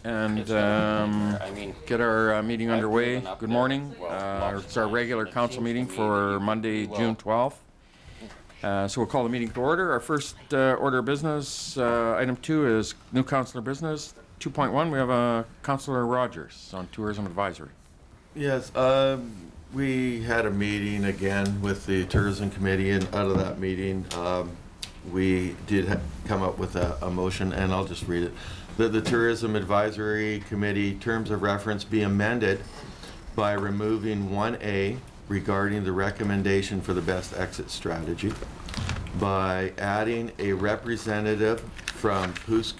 and get our meeting underway. Good morning. It's our regular council meeting for Monday, June 12th. So we'll call the meeting to order. Our first order of business, item 2 is new councillor business. 2.1, we have Councillor Rogers on Tourism Advisory. Yes, we had a meeting again with the Tourism Committee, and out of that meeting, we did come up with a motion, and I'll just read it. That the Tourism Advisory Committee terms of reference be amended by removing 1A regarding the recommendation for the best exit strategy, by adding a representative from Pouce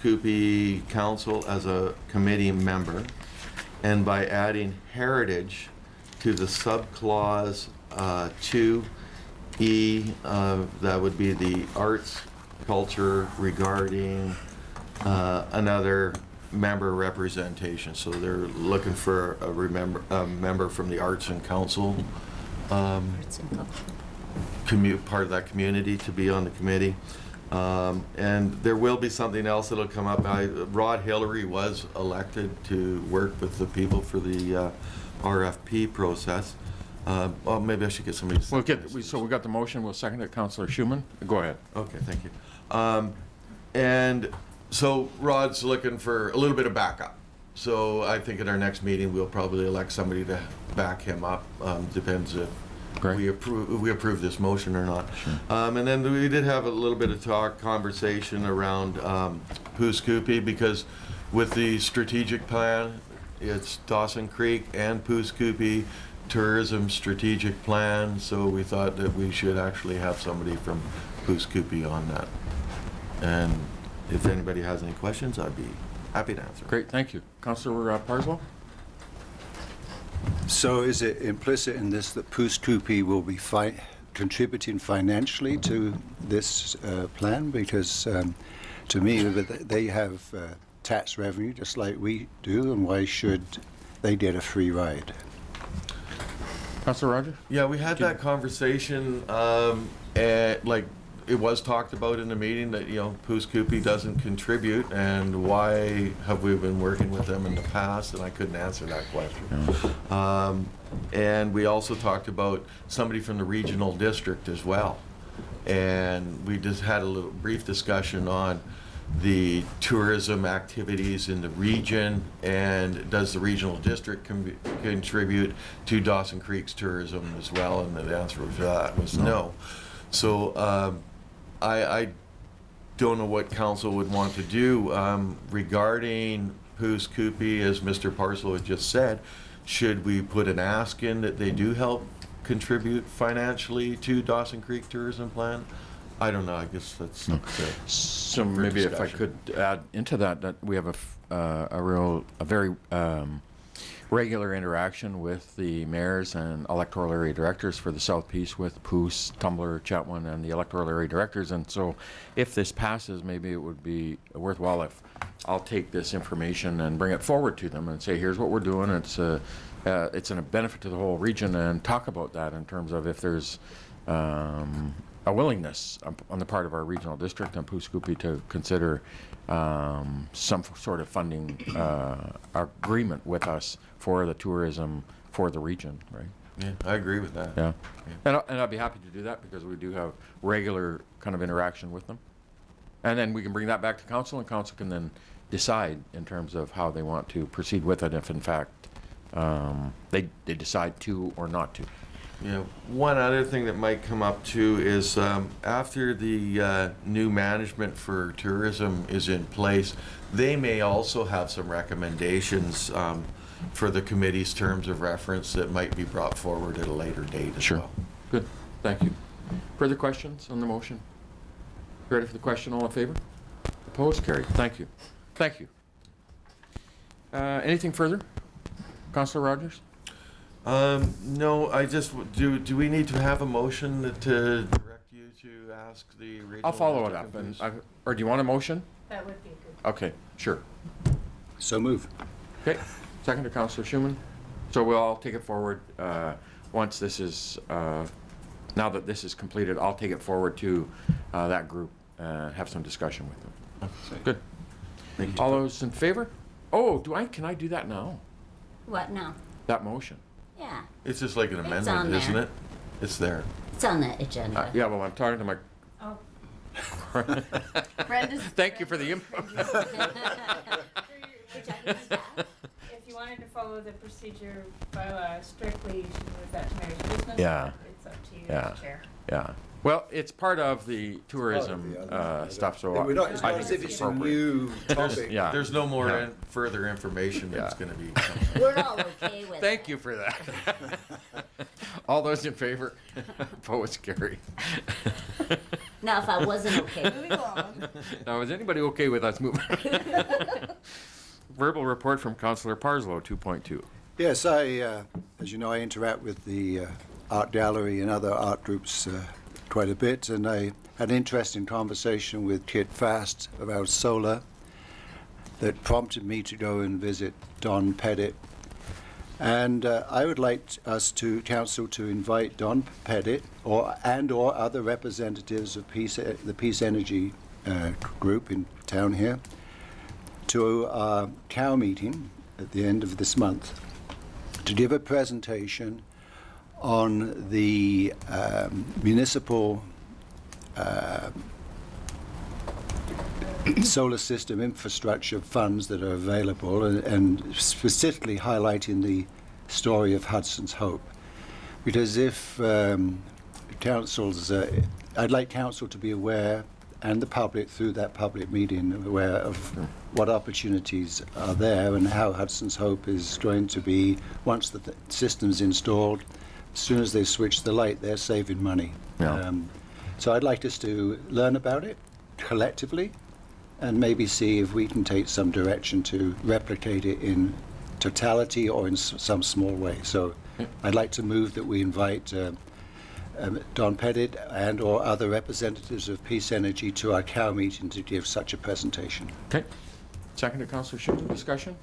Council as a committee member, and by adding heritage to the subclause 2E, that would be the arts, culture regarding another member representation. So they're looking for a member from the Arts and Council, part of that community to be on the committee. And there will be something else that'll come up. Rod Hillary was elected to work with the people for the RFP process. Well, maybe I should get somebody to So we got the motion. We'll second it. Councillor Schumann, go ahead. Okay, thank you. And so Rod's looking for a little bit of backup. So I think at our next meeting, we'll probably elect somebody to back him up. Depends if we approve this motion or not. Sure. And then we did have a little bit of conversation around Pouce, because with the strategic plan, it's Dawson Creek and Pouce tourism strategic plan. So we thought that we should actually have somebody from Pouce on that. And if anybody has any questions, I'd be happy to answer. Great, thank you. Councillor Parslow? So is it implicit in this that Pouce will be contributing financially to this plan? Because to me, they have tax revenue just like we do, and why should they get a free ride? Councillor Rogers? Yeah, we had that conversation, like it was talked about in the meeting that, Pouce doesn't contribute, and why have we been working with them in the past, and I couldn't answer that question. And we also talked about somebody from the regional district as well, and we just had a little brief discussion on the tourism activities in the region, and does the regional district contribute to Dawson Creek's tourism as well, and the answer to that was no. So I don't know what council would want to do regarding Pouce, as Mr. Parslow had just said. Should we put an ask in that they do help contribute financially to Dawson Creek Tourism Plan? I don't know. I guess that's so. Maybe discussion. If I could add into that we have a very regular interaction with the mayors and electoral area directors for the South Piece with Pouce, Tumbler, Chetwynd, and the electoral area directors. And so if this passes, maybe it would be worthwhile if I'll take this information and bring it forward to them and say, here's what we're doing. It's a benefit to the whole region, and talk about that in terms of if there's a willingness on the part of our regional district and Pouce to consider some sort of funding agreement with us for the tourism for the region, right? Yeah, I agree with that. Yeah. And I'd be happy to do that, because we do have regular kind of interaction with them. And then we can bring that back to council, and council can then decide in terms of how they want to proceed with it, if in fact they decide to or not to. Yeah, one other thing that might come up too is after the new management for tourism is in place, they may also have some recommendations for the committee's terms of reference that might be brought forward at a later date as well. Good, thank you. Further questions on the motion? Ready for the question? All in favor? Opposed? Carried. Thank you. Thank you. Anything further? Councillor Rogers? No, I just, do we need to have a motion to direct you to ask the regional? I'll follow it up. Or do you want a motion? That would be good. Okay, sure. So move. Okay, second to Councillor Schumann. So we'll all take it forward once this is, now that this is completed, I'll take it forward to that group and have some discussion with them. Okay. Good. Thank you. All those in favor? Oh, can I do that now? What now? That motion? Yeah, It's just like an on amendment, isn't there. it? It's there. it's on the agenda. Yeah, well, I'm talking to my, Oh. Brenda's. thank you for the input. If you wanted to follow the procedure bylaw strictly, you should move that to mayor's business. Yeah. but It's up to you, Yeah. as chair. Yeah. Well, it's part of the tourism stuff, so We're not, it's I not think as if it's it's a appropriate. new topic. Yeah. There's no more Yeah. further information that's Yeah. going to be. We're all okay with it. Thank you for that. All those in favor? Opposed, carried. Now, if I wasn't okay, Moving along. Now, is anybody okay with us moving? Verbal report from Councillor Parslow, 2.2. Yes, as you know, I interact with the art gallery and other art groups quite a bit, and I had an interesting conversation with Kit Fast about solar that prompted me to go and visit Don Pettit. And I would like council to invite Don Pettit or other representatives of the Peace Energy group in town here to our cow meeting at the end of this month to give a presentation on the municipal solar system infrastructure funds that are available, and specifically highlighting the story of Hudson's Hope. Because if councils, I'd like council to be aware, and the public through that public meeting, aware of what opportunities are there and how Hudson's Hope is going to be, once the system's installed, as soon as they switch the light, they're saving money. Yeah. So I'd like us to learn about it collectively and maybe see if we can take some direction to replicate it in totality or in some small way. So I'd like to move that we invite Don Pettit and or other representatives of Peace Energy to our cow meeting to give such a presentation. Okay. Second to Councillor Schumann. Discussion?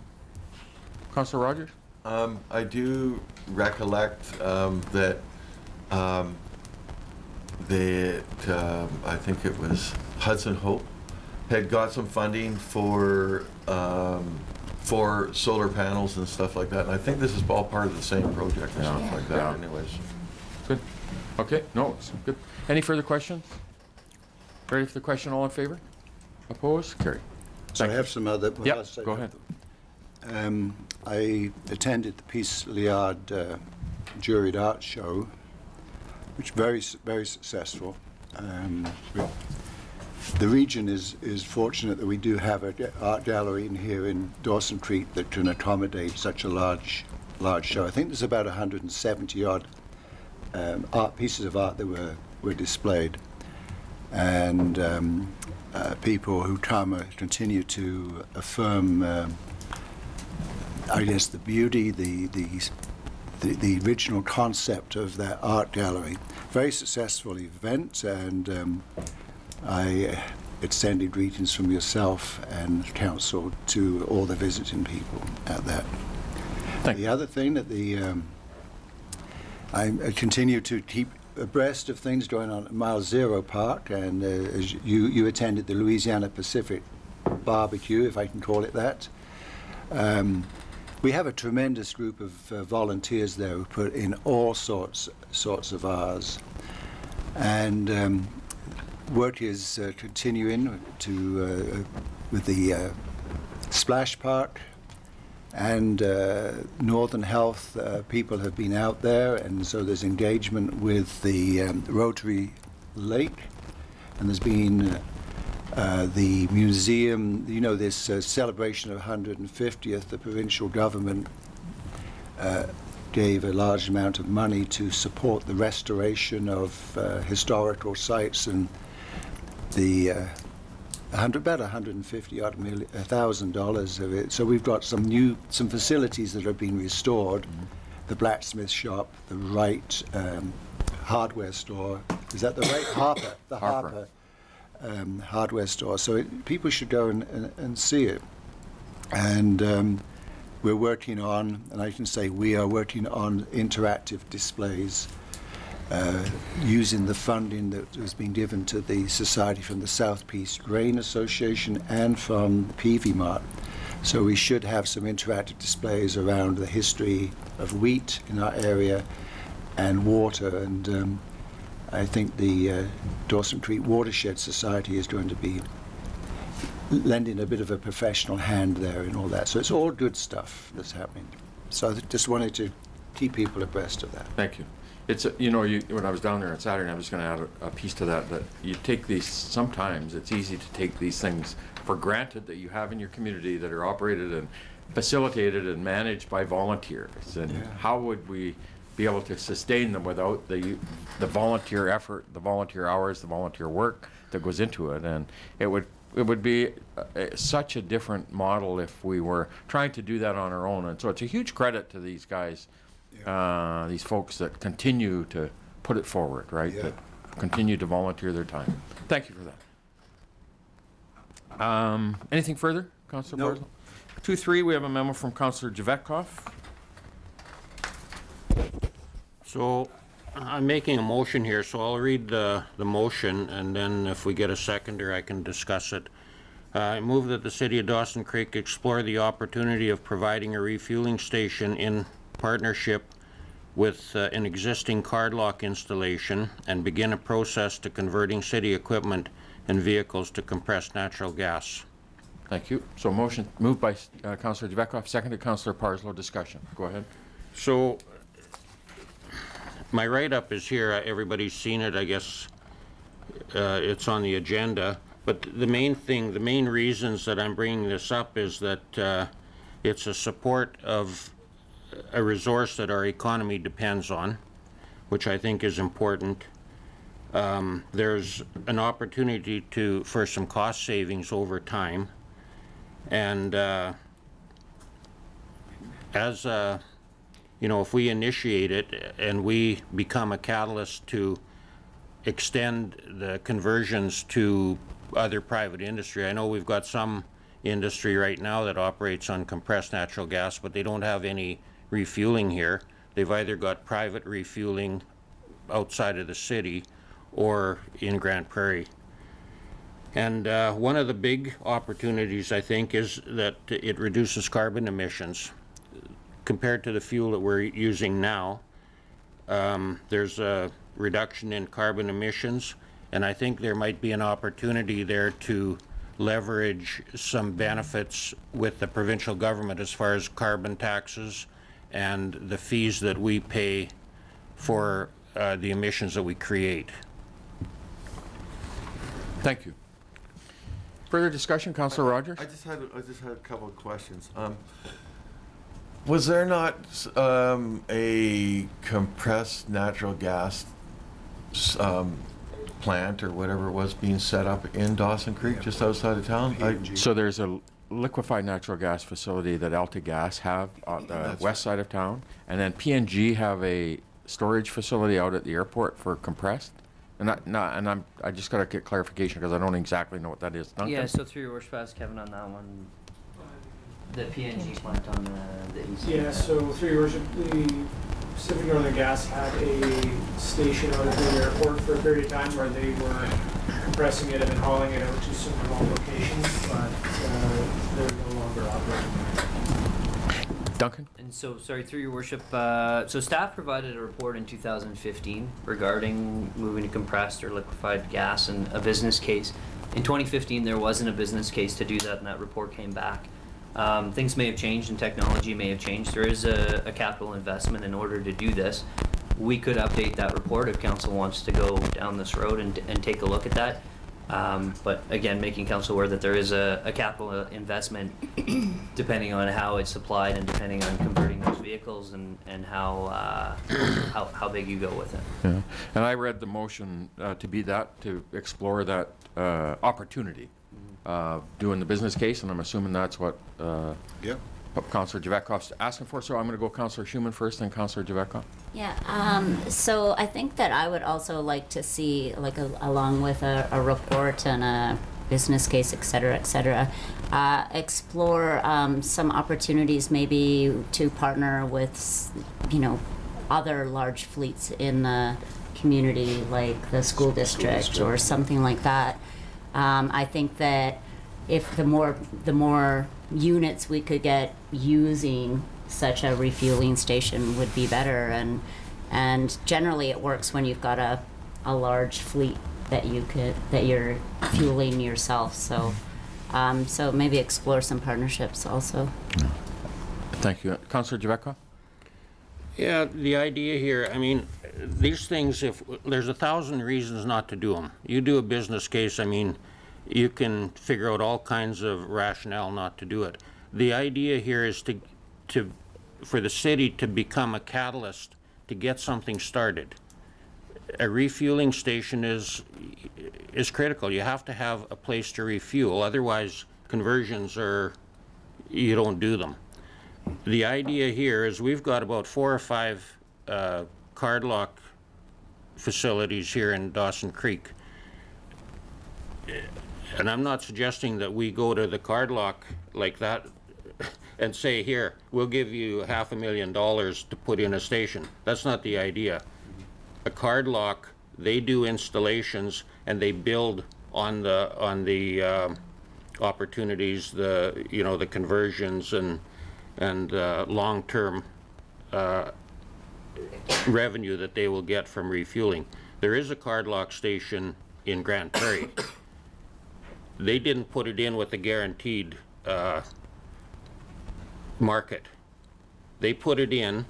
Councillor Rogers? I do recollect that I think it was Hudson Hope had got some funding for solar panels and stuff like that. And I think this is all part of the same project and stuff like that. Yeah. Anyways, Good. Okay, no, it's good. Any further questions? Ready for the question, all in favor? Opposed? Carried. So I Thank you. have some other. Yep, I'll say go ahead. I attended the Peace Liard juried art show, which very successful. The region is fortunate that we do have an art gallery in here in Dawson Creek that can accommodate such a large show. I think there's about 170 odd pieces of art that were displayed, and people who come continue to affirm, I guess, the beauty, the original concept of that art gallery. Very successful event, and I extended greetings from yourself and council to all the visiting people at that. Thank The other thing that I continue to keep abreast of things going on at Mile Zero Park, and as you attended the Louisiana Pacific barbecue, if I can call it that. We have a tremendous group of volunteers there who put in all sorts of hours, and work is continuing to with the splash park and Northern Health. People have been out there, and so there's engagement with the Rotary Lake, and there's been the museum, you know, this celebration of 150th, the provincial government gave a large amount of money to support the restoration of historical sites, and the about $150,000 of it. So we've got some facilities that have been restored. The blacksmith shop, the Wright hardware store. Is that the Wright Harper? The Harper. Hardware store. So people should go and see it. And we're working on, and I can say we are working on interactive displays using the funding that has been given to the Society from the South Peace Grain Association and from PV Mart. So we should have some interactive displays around the history of wheat in our area and water. And I think the Dawson Creek Watershed Society is going to be lending a bit of a professional hand there and all that. So it's all good stuff that's happening. So I just wanted to keep people abreast of that. Thank you. It's, when I was down there on Saturday, I was going to add a piece to that you take these, sometimes it's easy to take these things for granted that you have in your community that are operated and facilitated and managed by volunteers. And how would we be able to sustain them without the volunteer effort, the volunteer hours, the volunteer work that goes into it? And it would be such a different model if we were trying to do that on our own. And so it's a huge credit to these guys, these folks that continue to put it forward, right? Yeah. That continue to volunteer their time. Thank you for that. Anything further, Councillor No. Barzil? 2-3, we have a memo from Councillor Javetkov. So I'm making a motion here, so I'll read the motion, and then if we get a seconder, I can discuss it. I move that the City of Dawson Creek explore the opportunity of providing a refueling station in partnership with an existing card lock installation and begin a process to converting city equipment and vehicles to compressed natural gas. Thank you. So motion moved by Councillor Javetkov, seconded Councillor Parslow. Discussion. Go ahead. So my write-up is here. Everybody's seen it, I guess. It's on the agenda. But the main reasons that I'm bringing this up is that it's a support of a resource that our economy depends on, which I think is important. There's an opportunity for some cost savings over time. And if we initiate it and we become a catalyst to extend the conversions to other private industry. I know we've got some industry right now that operates on compressed natural gas, but they don't have any refueling here. They've either got private refueling outside of the city or in Grand Prairie. And one of the big opportunities, I think, is that it reduces carbon emissions. Compared to the fuel that we're using now, there's a reduction in carbon emissions, and I think there might be an opportunity there to leverage some benefits with the provincial government as far as carbon taxes and the fees that we pay for the emissions that we create. Thank you. Further discussion, Councillor Rogers? I just had a couple of questions. Was there not a compressed natural gas plant or whatever it was being set up in Dawson Creek, just outside of town? So there's a liquefied natural gas facility that Alta Gas have on the That's west side of town, and then PNG have a storage facility out at the airport for compressed. And I just got to get clarification because I don't exactly know what that is. Duncan? Yeah, so through your worship, ask Kevin on that one. The PNG plant on the east. Yeah, so through your worship, the Pacific Northern Gas had a station out at the airport for a period of time where they were compressing it and then hauling it out to some remote locations, but they're no longer operating there. Duncan? And so, sorry, through your worship, so staff provided a report in 2015 regarding moving to compressed or liquefied gas and a business case. In 2015, there wasn't a business case to do that, and that report came back. Things may have changed and technology may have changed. There is a capital investment in order to do this. We could update that report if council wants to go down this road and take a look at that. But again, making council aware that there is a capital investment depending on how it's supplied and depending on converting those vehicles and how big you go with it. Yeah. And I read the motion to explore that opportunity. Doing the business case, and I'm assuming that's what Councillor Javetkov's asking for. So I'm going to go Councillor Schumann first, then Councillor Javetkov. Yeah, so I think that I would also like to see, like, along with a report and a business case, et cetera, explore some opportunities maybe to partner with, other large fleets in the community, like the school district or something like that. I think that if the more units we could get using such a refueling station would be better. And generally it works when you've got a large fleet that you're fueling yourself. So so maybe explore some partnerships also. Thank you. Councillor Jeveka? Yeah, the idea here, I mean, these things, if there's 1,000 reasons not to do them. You do a business case, I mean, you can figure out all kinds of rationale not to do it. The idea here is for the city to become a catalyst to get something started. A refueling station is critical. You have to have a place to refuel, otherwise conversions you don't do them. The idea here is we've got about 4 or 5 card lock facilities here in Dawson Creek. And I'm not suggesting that we go to the card lock like that and say, here, we'll give you $500,000 to put in a station. That's not the idea. A card lock, they do installations and they build on the opportunities, the conversions and long-term revenue that they will get from refueling. There is a card lock station in Grande Prairie. They didn't put it in with a guaranteed market. They put it in,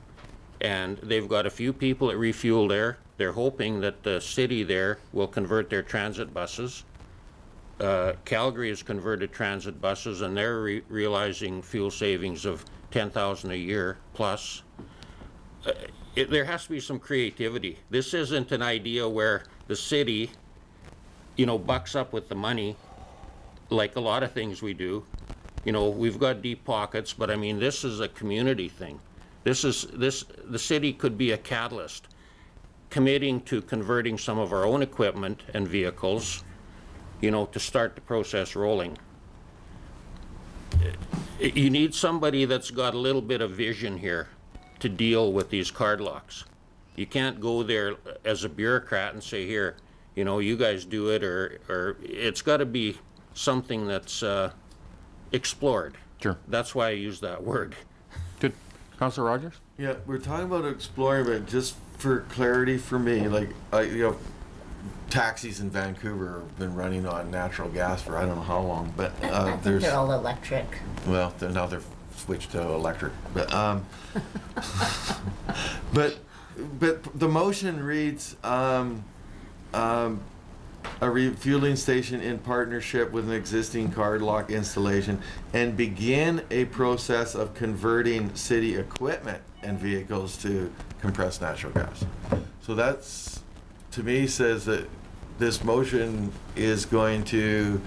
and they've got a few people that refuel there. They're hoping that the city there will convert their transit buses. Calgary has converted transit buses, and they're realizing fuel savings of $10,000 a year plus. There has to be some creativity. This isn't an idea where the city, bucks up with the money, like a lot of things we do. We've got deep pockets, but I mean, this is a community thing. The city could be a catalyst, committing to converting some of our own equipment and vehicles, to start the process rolling. You need somebody that's got a little bit of vision here to deal with these card locks. You can't go there as a bureaucrat and say, here, you guys do it, or it's got to be something that's explored. Sure. That's why I use that word. Good. Councillor Rogers? Yeah, we're talking about exploring, but just for clarity for me, like, taxis in Vancouver have been running on natural gas for I don't know how long, but I think there's, they're all electric. well, now they're switched to electric, but but the motion reads a refueling station in partnership with an existing card lock installation and begin a process of converting city equipment and vehicles to compressed natural gas. So that's, to me, says that this motion is going to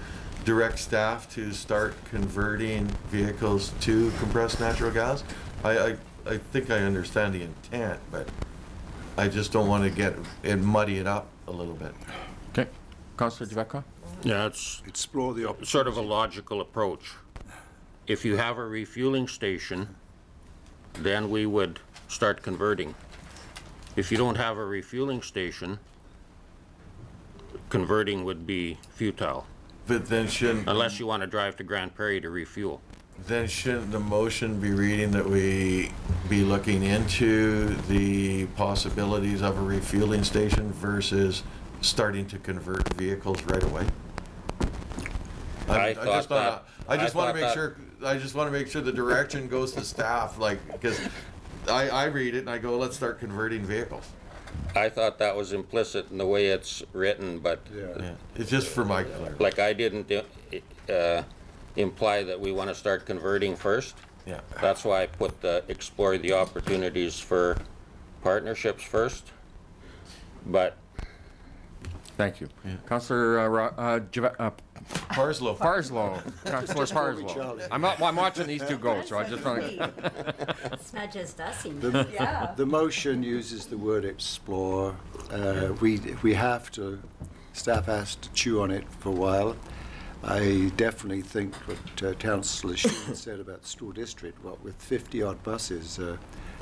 direct staff to start converting vehicles to compressed natural gas. I think I understand the intent, but I just don't want to get and muddy it up a little bit. Okay. Councillor Jeveka? Yeah, it's Explore the opportunity. sort of a logical approach. If you have a refueling station, then we would start converting. If you don't have a refueling station, converting would be futile, But then unless you want to drive to Grande Prairie to refuel. Then shouldn't the motion be reading that we be looking into the possibilities of a refueling station versus starting to convert vehicles right away? I thought that- I just I want thought to make that- sure. I just want to make sure the direction goes to staff, like, because I read it and I go, let's start converting vehicles. I thought that was implicit in the way it's written, but Yeah, it's just for my clarity. like I didn't imply that we want to start converting first. Yeah. That's why I put explore the opportunities for partnerships first. But Thank you. Councillor Parslow. Parslow. Councillor Parslow. I'm watching these two go, so I just want to... It's not just us. The motion uses the word explore. We have to, staff has to chew on it for a while. I definitely think what Councillor Sheehan said about the Stool District, what with 50-odd buses,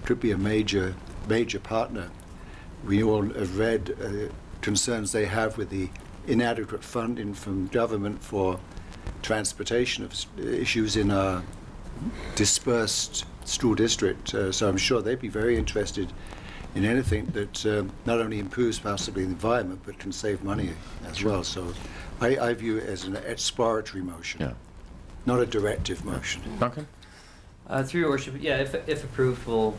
could be a major partner. We all have read concerns they have with the inadequate funding from government for transportation of issues in our dispersed school district, so I'm sure they'd be very interested in anything that not only improves possibly the environment but can save money as well. So I view it as an exploratory motion, Yeah. not a directive motion. Duncan? Through your worship, yeah, if approved, we'll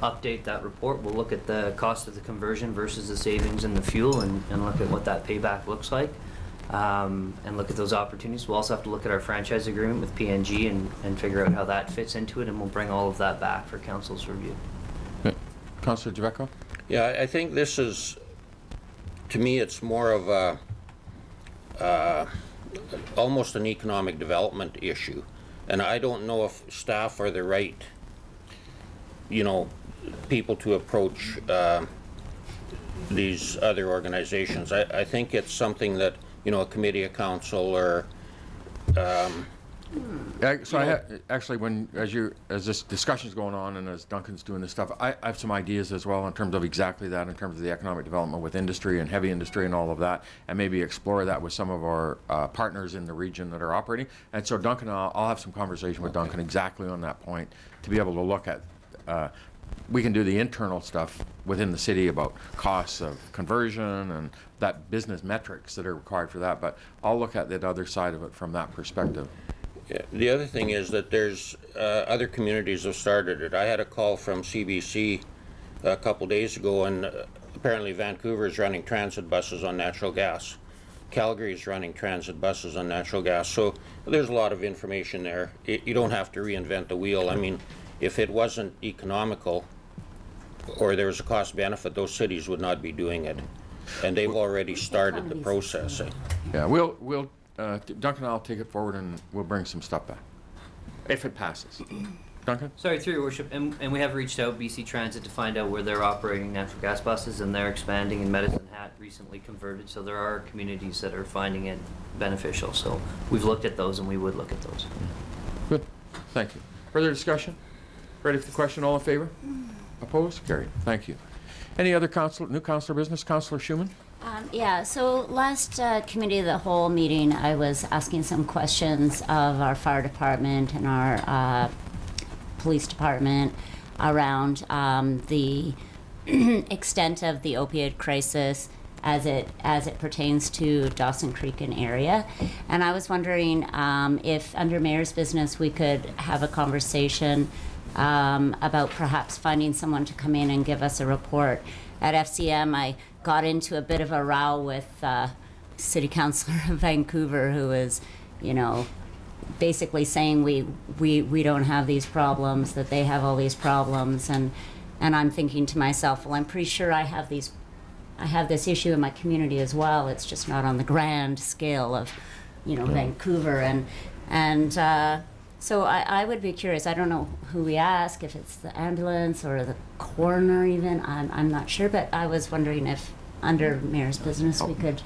update that report. We'll look at the cost of the conversion versus the savings in the fuel and look at what that payback looks like. And look at those opportunities. We'll also have to look at our franchise agreement with PNG and figure out how that fits into it, and we'll bring all of that back for council's review. Okay. Councillor Javeco? Yeah, I think this is, to me, it's more of a, almost an economic development issue. And I don't know if staff are the right, people to approach these other organizations. I think it's something that, a committee of council or Actually, as this discussion's going on and as Duncan's doing this stuff, I have some ideas as well in terms of exactly that, in terms of the economic development with industry and heavy industry and all of that, and maybe explore that with some of our partners in the region that are operating. And so Duncan, I'll have some conversation with Duncan exactly on that point to be able to look at. We can do the internal stuff within the city about costs of conversion and that business metrics that are required for that, but I'll look at the other side of it from that perspective. Yeah, the other thing is that there's other communities have started it. I had a call from CBC a couple days ago, and apparently Vancouver is running transit buses on natural gas. Calgary is running transit buses on natural gas. So there's a lot of information there. You don't have to reinvent the wheel. I mean, if it wasn't economical or there was a cost benefit, those cities would not be doing it. And they've already started the process. Yeah, we'll Duncan and I'll take it forward and we'll bring some stuff back if it passes. Duncan? Sorry, through your worship, and we have reached out BC Transit to find out where they're operating natural gas buses, and they're expanding, and Medicine Hat recently converted, so there are communities that are finding it beneficial. So we've looked at those, and we would look at those. Good. Thank you. Further discussion? Ready for the question? All in favor? Opposed? Carried. Thank you. Any other new councillor business? Councillor Schumann? Yeah, so last committee of the whole meeting, I was asking some questions of our fire department and our police department around the extent of the opioid crisis as it pertains to Dawson Creek and area. And I was wondering if under Mayor's business we could have a conversation about perhaps finding someone to come in and give us a report. At FCM, I got into a bit of a row with City Councillor of Vancouver, who is, basically saying we don't have these problems, that they have all these problems, and I'm thinking to myself, well, I'm pretty sure I have this issue in my community as well. It's just not on the grand scale of, Vancouver, and so I would be curious. I don't know who we ask, if it's the ambulance or the coroner even. I'm not sure, but I was wondering if under Mayor's business we could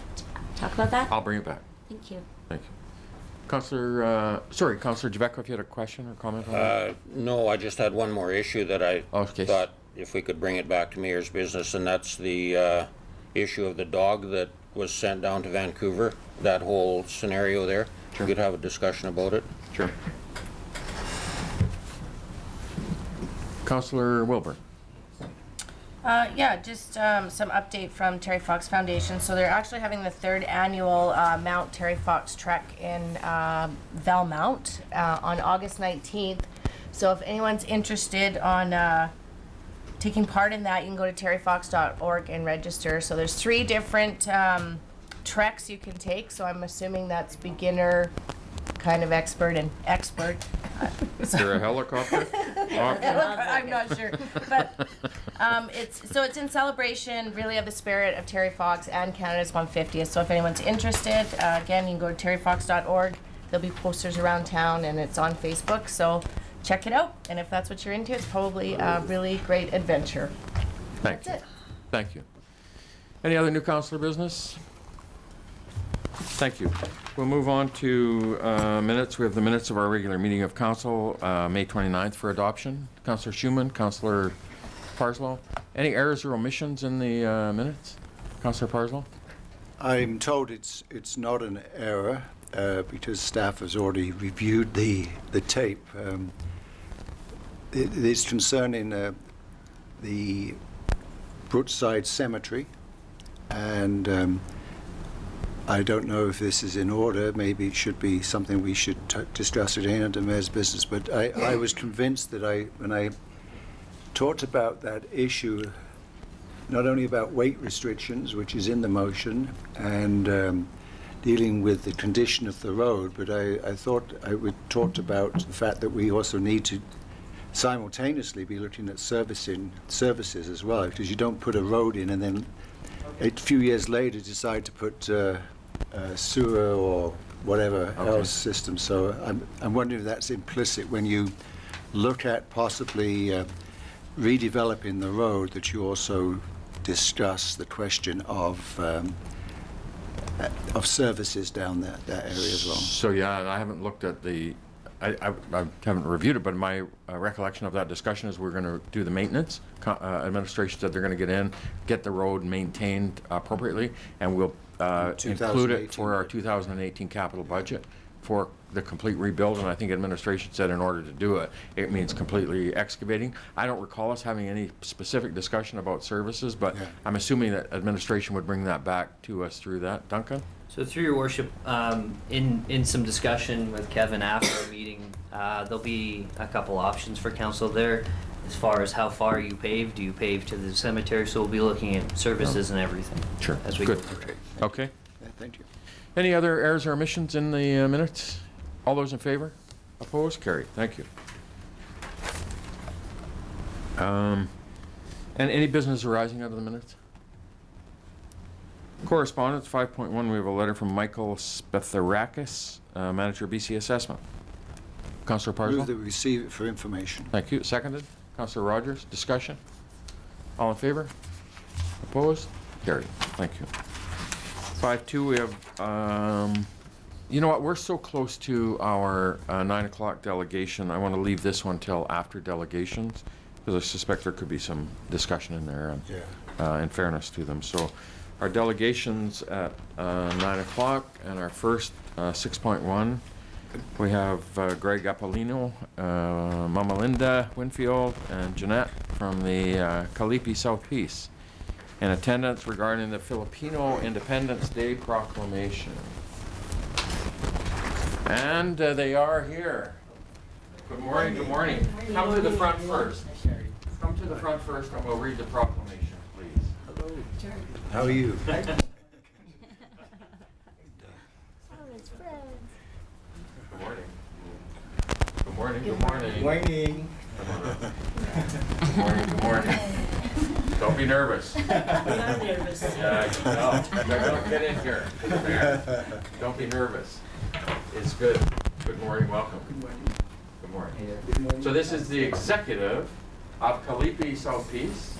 talk about that. I'll bring it back. Thank you. Thank you. Councillor Javeco, if you had a question or comment on that? No, I just had one more issue that I Okay. thought if we could bring it back to Mayor's business, and that's the issue of the dog that was sent down to Vancouver, that whole scenario there. Sure. We could have a discussion about it. Sure. Councillor Wilbur. Just some update from Terry Fox Foundation. So they're actually having the 3rd annual Mount Terry Fox Trek in Valmount on August 19th. So if anyone's interested on taking part in that, you can go to terryfox.org and register. So there's 3 different treks you can take. So I'm assuming that's beginner, kind of expert, and expert. Is there a helicopter? I'm not sure, but it's in celebration really of the spirit of Terry Fox and Canada's 150th. So if anyone's interested, again, you can go to terryfox.org. There'll be posters around town, and it's on Facebook. So check it out, and if that's what you're into, it's probably a really great adventure. Thank you. That's it. Thank you. Any other new councillor business? Thank you. We'll move on to minutes. We have the minutes of our regular meeting of council, May 29th for adoption. Councillor Schumann, Councillor Parslow. Any errors or omissions in the minutes? Councillor Parslow? I'm told it's not an error. because staff has already reviewed the tape. It's concerning the Brookside Cemetery, and I don't know if this is in order. Maybe it should be something we should discuss at any under Mayor's business. But I was convinced that when I talked about that issue, not only about weight restrictions, which is in the motion, and dealing with the condition of the road, but I thought I would talk about the fact that we also need to simultaneously be looking at services as well, because you don't put a road in and then a few years later decide to put sewer or whatever else system. So I'm wondering if that's implicit when you look at possibly redeveloping the road, that you also discuss the question of services down that area as well. So yeah, I haven't looked at I haven't reviewed it, but my recollection of that discussion is we're going to do the maintenance. Administration said they're going to get in, get the road maintained appropriately, and we'll include it for our 2018 capital budget for the complete rebuild. And I think administration said in order to do it, it means completely excavating. I don't recall us having any specific discussion about services, but I'm assuming that administration would bring that back to us through that. Duncan? So through your worship, in some discussion with Kevin after our meeting, there'll be a couple options for council there as far as how far you pave. Do you pave to the cemetery? So we'll be looking at services and everything. Sure. As we Good. go through. Okay. Yeah, thank you. Any other errors or omissions in the minutes? All those in favor? Opposed? Carried. Thank you. And any business arising out of the minutes? Correspondence 5.1, we have a letter from Michael Spetharakis, manager of BC Assessment. Councillor Move Parsons? that we receive it for information. Thank you. Seconded. Councillor Rogers, discussion? All in favor? Opposed? Carried. Thank you. 5.2, we have, you know what, we're so close to our 9 o'clock delegation. I want to leave this one till after delegations, because I suspect there could be some discussion in there, and in fairness to them. So our delegations at 9 o'clock, and our first 6.1, we have Greg Apollino, Mama Linda Winfield, and Jeanette from the Kalihi South Peace in attendance regarding the Filipino Independence Day proclamation. And they are here. Good morning, good morning. Come to the front first. Come to the front first and we'll read the proclamation, please. Hello. How are you? Good morning. Good morning, good morning. Morning. Good morning, good morning. Don't be nervous. I'm nervous. Don't get in here. Don't be nervous. It's good. Good morning, welcome. Good morning. Good morning. Good morning. So this is the executive of Kalihi South Peace,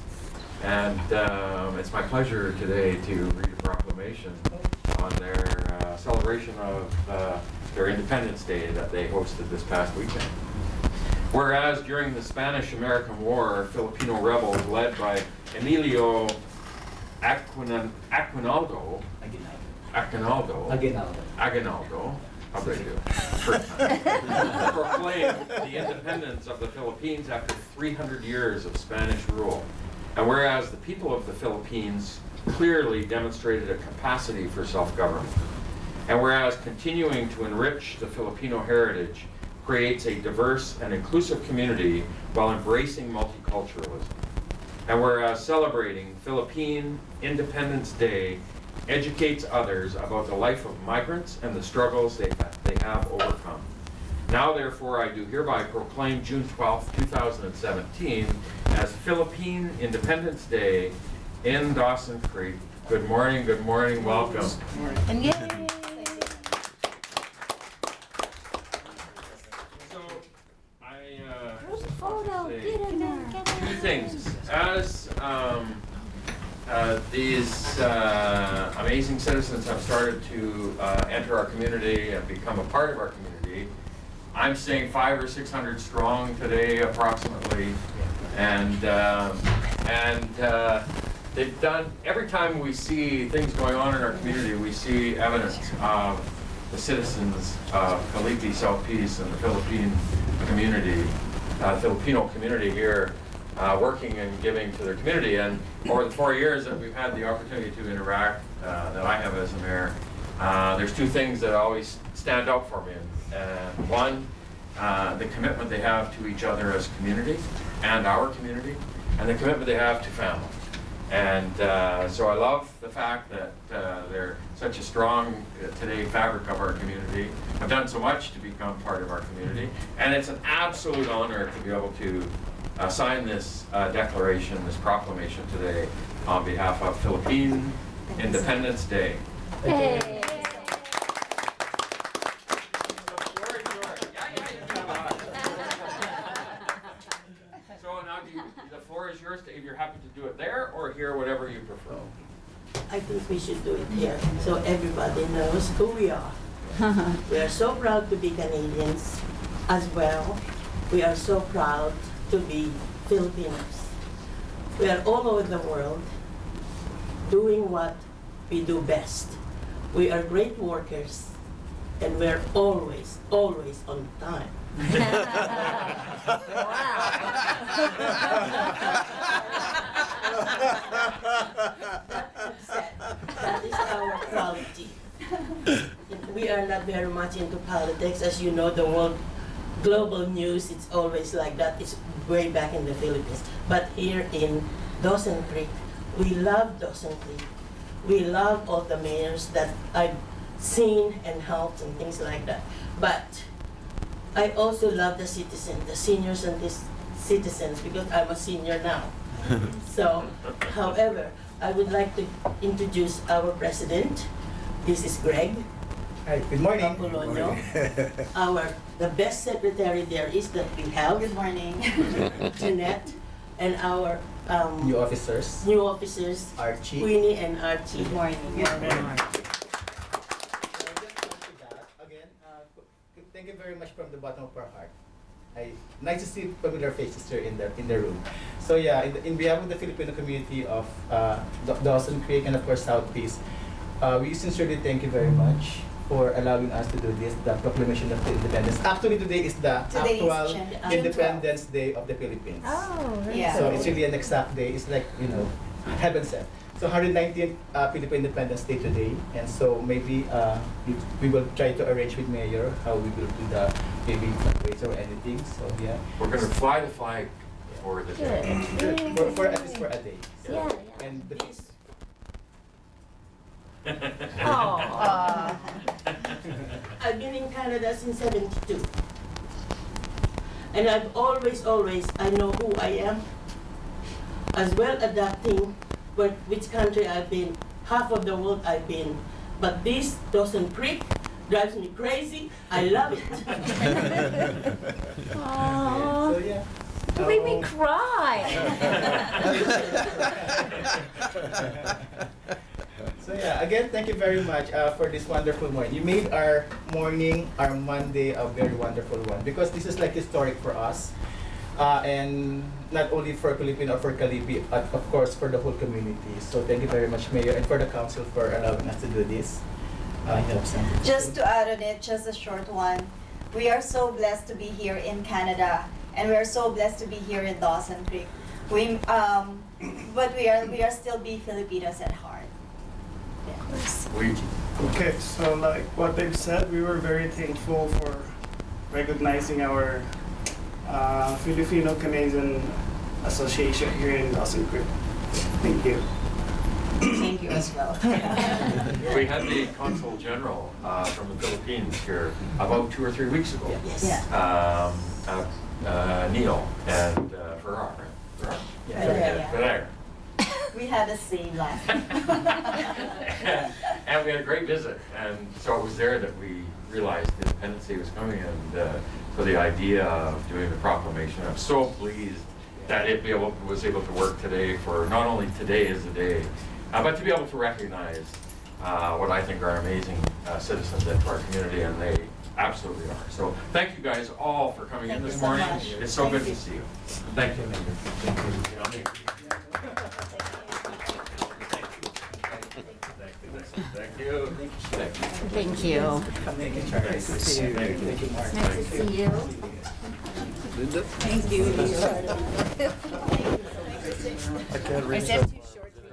and it's my pleasure today to read a proclamation on their celebration of their Independence Day that they hosted this past weekend. Whereas during the Spanish-American War, Filipino rebels led by Emilio Aguinaldo, how big you? First time. Proclaimed the independence of the Philippines after 300 years of Spanish rule. And whereas the people of the Philippines clearly demonstrated a capacity for self-government, and whereas continuing to enrich the Filipino heritage creates a diverse and inclusive community while embracing multiculturalism, and whereas celebrating Philippine Independence Day educates others about the life of migrants and the struggles they have overcome. Now, therefore, I do hereby proclaim June 12th, 2017 as Philippine Independence Day in Dawson Creek. Good morning, welcome. And yay! So, Photo, get in there. two things. As these amazing citizens have started to enter our community and become a part of our community, I'm saying 500 or 600 strong today, approximately, and they've done. Every time we see things going on in our community, we see evidence of the citizens of Kalihi, South Peace, and the Filipino community here working and giving to their community. And over the 4 years that we've had the opportunity to interact, that I have as a mayor, there's two things that always stand out for me. One, the commitment they have to each other as a community and our community, and the commitment they have to family. And so I love the fact that they're such a strong today fabric of our community, have done so much to become part of our community. And it's an absolute honor to be able to sign this declaration, this proclamation today on behalf of Philippine Independence Day. Hey. So now the floor is yours if you're happy to do it there or here, whatever you prefer. I think we should do it here so everybody knows who we are. We are so proud to be Canadians as well. We are so proud to be Filipinos. We are all over the world doing what we do best. We are great workers and we're always, always on time. That is our quality. We are not very much into politics. As you know, the world, global news, it's always like that. It's way back in the Philippines. But here in Dawson Creek, we love Dawson Creek. We love all the mayors that I've seen and helped and things like that. But I also love the citizens, the seniors and the citizens, because I'm a senior now. So, however, I would like to introduce our president. This is Greg. Hi, good morning. Apolonio. The best secretary there is that we have. Good morning. Jeanette, and our New officers. new officers, Archie. Queenie and Archie. Good morning. Again, thank you very much from the bottom of our heart. Nice to see familiar faces here in the room. So yeah, in behalf of the Filipino community of Dawson Creek and of course South Peace, we sincerely thank you very much for allowing us to do this, the proclamation of the independence. Actually, today is the Today is actual June Independence Day of the Philippines. Oh, very Yeah. So cool. it's really an exact day. It's like, heaven sent. So 119th Philippine Independence Day today, and so maybe we will try to arrange with Mayor how we will do the maybe fundraiser or anything. So yeah, We're going to fly the flag for the day. for at least for a day. Yeah. And the Aw. I've been in Canada since '72. And I've always, I know who I am, as well adapting which country I've been, half of the world I've been. But this Dawson Creek drives me crazy. I love it. Aw. so yeah. You made me cry. So yeah, again, thank you very much for this wonderful morning. You made our morning, our Monday, a very wonderful one because this is like historic for us, and not only for Filipino or for Kalihi, but of course for the whole community. So thank you very much, Mayor, and for the council for allowing us to do this. Just to add on it, just a short one. We are so blessed to be here in Canada, and we are so blessed to be here in Dawson Creek. But we are still be Filipinos at heart. Okay, so like what they've said, we were very thankful for recognizing our Filipino-Canadian Association here in Dawson Creek. Thank you. Thank you as well. We had the Consul General from the Philippines here about 2 or 3 weeks ago. Yes. Yeah. Neil and Ferrar. Ferrar. We had the same last week. And we had a great visit, and so it was there that we realized Independence Day was coming, and so the idea of doing the proclamation, I'm so pleased that it was able to work today for not only today as a day, but to be able to recognize what I think are amazing citizens into our community, and they absolutely are. So thank you guys all for coming in Thank this you so morning. much. It's so Thank good you. to see you. Thank you. Thank you. Thank you. Thank you. Thank you, Charlie. Nice to see you. Thank you, Mark. Nice to see you. Linda? Thank you. I can't I said too short to be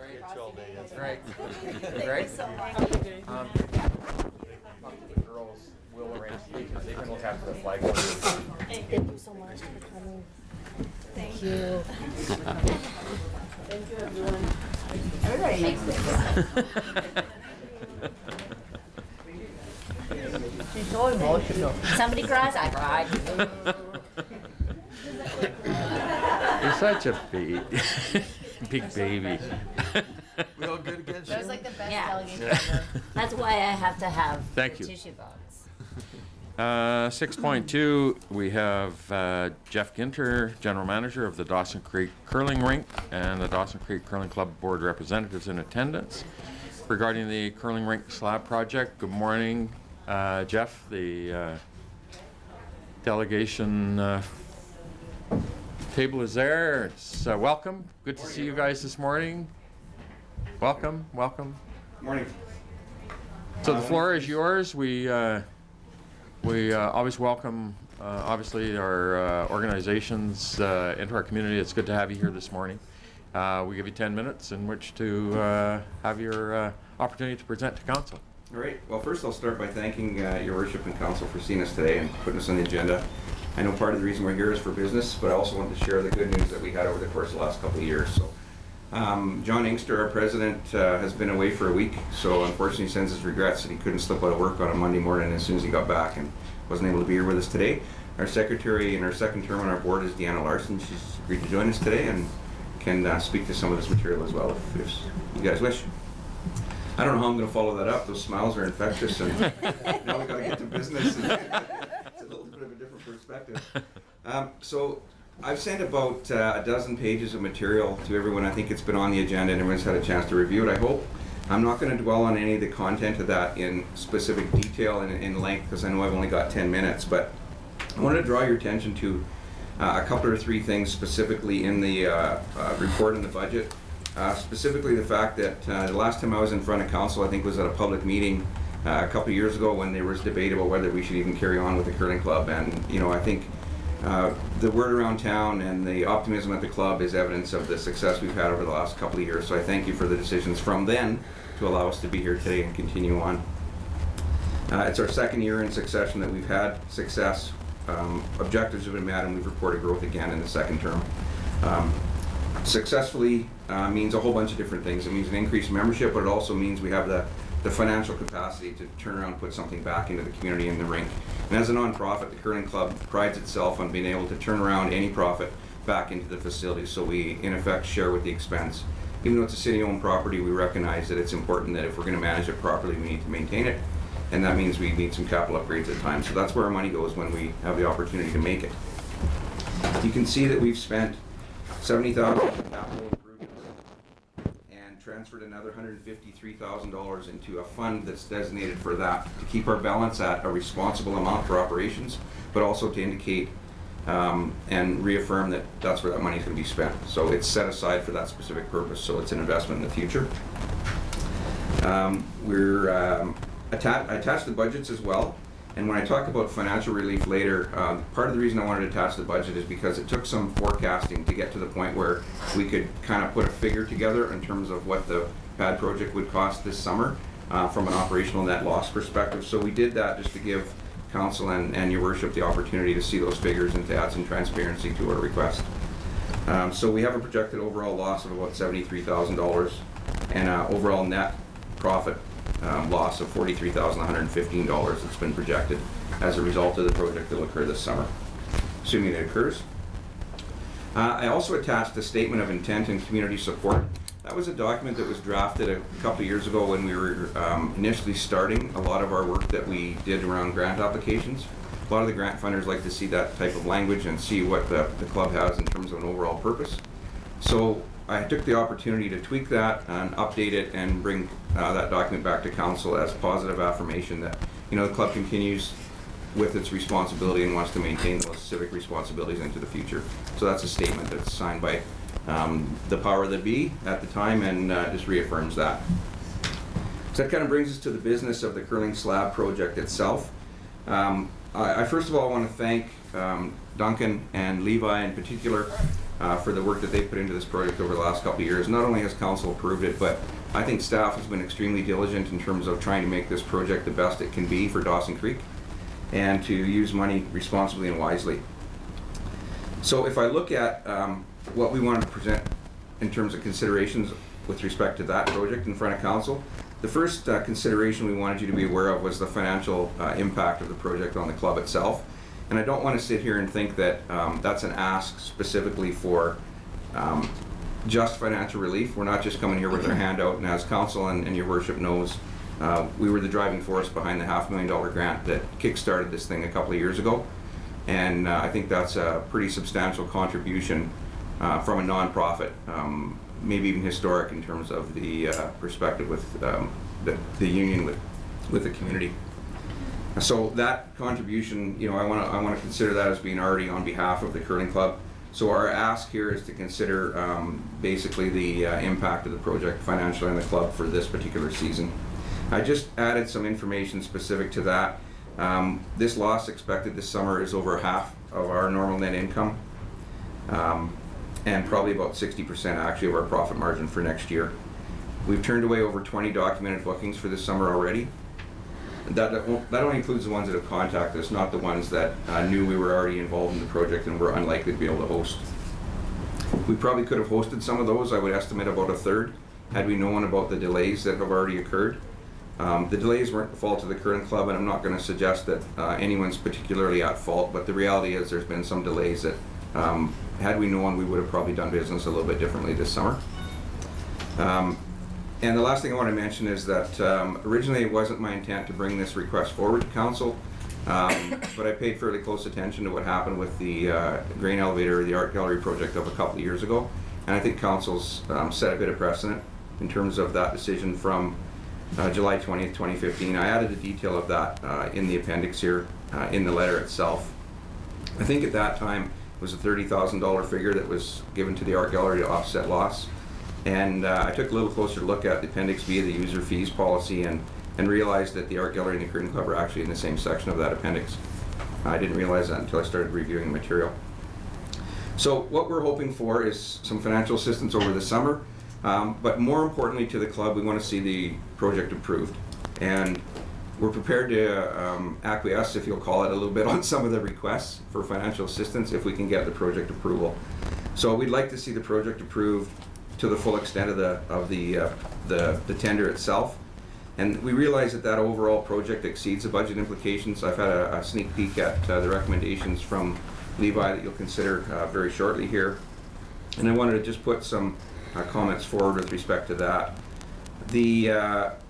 Great. Thank Great. you so much. The girls will arrange speakers. They can look after the flag. Thank you so much for coming. Thank you. Thank you, everyone. Everybody makes this. She's so emotional. Somebody cries, I cry. You're such a big baby. We all good again, That was like the best Yeah. delegation ever. That's why I have to have Thank you. tissue box. 6.2, we have Jeff Ginter, General Manager of the Dawson Creek Curling Rink, and the Dawson Creek Curling Club Board representatives in attendance regarding the curling rink slab project. Good morning, Jeff. The delegation table is there. It's welcome. Good to see you guys this morning. Welcome. Morning. So the floor is yours. We always welcome, obviously, our organizations into our community. It's good to have you here this morning. We give you 10 minutes in which to have your opportunity to present to council. All right. Well, first I'll start by thanking Your Worship and Council for seeing us today and putting us on the agenda. I know part of the reason we're here is for business, but I also want to share the good news that we had over the course of the last couple of years. So, John Inkster, our president, has been away for a week, so unfortunately he sends his regrets that he couldn't slip out of work on a Monday morning as soon as he got back and wasn't able to be here with us today. Our secretary in our second term on our board is Deanna Larson. She's agreed to join us today and can speak to some of this material as well if you guys wish. I don't know how I'm going to follow that up. Those smiles are infectious, and now we got to get to business. And it's a little bit of a different perspective. So I've sent about a dozen pages of material to everyone. I think it's been on the agenda and everyone's had a chance to review it, I hope. I'm not going to dwell on any of the content of that in specific detail and in length because I know I've only got 10 minutes, but I wanted to draw your attention to a couple or three things specifically in the report and the budget. Specifically the fact that the last time I was in front of council, I think was at a public meeting a couple of years ago when there was debate about whether we should even carry on with the curling club. And, you know, I think the word around town and the optimism at the club is evidence of the success we've had over the last couple of years. So I thank you for the decisions from then to allow us to be here today and continue on. It's our second year in succession that we've had success. Objectives have been met and we've reported growth again in the second term. Successfully means a whole bunch of different things. It means an increased membership, but it also means we have the financial capacity to turn around and put something back into the community and the rink. And as a non-profit, the curling club prides itself on being able to turn around any profit back into the facility, so we in effect share with the expense. Even though it's a city-owned property, we recognize that it's important that if we're going to manage it properly, we need to maintain it, and that means we need some capital upgrades at times. So that's where our money goes when we have the opportunity to make it. You can see that we've spent $70,000 in capital improvements and transferred another $153,000 into a fund that's designated for that, to keep our balance at a responsible amount for operations, but also to indicate and reaffirm that that's where that money is going to be spent. So it's set aside for that specific purpose, so it's an investment in the future. We're attached the budgets as well. And when I talk about financial relief later, part of the reason I wanted to attach the budget is because it took some forecasting to get to the point where we could kind of put a figure together in terms of what the pad project would cost this summer from an operational net loss perspective. So we did that just to give council and your worship the opportunity to see those figures and to add some transparency to our request. So we have a projected overall loss of about $73,000 and an overall net profit loss of $43,115 that's been projected as a result of the project that will occur this summer, assuming it occurs. I also attached a statement of intent and community support. That was a document that was drafted a couple of years ago when we were initially starting a lot of our work that we did around grant applications. A lot of the grant funders like to see that type of language and see what the club has in terms of an overall purpose. So I took the opportunity to tweak that and update it and bring that document back to council as positive affirmation that, you know, the club continues with its responsibility and wants to maintain those civic responsibilities into the future. So that's a statement that's signed by the power that be at the time and just reaffirms that. So that kind of brings us to the business of the curling slab project itself. I first of all want to thank Duncan and Levi in particular for the work that they've put into this project over the last couple of years. Not only has council approved it, but I think staff has been extremely diligent in terms of trying to make this project the best it can be for Dawson Creek and to use money responsibly and wisely. So if I look at what we wanted to present in terms of considerations with respect to that project in front of council, the first consideration we wanted you to be aware of was the financial impact of the project on the club itself. And I don't want to sit here and think that that's an ask specifically for just financial relief. We're not just coming here with our hand out, and as council and your worship knows, we were the driving force behind the $500,000 grant that kick-started this thing a couple of years ago. And I think that's a pretty substantial contribution from a non-profit, maybe even historic in terms of the perspective with the union with the community. So that contribution, you know, I want to consider that as being already on behalf of the curling club. So our ask here is to consider basically the impact of the project financially on the club for this particular season. I just added some information specific to that. This loss expected this summer is over half of our normal net income, and probably about 60% actually of our profit margin for next year. We've turned away over 20 documented bookings for this summer already. That only includes the ones that have contacted us, not the ones that knew we were already involved in the project and were unlikely to be able to host. We probably could have hosted some of those. I would estimate about a third had we known about the delays that have already occurred. The delays weren't the fault of the curling club, and I'm not going to suggest that anyone's particularly at fault, but the reality is there's been some delays that had we known, we would have probably done business a little bit differently this summer. And the last thing I want to mention is that originally it wasn't my intent to bring this request forward to council, but I paid fairly close attention to what happened with the grain elevator, the art gallery project of a couple of years ago, and I think council's set a bit of precedent in terms of that decision from July 20th, 2015. I added a detail of that in the appendix here in the letter itself. I think at that time it was a $30,000 figure that was given to the art gallery to offset loss. And I took a little closer look at the Appendix B of the user fees policy and realized that the art gallery and the curtain club are actually in the same section of that appendix. I didn't realize that until I started reviewing the material. So what we're hoping for is some financial assistance over the summer, but more importantly to the club, we want to see the project approved. And we're prepared to acquiesce, if you'll call it, a little bit on some of the requests for financial assistance if we can get the project approval. So we'd like to see the project approved to the full extent of the tender itself. And we realize that that overall project exceeds the budget implications. I've had a sneak peek at the recommendations from Levi that you'll consider very shortly here. And I wanted to just put some comments forward with respect to that. The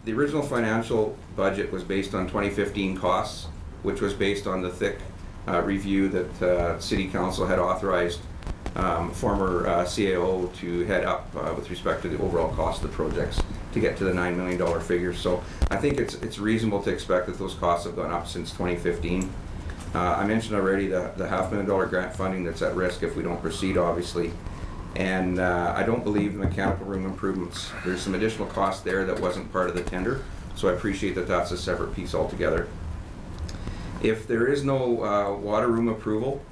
original financial budget was based on 2015 costs, which was based on the thick review that City Council had authorized former CAO to head up with respect to the overall cost of the projects to get to the $9 million figure. So I think it's reasonable to expect that those costs have gone up since 2015. I mentioned already the $500,000 grant funding that's at risk if we don't proceed, obviously. And I don't believe the mechanical room improvements. There's some additional cost there that wasn't part of the tender, so I appreciate that that's a separate piece altogether. If there is no water room approval,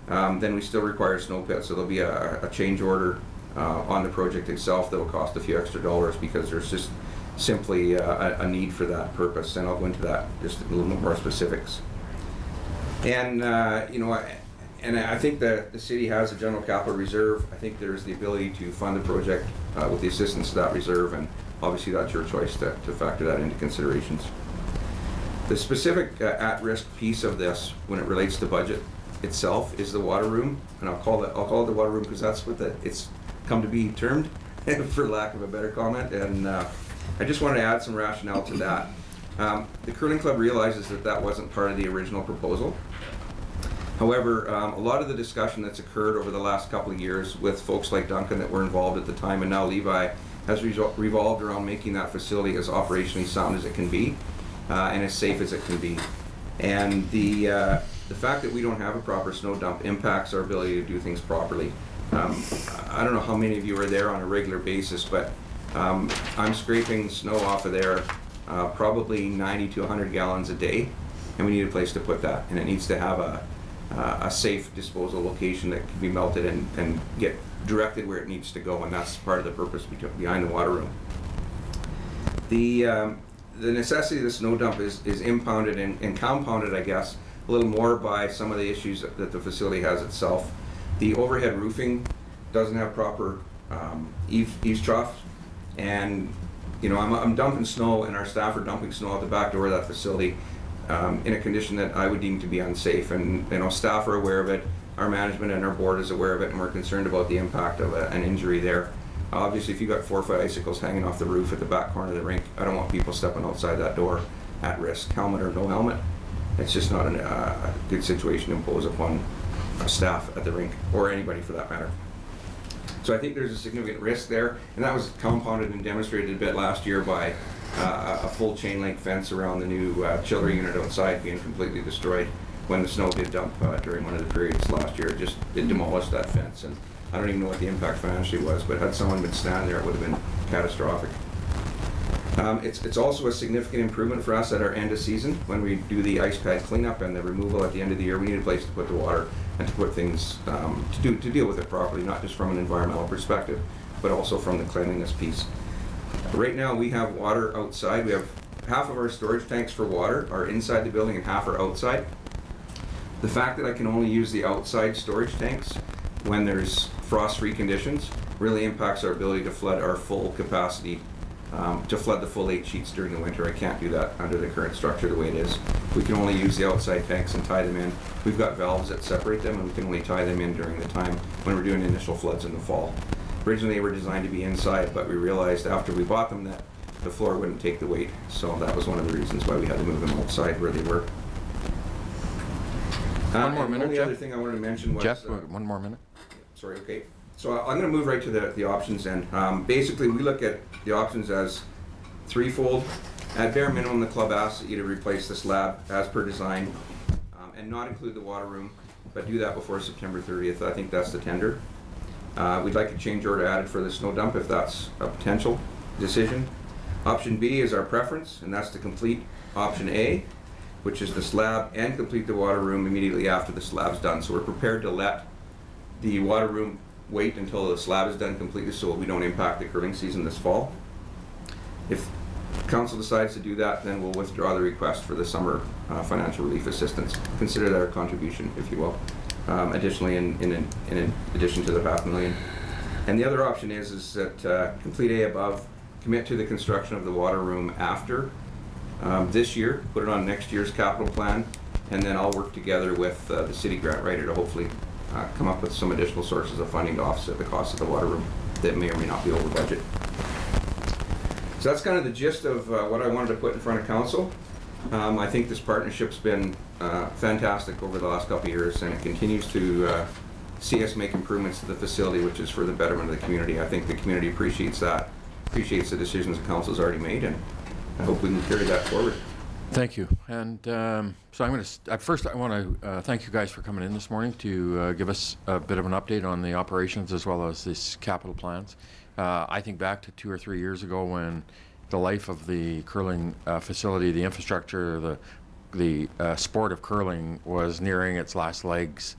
then we still require a snow pit, so there'll be a change order on the project itself that will cost a few extra dollars because there's just simply a need for that purpose, and I'll go into that just a little more specifics. And you know, I think that the city has a general capital reserve. I think there's the ability to fund the project with the assistance of that reserve, and obviously that's your choice to factor that into considerations. The specific at-risk piece of this, when it relates to budget itself, is the water room, and I'll call it the water room because that's what it's come to be termed, for lack of a better comment. And I just wanted to add some rationale to that. The curling club realizes that that wasn't part of the original proposal. However, a lot of the discussion that's occurred over the last couple of years with folks like Duncan that were involved at the time, and now Levi, has revolved around making that facility as operationally sound as it can be and as safe as it can be. And the fact that we don't have a proper snow dump impacts our ability to do things properly. I don't know how many of you are there on a regular basis, but I'm scraping snow off of there probably 90 to 100 gallons a day, and we need a place to put that. And it needs to have a safe disposal location that can be melted and get directed where it needs to go, and that's part of the purpose behind the water room. The necessity of the snow dump is impounded and compounded, I guess, a little more by some of the issues that the facility has itself. The overhead roofing doesn't have proper eaves troughs, and I'm dumping snow, and our staff are dumping snow out the back door of that facility in a condition that I would deem to be unsafe. And staff are aware of it, our management and our board is aware of it, and we're concerned about the impact of an injury there. Obviously, if you got 4 foot icicles hanging off the roof at the back corner of the rink, I don't want people stepping outside that door at risk, helmet or no helmet. It's just not a good situation to impose upon staff at the rink, or anybody for that matter. So I think there's a significant risk there, and that was compounded and demonstrated a bit last year by a full chain link fence around the new chiller unit outside being completely destroyed when the snow did dump during one of the periods last year. It demolished that fence, and I don't even know what the impact financially was, but had someone been standing there, it would have been catastrophic. It's also a significant improvement for us at our end of season when we do the ice pad cleanup and the removal at the end of the year. We need a place to put the water and to put things to deal with it properly, not just from an environmental perspective, but also from the cleanliness piece. Right now we have water outside. We have half of our storage tanks for water are inside the building and half are outside. The fact that I can only use the outside storage tanks when there's frost-free conditions really impacts our ability to flood our full capacity, to flood the full 8 sheets during the winter. I can't do that under the current structure the way it is. We can only use the outside tanks and tie them in. We've got valves that separate them, and we can only tie them in during the time when we're doing initial floods in the fall. Originally they were designed to be inside, but we realized after we bought them that the floor wouldn't take the weight, so that was one of the reasons why we had to move them outside where they were. One more minute, The only Jeff. other thing I wanted to mention was... Jeff, one more minute. Sorry, okay. So I'm going to move right to the options then. Basically, we look at the options as threefold. At bare minimum, the club asks you to replace the slab as per design and not include the water room, but do that before September 30th. I think that's the tender. We'd like a change order added for the snow dump if that's a potential decision. Option B is our preference, and that's to complete option A, which is the slab and complete the water room immediately after the slab's done. So we're prepared to let the water room wait until the slab is done completely so we don't impact the curling season this fall. If council decides to do that, then we'll withdraw the request for the summer financial relief assistance. Consider that a contribution, if you will, additionally in addition to the $500,000. And the other option is that complete A above, commit to the construction of the water room after this year, put it on next year's capital plan, and then I'll work together with the city grant writer to hopefully come up with some additional sources of funding to offset the cost of the water room that may or may not be over budget. So that's kind of the gist of what I wanted to put in front of council. I think this partnership's been fantastic over the last couple of years, and it continues to see us make improvements to the facility, which is for the betterment of the community. I think the community appreciates that, appreciates the decisions the council's already made, and I hope we can carry that forward. Thank you. And so I'm going to, at first I want to thank you guys for coming in this morning to give us a bit of an update on the operations as well as these capital plans. I think back to 2 or 3 years ago when the life of the curling facility, the infrastructure, the sport of curling was nearing its last legs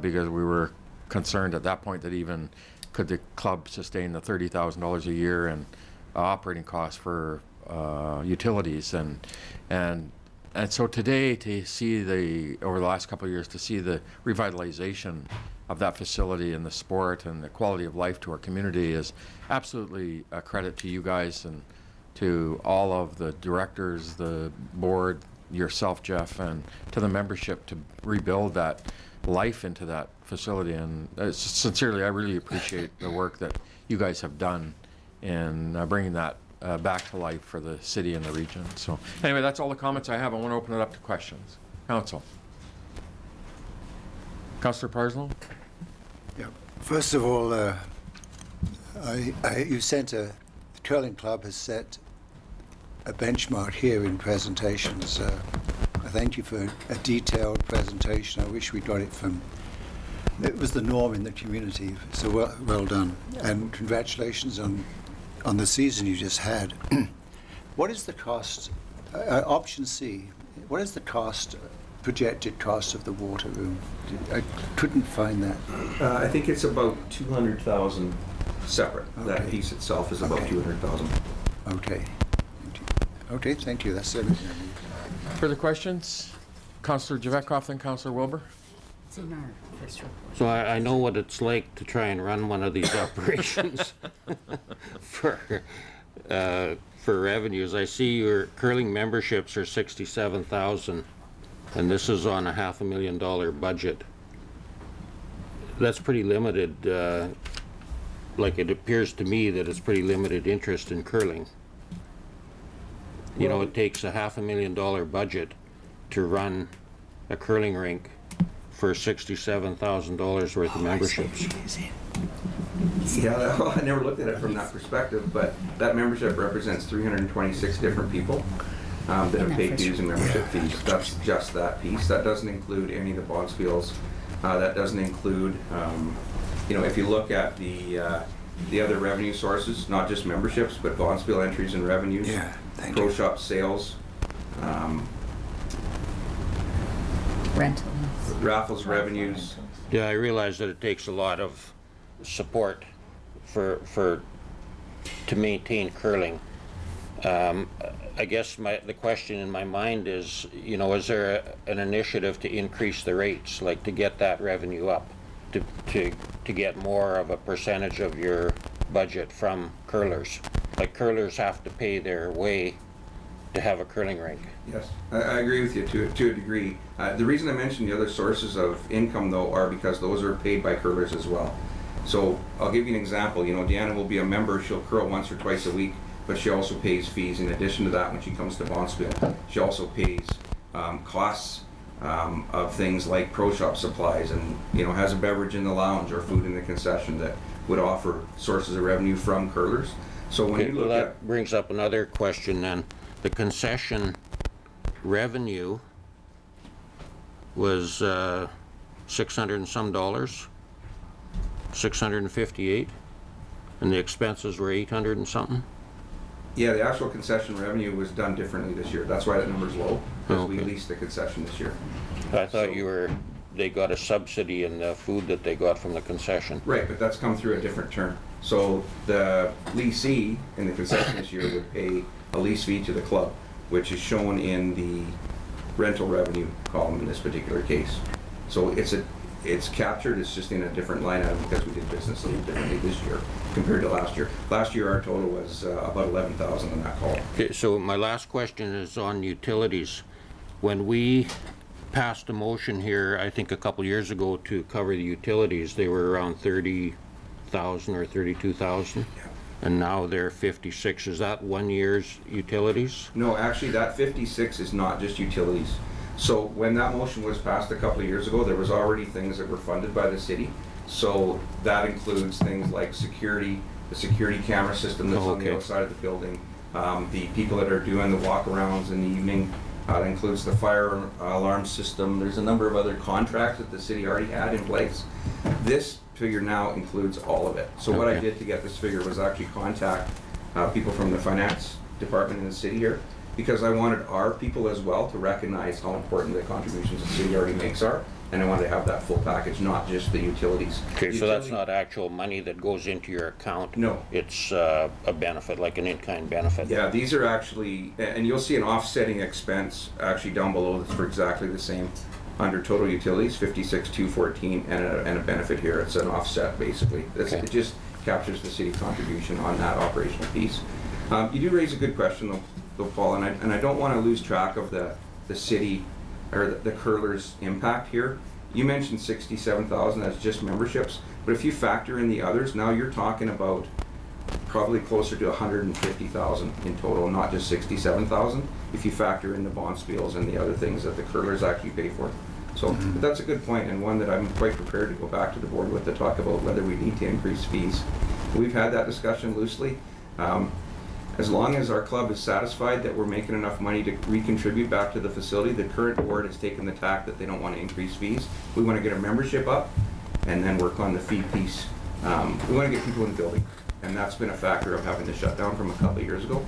because we were concerned at that point that even could the club sustain the $30,000 a year and operating costs for utilities and so today to see over the last couple of years to see the revitalization of that facility and the sport and the quality of life to our community is absolutely a credit to you guys and to all of the directors, the board, yourself, Jeff, and to the membership to rebuild that life into that facility. And sincerely, I really appreciate the work that you guys have done in bringing that back to life for the city and the region. So anyway, that's all the comments I have. I want to open it up to questions. Council. Councillor Parslow? Yeah. First of all, the curling club has set a benchmark here in presentations. I thank you for a detailed presentation. I wish we got it from. It was the norm in the community. So well done, and congratulations on the season you just had. What is the cost, option C, what is the cost, projected cost of the water room? I couldn't find that. I think it's about 200,000 separate. That Okay. piece itself is about Okay. 200,000. Okay. Okay, thank you. That's everything I need. Further questions? Councillor Javetkov, then Councillor Wilbur. It's in our first report. So I know what it's like to try and run one of these operations for revenues. I see your curling memberships are 67,000, and this is on a $500,000 budget. That's pretty limited. Like it appears to me that it's pretty limited interest in curling. You know, it takes a $500,000 budget to run a curling rink for $67,000 worth of memberships. Yeah, well, I never looked at it from that perspective, but that membership represents 326 different people that have paid dues and membership fees. That's just that piece. That doesn't include any of the bonspiels. That doesn't include, you know, if you look at the other revenue sources, not just memberships, but bonspiel entries and revenues, pro shop sales, Rental. raffles revenues. Yeah, I realize that it takes a lot of support to maintain curling. I guess the question in my mind is, you know, is there an initiative to increase the rates, like to get that revenue up, to get more of a percentage of your budget from curlers? Like curlers have to pay their way to have a curling rink. Yes, I agree with you to a degree. The reason I mentioned the other sources of income, though, are because those are paid by curlers as well. So I'll give you an example. You know, Deanna will be a member. She'll curl once or twice a week, but she also pays fees. In addition to that, when she comes to bonspiel, she also pays costs of things like pro shop supplies, and, you know, has a beverage in the lounge or food in the concession that would offer sources of revenue from curlers. So when you look that brings up another question then. The concession revenue was $600 and some, 658, and the expenses were 800 and something. Yeah, the actual concession revenue was done differently this year. That's why that number's low, because we leased the concession this year. I thought they got a subsidy in the food that they got from the concession. Right, but that's come through a different term. So the leasee in the concession this year would pay a lease fee to the club, which is shown in the rental revenue column in this particular case. So it's captured, it's just in a different line item because we did business a little differently this year compared to last year. Last year our total was about 11,000 in that column. Okay, so my last question is on utilities. When we passed a motion here, I think a couple years ago, to cover the utilities, they were around 30,000 or 32,000. Yeah. And now they're 56. Is that 1 year's utilities? No, actually that 56 is not just utilities. So when that motion was passed a couple of years ago, there was already things that were funded by the city. So that includes things like security, the security camera system that's on the outside of the building, the people that are doing the walk-arounds in the evening. That includes the fire alarm system. There's a number of other contracts that the city already had in place. This figure now includes all of it. So what I did to get this figure was actually contact people from the finance department in the city here, because I wanted our people as well to recognize how important the contributions the city already makes are, and I wanted to have that full package, not just the utilities. Okay, so that's not actual money that goes into your account? No. It's a benefit, like an in-kind benefit? Yeah, these are actually, and you'll see an offsetting expense actually down below that's for exactly the same. Under total utilities, 56,214, and a benefit here. It's an offset, basically. It just captures the city contribution on that operational piece. You do raise a good question, though, Paul, and I don't want to lose track of the city or the curlers' impact here. You mentioned 67,000 as just memberships, but if you factor in the others, now you're talking about probably closer to 150,000 in total, not just 67,000, if you factor in the bonspiels and the other things that the curlers actually pay for. So but that's a good point, and one that I'm quite prepared to go back to the board with to talk about whether we need to increase fees. We've had that discussion loosely. As long as our club is satisfied that we're making enough money to recontribute back to the facility, the current board has taken the tack that they don't want to increase fees. We want to get our membership up and then work on the fee piece. We want to get people in the building, and that's been a factor of having the shutdown from a couple of years ago.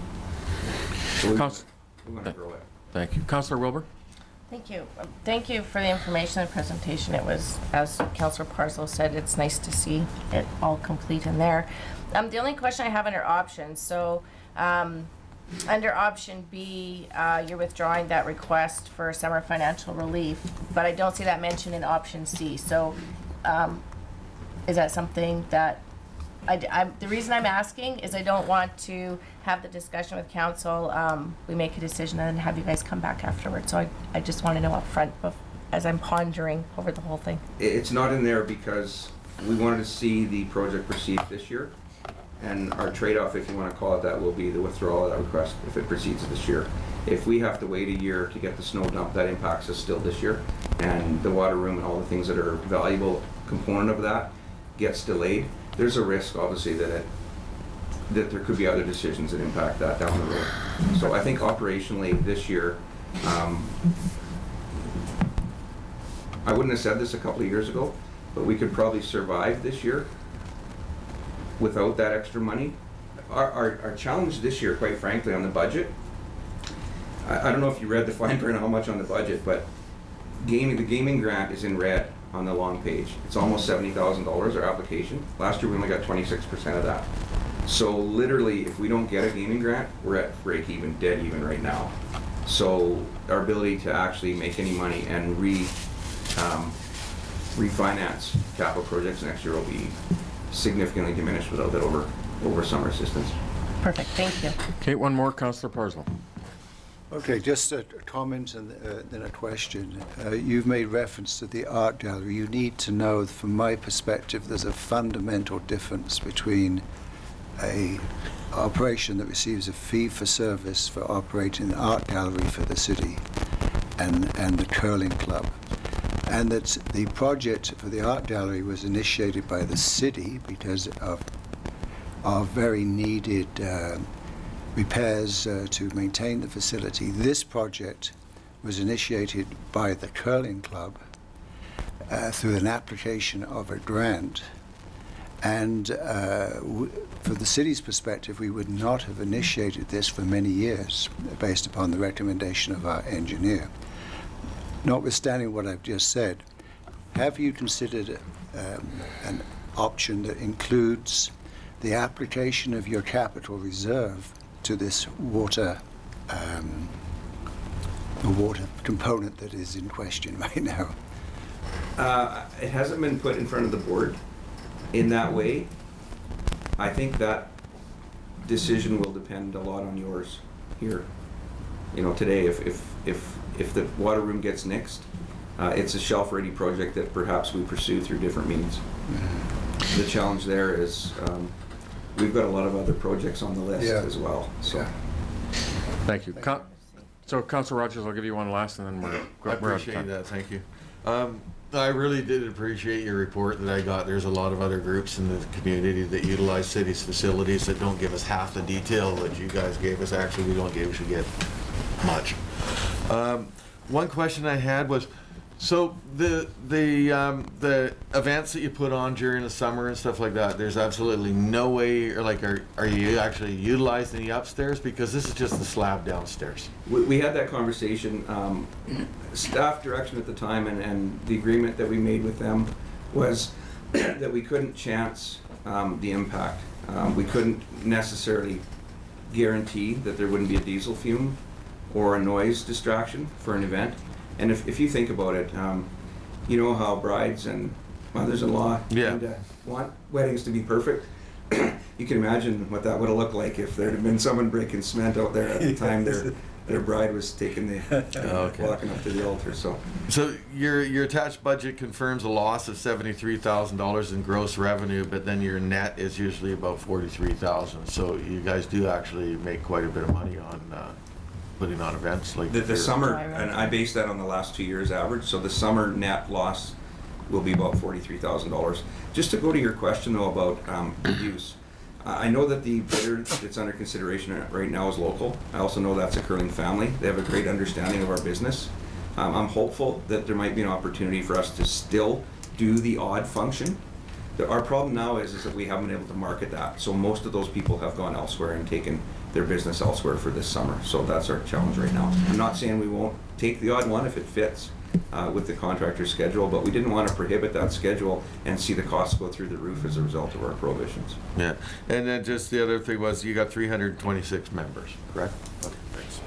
So we Couns- want to grow it. Thank you. Councillor Wilbur? Thank you. Thank you for the information and presentation. It was, as Councillor Parslow said, it's nice to see it all complete in there. The only question I have under options, so under option B, you're withdrawing that request for summer financial relief, but I don't see that mentioned in option C. So is that something that the reason I'm asking is I don't want to have the discussion with council, we make a decision and then have you guys come back afterwards. So I just want to know up front as I'm pondering over the whole thing. It's not in there because we wanted to see the project proceed this year. And our trade-off, if you want to call it that, will be the withdrawal of that request if it proceeds this year. If we have to wait a year to get the snow dump, that impacts us still this year. And the water room and all the things that are valuable component of that gets delayed. There's a risk, obviously, that there could be other decisions that impact that down the road. So I think operationally this year, I wouldn't have said this a couple of years ago, but we could probably survive this year without that extra money. Our challenge this year, quite frankly, on the budget, I don't know if you read the fine print on how much on the budget, but the gaming grant is in red on the long page. It's almost $70,000 our application. Last year we only got 26% of that. So literally, if we don't get a gaming grant, we're at break even, dead even right now. So our ability to actually make any money and refinance capital projects next year will be significantly diminished without that over summer assistance. Perfect, thank you. Okay, one more, Councillor Parslow. Okay, just a comment and then a question. You've made reference to the art gallery. You need to know, from my perspective, there's a fundamental difference between a operation that receives a fee for service for operating an art gallery for the city and the curling club. And that the project for the art gallery was initiated by the city because of very needed repairs to maintain the facility. This project was initiated by the curling club through an application of a grant. And from the city's perspective, we would not have initiated this for many years based upon the recommendation of our engineer. Notwithstanding what I've just said, have you considered an option that includes the application of your capital reserve to this water component that is in question right now? It hasn't been put in front of the board in that way. I think that decision will depend a lot on yours here. You know, today, if the water room gets nixed, it's a shelf-ready project that perhaps we pursue through different means. The challenge there is we've got a lot of other projects on the list as well. So, Thank you. So, Councillor Rogers, I'll give you one last, and then we're I out of appreciate time. that, thank you. I really did appreciate your report that I got. There's a lot of other groups in the community that utilize city's facilities that don't give us half the detail that you guys gave us. Actually, we should get much. One question I had was, so the events that you put on during the summer and stuff like that, there's absolutely no way, or like, are you actually utilizing the upstairs? Because this is just the slab downstairs. we had that conversation. Staff direction at the time and the agreement that we made with them was that we couldn't chance the impact. We couldn't necessarily guarantee that there wouldn't be a diesel fume or a noise distraction for an event. And if you think about it, you know how brides and mothers-in-law want weddings to be perfect? You can imagine what that would have looked like if there had been someone breaking cement out there at the time their bride was taking walking up to the altar. So your attached budget confirms a loss of $73,000 in gross revenue, but then your net is usually about $43,000. So you guys do actually make quite a bit of money on putting on events like the summer, and I based that on the last 2 years average. So the summer net loss will be about $43,000. Just to go to your question though about use. I know that the bidder that's under consideration right now is local. I also know that's a curling family. They have a great understanding of our business. I'm hopeful that there might be an opportunity for us to still do the odd function Our problem now is that we haven't been able to market that. So most of those people have gone elsewhere and taken their business elsewhere for this summer. So that's our challenge right now. I'm not saying we won't take the odd one if it fits with the contractor's schedule, but we didn't want to prohibit that schedule and see the costs go through the roof as a result of our prohibitions. Yeah, and then just the other thing was you got 326 members, correct? Okay, thanks.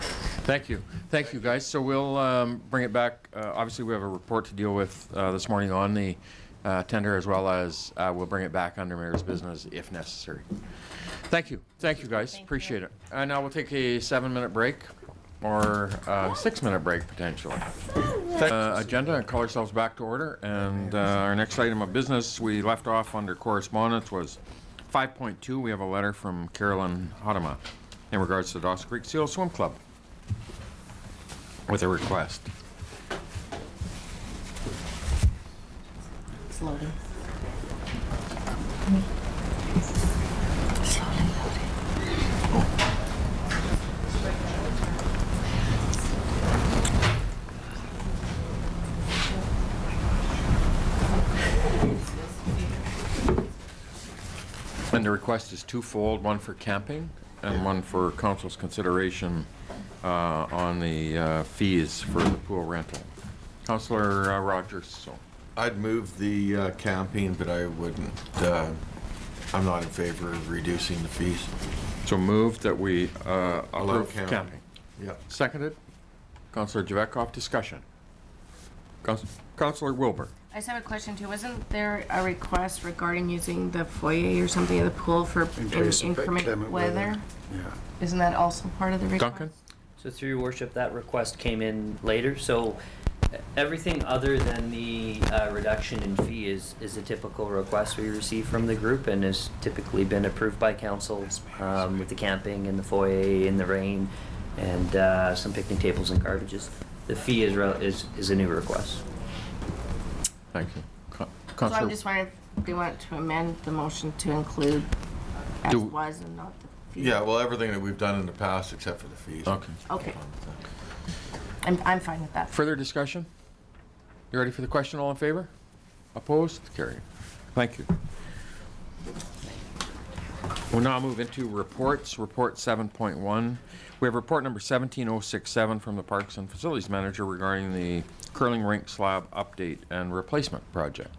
Thank you, guys. So we'll bring it back. Obviously, we have a report to deal with this morning on the tender, as well as we'll bring it back under mayor's business if necessary. Thank you, guys. Appreciate it. And now we'll take a 7-minute break, or a 6-minute break potentially. Agenda, and call ourselves back to order. And our next item of business, we left off under correspondence, was 5.2. We have a letter from Carolyn Hodema in regards to the Dawson Creek Seal Swim Club with a request. It's loading. And the request is twofold, one for camping and one for council's consideration on the fees for the pool rental. Councillor Rogers. So. I'd move the camping, but I wouldn't, I'm not in favor of reducing the fees. So moved that we Allow approve camping. camping. Yeah. Seconded. Councillor Javetkov, discussion. Councillor Wilbur. I just have a question too. Wasn't there a request regarding using the foyer or something of the pool for case of inclement inclement weather? weather. Yeah. Isn't that also part of the request? Duncan. So through your worship, that request came in later, so everything other than the reduction in fee is a typical request we receive from the group and has typically been approved by council with the camping and the foyer in the rain and some picnic tables and garbages. The fee is a new request. Thank you. So Councillor. I'm just wondering if they want to amend the motion to include as was and not the fee. Yeah, well, everything that we've done in the past except for the fees. Okay. Okay. I'm fine with that. Further discussion? You ready for the question? All in favor? Opposed? Carried. Thank you. We'll now move into reports. Report 7.1. We have report number 17067 from the Parks and Facilities Manager regarding the curling rink slab update and replacement project.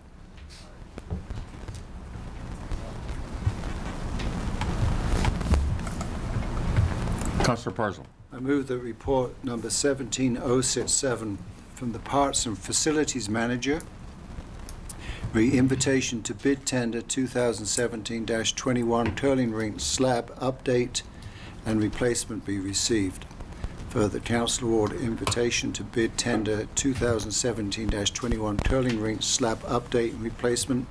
Councillor Parzell. I move that report number 17067 from the Parks and Facilities Manager, re-invitation to bid tender 2017-21 curling rink slab update and replacement be received. Further, council award invitation to bid tender 2017-21 curling rink slab update and replacement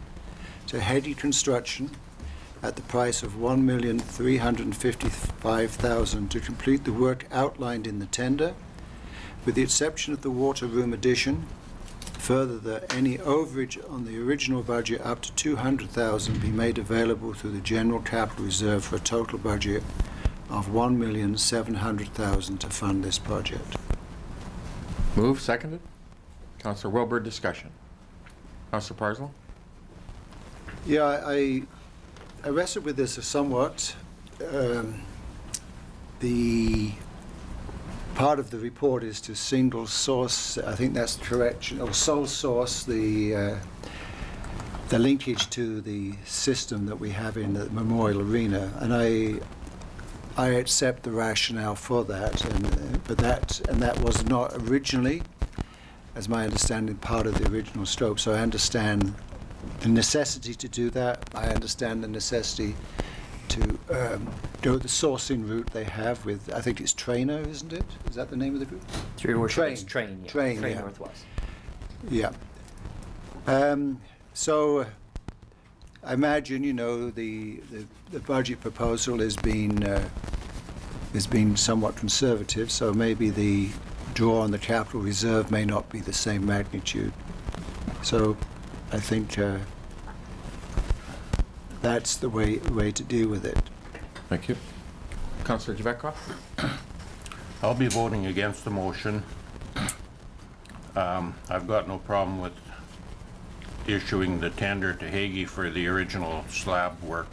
to Heady Construction at the price of $1,355,000 to complete the work outlined in the tender, with the exception of the water room addition. Further, that any overage on the original budget up to $200,000 be made available through the general capital reserve for a total budget of $1,700,000 to fund this project. Move, seconded. Councillor Wilbur, discussion. Councillor Parzell. Yeah, I wrestled with this somewhat. The part of the report is to single source, I think that's correct, or sole source the linkage to the system that we have in the Memorial Arena, and I accept the rationale for that, but that was not originally, as my understanding, part of the original scope. So I understand the necessity to do that. I understand the necessity to go the sourcing route they have with, I think it's Trainer, isn't it? Is that the name of the group? Through your worship, Train. it's Train, yeah. Train, Train yeah. Northwest. Yeah. So I imagine, you know, the budget proposal has been somewhat conservative, so maybe the draw on the capital reserve may not be the same magnitude. So I think that's the way to deal with it. Thank you. Councillor Javetkov. I'll be voting against the motion. I've got no problem with issuing the tender to Hagee for the original slab work.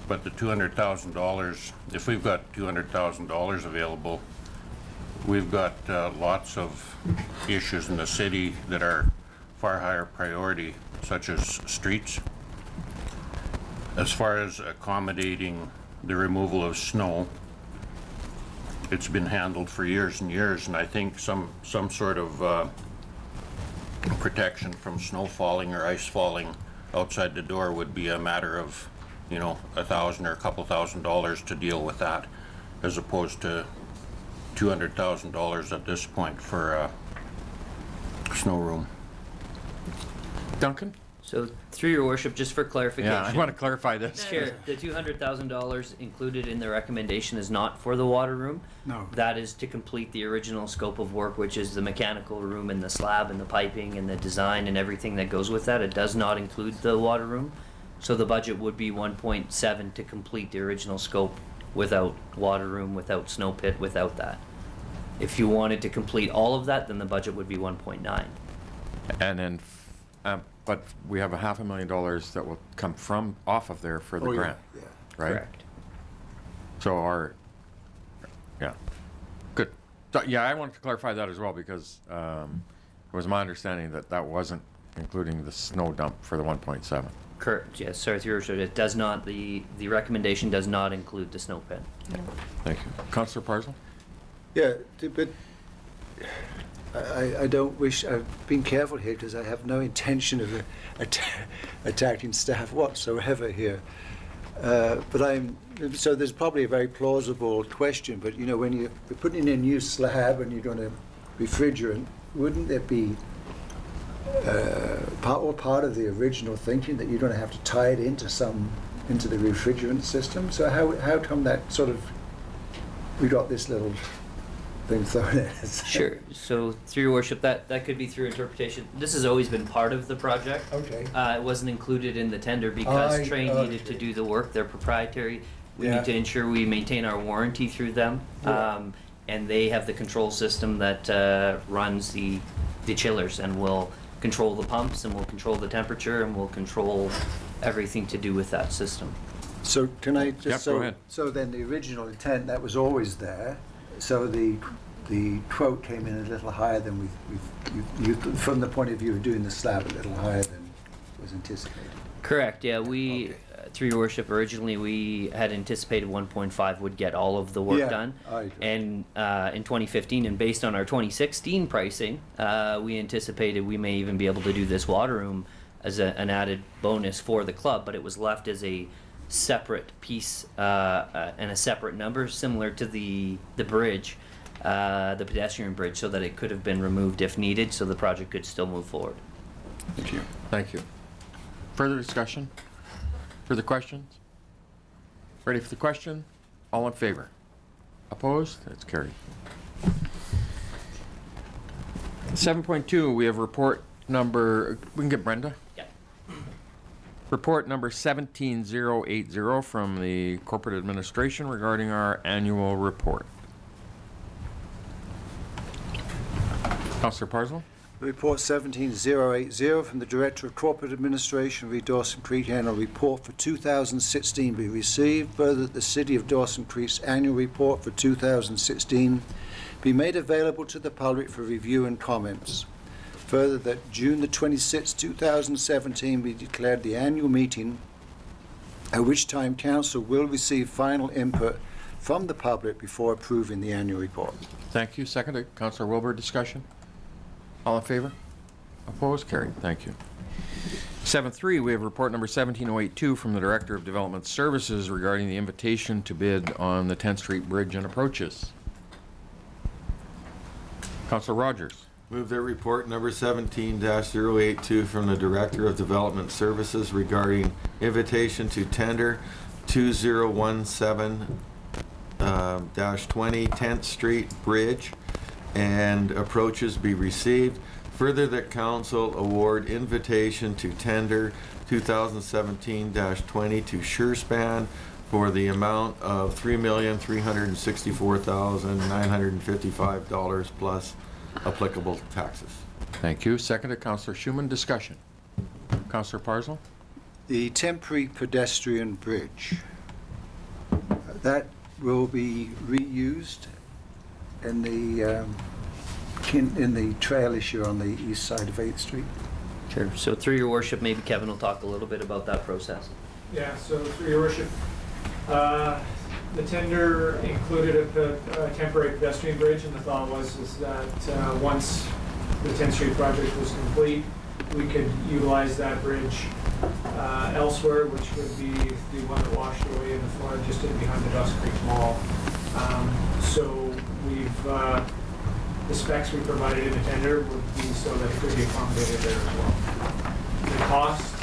But the $200,000, if we've got $200,000 available, we've got lots of issues in the city that are far higher priority, such as streets. As far as accommodating the removal of snow, it's been handled for years and years, and I think some sort of protection from snow falling or ice falling outside the door would be a matter of, you know, $1,000 or a couple $1,000s to deal with that, as opposed to $200,000 at this point for a snow room. Duncan? So through your worship, just for clarification. Yeah, I want to clarify this. Chair, the $200,000 included in the recommendation is not for the water room. No. That is to complete the original scope of work, which is the mechanical room and the slab and the piping and the design and everything that goes with that. It does not include the water room. So the budget would be 1.7 to complete the original scope without water room, without snow pit, without that. If you wanted to complete all of that, then the budget would be 1.9. And then, but we have $500,000 that will come from off of there for the grant, Yeah. right? Correct. So yeah, good. So, yeah, I wanted to clarify that as well, because it was my understanding that that wasn't including the snow dump for the 1.7. Correct, yes, sorry, through your worship, it does not, the recommendation does not include the snow pit. Thank you. Councillor Parsel? Yeah, but I don't wish, I've been careful here because I have no intention of attacking staff whatsoever here. So there's probably a very plausible question, but you know, when you're putting in a new slab and you're going to refrigerant, wouldn't there be part of the original thinking that you're going to have to tie it into the refrigerant system? So how come that sort of, we got this little thing thrown at us? Sure, so through your worship, that could be through interpretation. This has always been part of the project. Okay. It wasn't included in the tender because Train needed to okay. do the work, they're proprietary. We Yeah. need to ensure we maintain our warranty through them. Yeah. And they have the control system that runs the chillers and will control the pumps and will control the temperature and will control everything to do with that system. So can I just, Yep, go ahead. so then the original intent, that was always there, so the quote came in a little higher than you, from the point of view of doing the slab, a little higher than was anticipated. Correct, yeah, we, through your worship, originally we had anticipated 1.5 would get all of the work Yeah, done. I agree. And in 2015, and based on our 2016 pricing, we anticipated we may even be able to do this water room as an added bonus for the club, but it was left as a separate piece and a separate number, similar to the bridge, the pedestrian bridge, so that it could have been removed if needed, so the project could still move forward. Thank you. Thank you. Further discussion? Further questions? Ready for the question? All in favor? Opposed? That's carried. 7.2, we have report number, we can get Brenda? Yeah. Report number 17080 from the Corporate Administration regarding our annual report. Councillor Parslow? Report 17080 from the Director of Corporate Administration of the Dawson Creek Annual Report for 2016 be received. Further, that the City of Dawson Creek's Annual Report for 2016 be made available to the public for review and comments. Further, that June the 26th, 2017 be declared the annual meeting, at which time Council will receive final input from the public before approving the annual report. Thank you. Seconded. Councillor Wilbur, discussion? All in favor? Opposed? Carried. Thank you. 7.3, we have report number 17082 from the Director of Development Services regarding the invitation to bid on the 10th Street Bridge and approaches. Councillor Rogers. Move that report number 17-082 from the Director of Development Services regarding invitation to tender 2017-20 10th Street Bridge and approaches be received. Further, that Council award invitation to tender 2017-20 to SureSpan for the amount of $3,364,955 plus applicable taxes. Thank you. Seconded. Councillor Schumann, discussion. Councillor Parslow? The temporary pedestrian bridge, that will be reused in the trail issue on the east side of 8th Street. Sure. So through your worship, maybe Kevin will talk a little bit about that process. Yeah, so through your worship, the tender included a temporary pedestrian bridge, and the thought was that once the 10th Street project was complete, we could utilize that bridge elsewhere, which would be the one that washed away in the flood just in behind the Dawson Creek Mall. So we've, the specs we provided in the tender would be so that it could be accommodated there as well. The cost,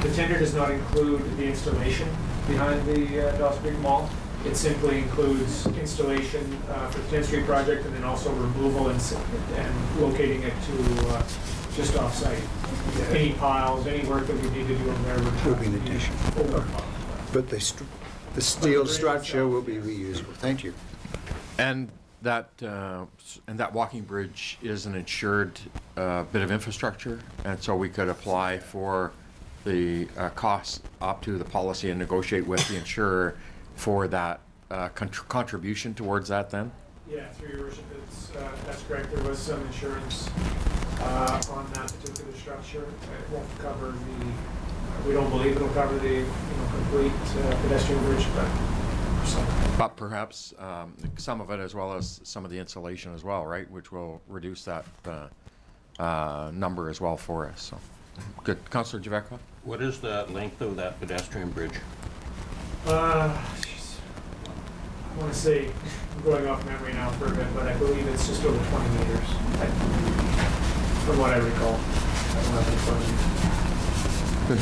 the tender does not include the installation behind the Dawson Creek Mall. It simply includes installation for the 10th Street project and then also removal and locating it to just off-site. Any piles, any work that we need to do over there Will be an addition. over. But the steel structure will be reusable. Thank you. And that walking bridge is an insured bit of infrastructure, and so we could apply for the costs up to the policy and negotiate with the insurer for that contribution towards that then? Yeah, through your worship, that's correct. There was some insurance on that particular structure. It won't cover we don't believe it'll cover the complete pedestrian bridge, but some. But perhaps some of it, as well as some of the insulation as well, right? Which will reduce that number as well for us. So, good. Councillor Javekla? What is the length of that pedestrian bridge? Jeez. I want to say, I'm going off memory now for a bit, but I believe it's just over 20 meters, from what I recall. I don't have it in front of me. Good.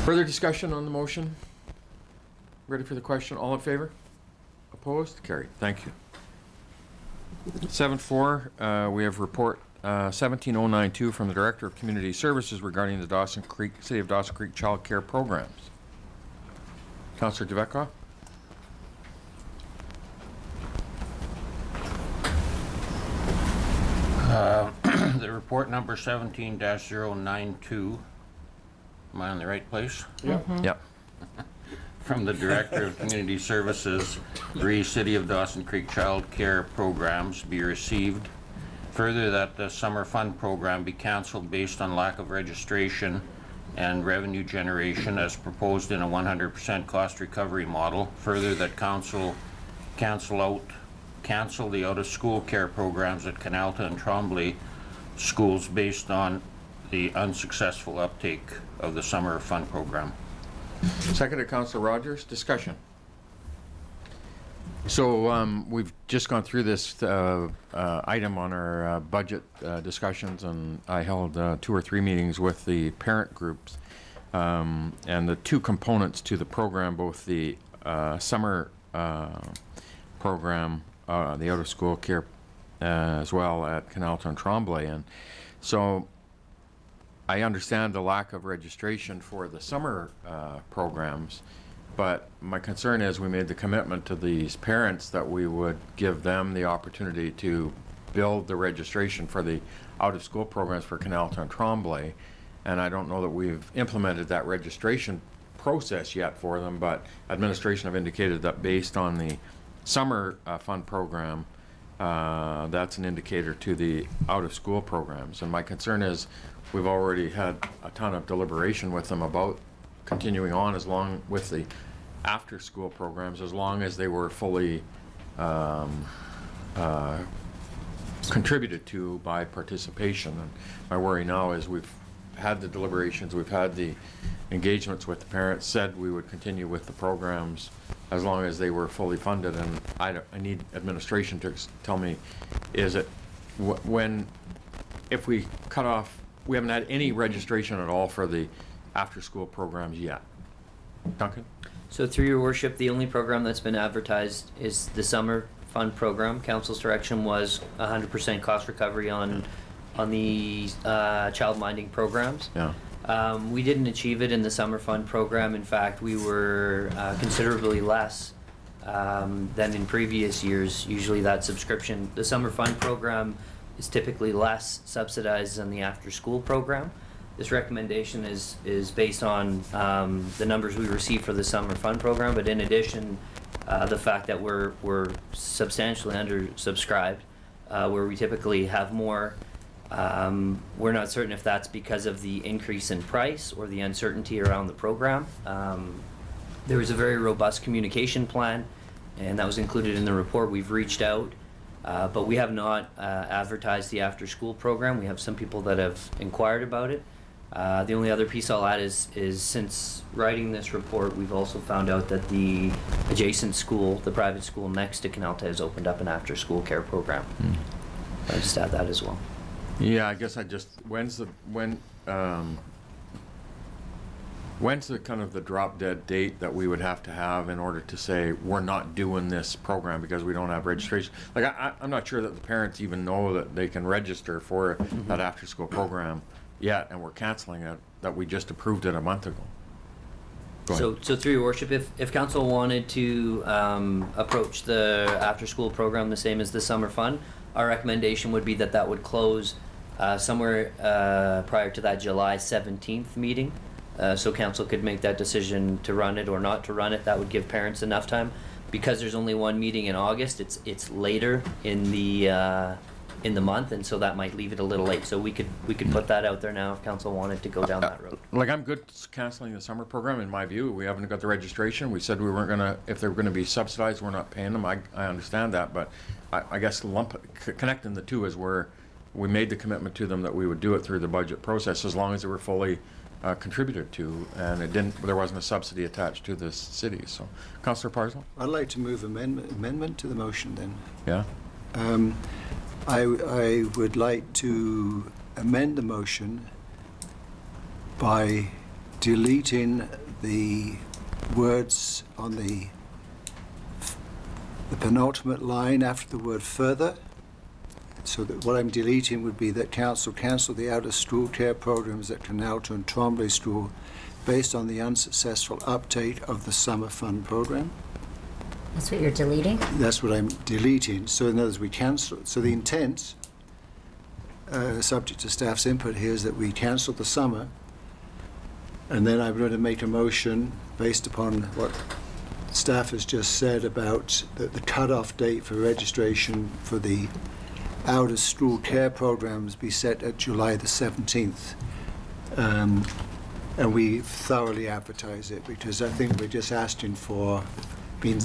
Further discussion on the motion? Ready for the question? All in favor? Opposed? Carried. Thank you. 7.4, we have report 17092 from the Director of Community Services regarding the City of Dawson Creek Child Care Programs. Councillor Javekla? The report number 17-092. Am I on the right place? Yep. Yep. From the Director of Community Services, City of Dawson Creek Child Care Programs be received. Further, that the summer fund program be canceled based on lack of registration and revenue generation as proposed in a 100% cost recovery model. Further, that council cancel the out-of-school care programs at Canalta and Tremblay schools based on the unsuccessful uptake of the summer fund program. Seconded, Councillor Rogers. Discussion. So we've just gone through this item on our budget discussions, and I held 2 or 3 meetings with the parent groups, and the 2 components to the program, both the summer program, the out-of-school care, as well at Canalta and Tremblay, and so I understand the lack of registration for the summer programs, but my concern is we made the commitment to these parents that we would give them the opportunity to build the registration for the out-of-school programs for Canalta and Tremblay, and I don't know that we've implemented that registration process yet for them, but administration have indicated that based on the summer fund program, that's an indicator to the out-of-school programs, and my concern is we've already had a ton of deliberation with them about continuing on as long with the after-school programs, as long as they were fully contributed to by participation. And my worry now is we've had the deliberations, we've had the engagements with the parents, said we would continue with the programs as long as they were fully funded, and I need administration to tell me, is it if we cut off, we haven't had any registration at all for the after-school programs yet. Duncan? So through your worship, the only program that's been advertised is the summer fund program. Council's direction was 100% cost recovery on the child minding programs. Yeah. We didn't achieve it in the summer fund program. In fact, we were considerably less than in previous years. Usually that subscription, the summer fund program is typically less subsidized than the after school program. This recommendation is based on the numbers we received for the summer fund program, but in addition, the fact that we're substantially undersubscribed, where we typically have more. We're not certain if that's because of the increase in price or the uncertainty around the program. There was a very robust communication plan, and that was included in the report. We've reached out, but we have not advertised the after-school program. We have some people that have inquired about it. The only other piece I'll add is since writing this report, we've also found out that the adjacent school, the private school next to Canalta, has opened up an after-school care program. I'll just add that as well. Yeah, I guess when's the kind of the drop dead date that we would have to have in order to say we're not doing this program because we don't have registration? Like I'm not sure that the parents even know that they can register for that after school program yet, and we're canceling it, that we just approved it a month ago. So through your worship, if council wanted to approach the after school program the same as the summer fund, our recommendation would be that would close somewhere prior to that July 17th meeting. So council could make that decision to run it or not to run it. That would give parents enough time. Because there's only one meeting in August, it's later in the month, and so that might leave it a little late. So we could put that out there now if council wanted to go down that road. Like, I'm good canceling the summer program in my view. We haven't got the registration. We said we weren't gonna, if they were gonna be subsidized, we're not paying them. I understand that, but I guess connecting the two is where we made the commitment to them that we would do it through the budget process as long as they were fully contributed to, and there wasn't a subsidy attached to this city. So, Councillor Parslow? I'd like to move amendment to the motion then. Yeah. I would like to amend the motion by deleting the words on the penultimate line after the word further. So that what I'm deleting would be that council cancel the out-of-school care programs at Canalta and Tremblay School based on the unsuccessful update of the summer fund program. That's what you're deleting? That's what I'm deleting. So in other words, we cancel. So the intent, subject to staff's input here, is that we cancel the summer, and then I'm going to make a motion based upon what staff has just said about the cut-off date for registration for the out-of-school care programs be set at July the 17th. And we thoroughly advertise it, because I think we're just asking for being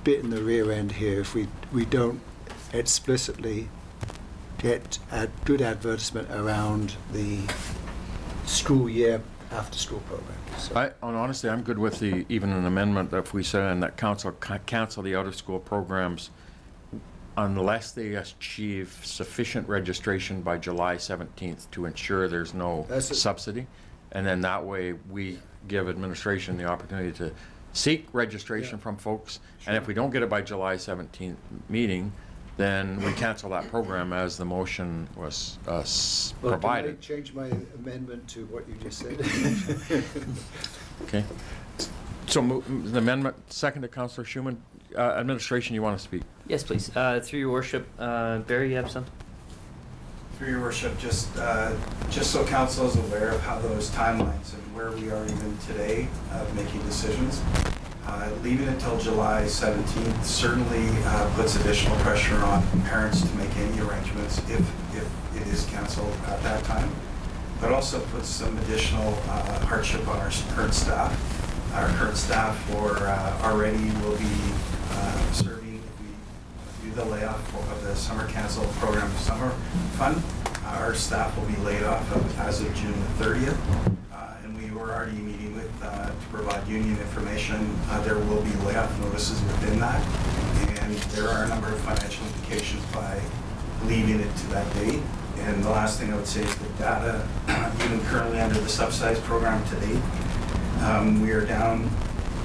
bit in the rear end here if we don't explicitly get a good advertisement around the school year after school program. So. Honestly, I'm good with even an amendment that if we said and that council cancel the out-of-school programs unless they achieve sufficient registration by July 17th to ensure there's no subsidy. And then that way we give administration the opportunity to seek registration from folks. Sure. And if we don't get it by July 17th meeting, then we cancel that program as the motion was provided. Can I change my amendment to what you just said? Okay. So the amendment, second to Councillor Schumann. Administration, you want to speak? Yes, please. Through your worship, Barry, you have something? Through your worship, just so council is aware of how those timelines and where we are even today of making decisions. Leaving it till July 17th certainly puts additional pressure on parents to make any arrangements if it is canceled at that time, but also puts some additional hardship on our current staff. Our current staff already will be serving if we do the layoff of the summer cancel program summer fund. Our staff will be laid off as of June the 30th. And we were already meeting with to provide union information. There will be layoff notices within that. And there are a number of financial implications by leaving it to that date. And the last thing I would say is the data, even currently under the subsidized program to date, we are down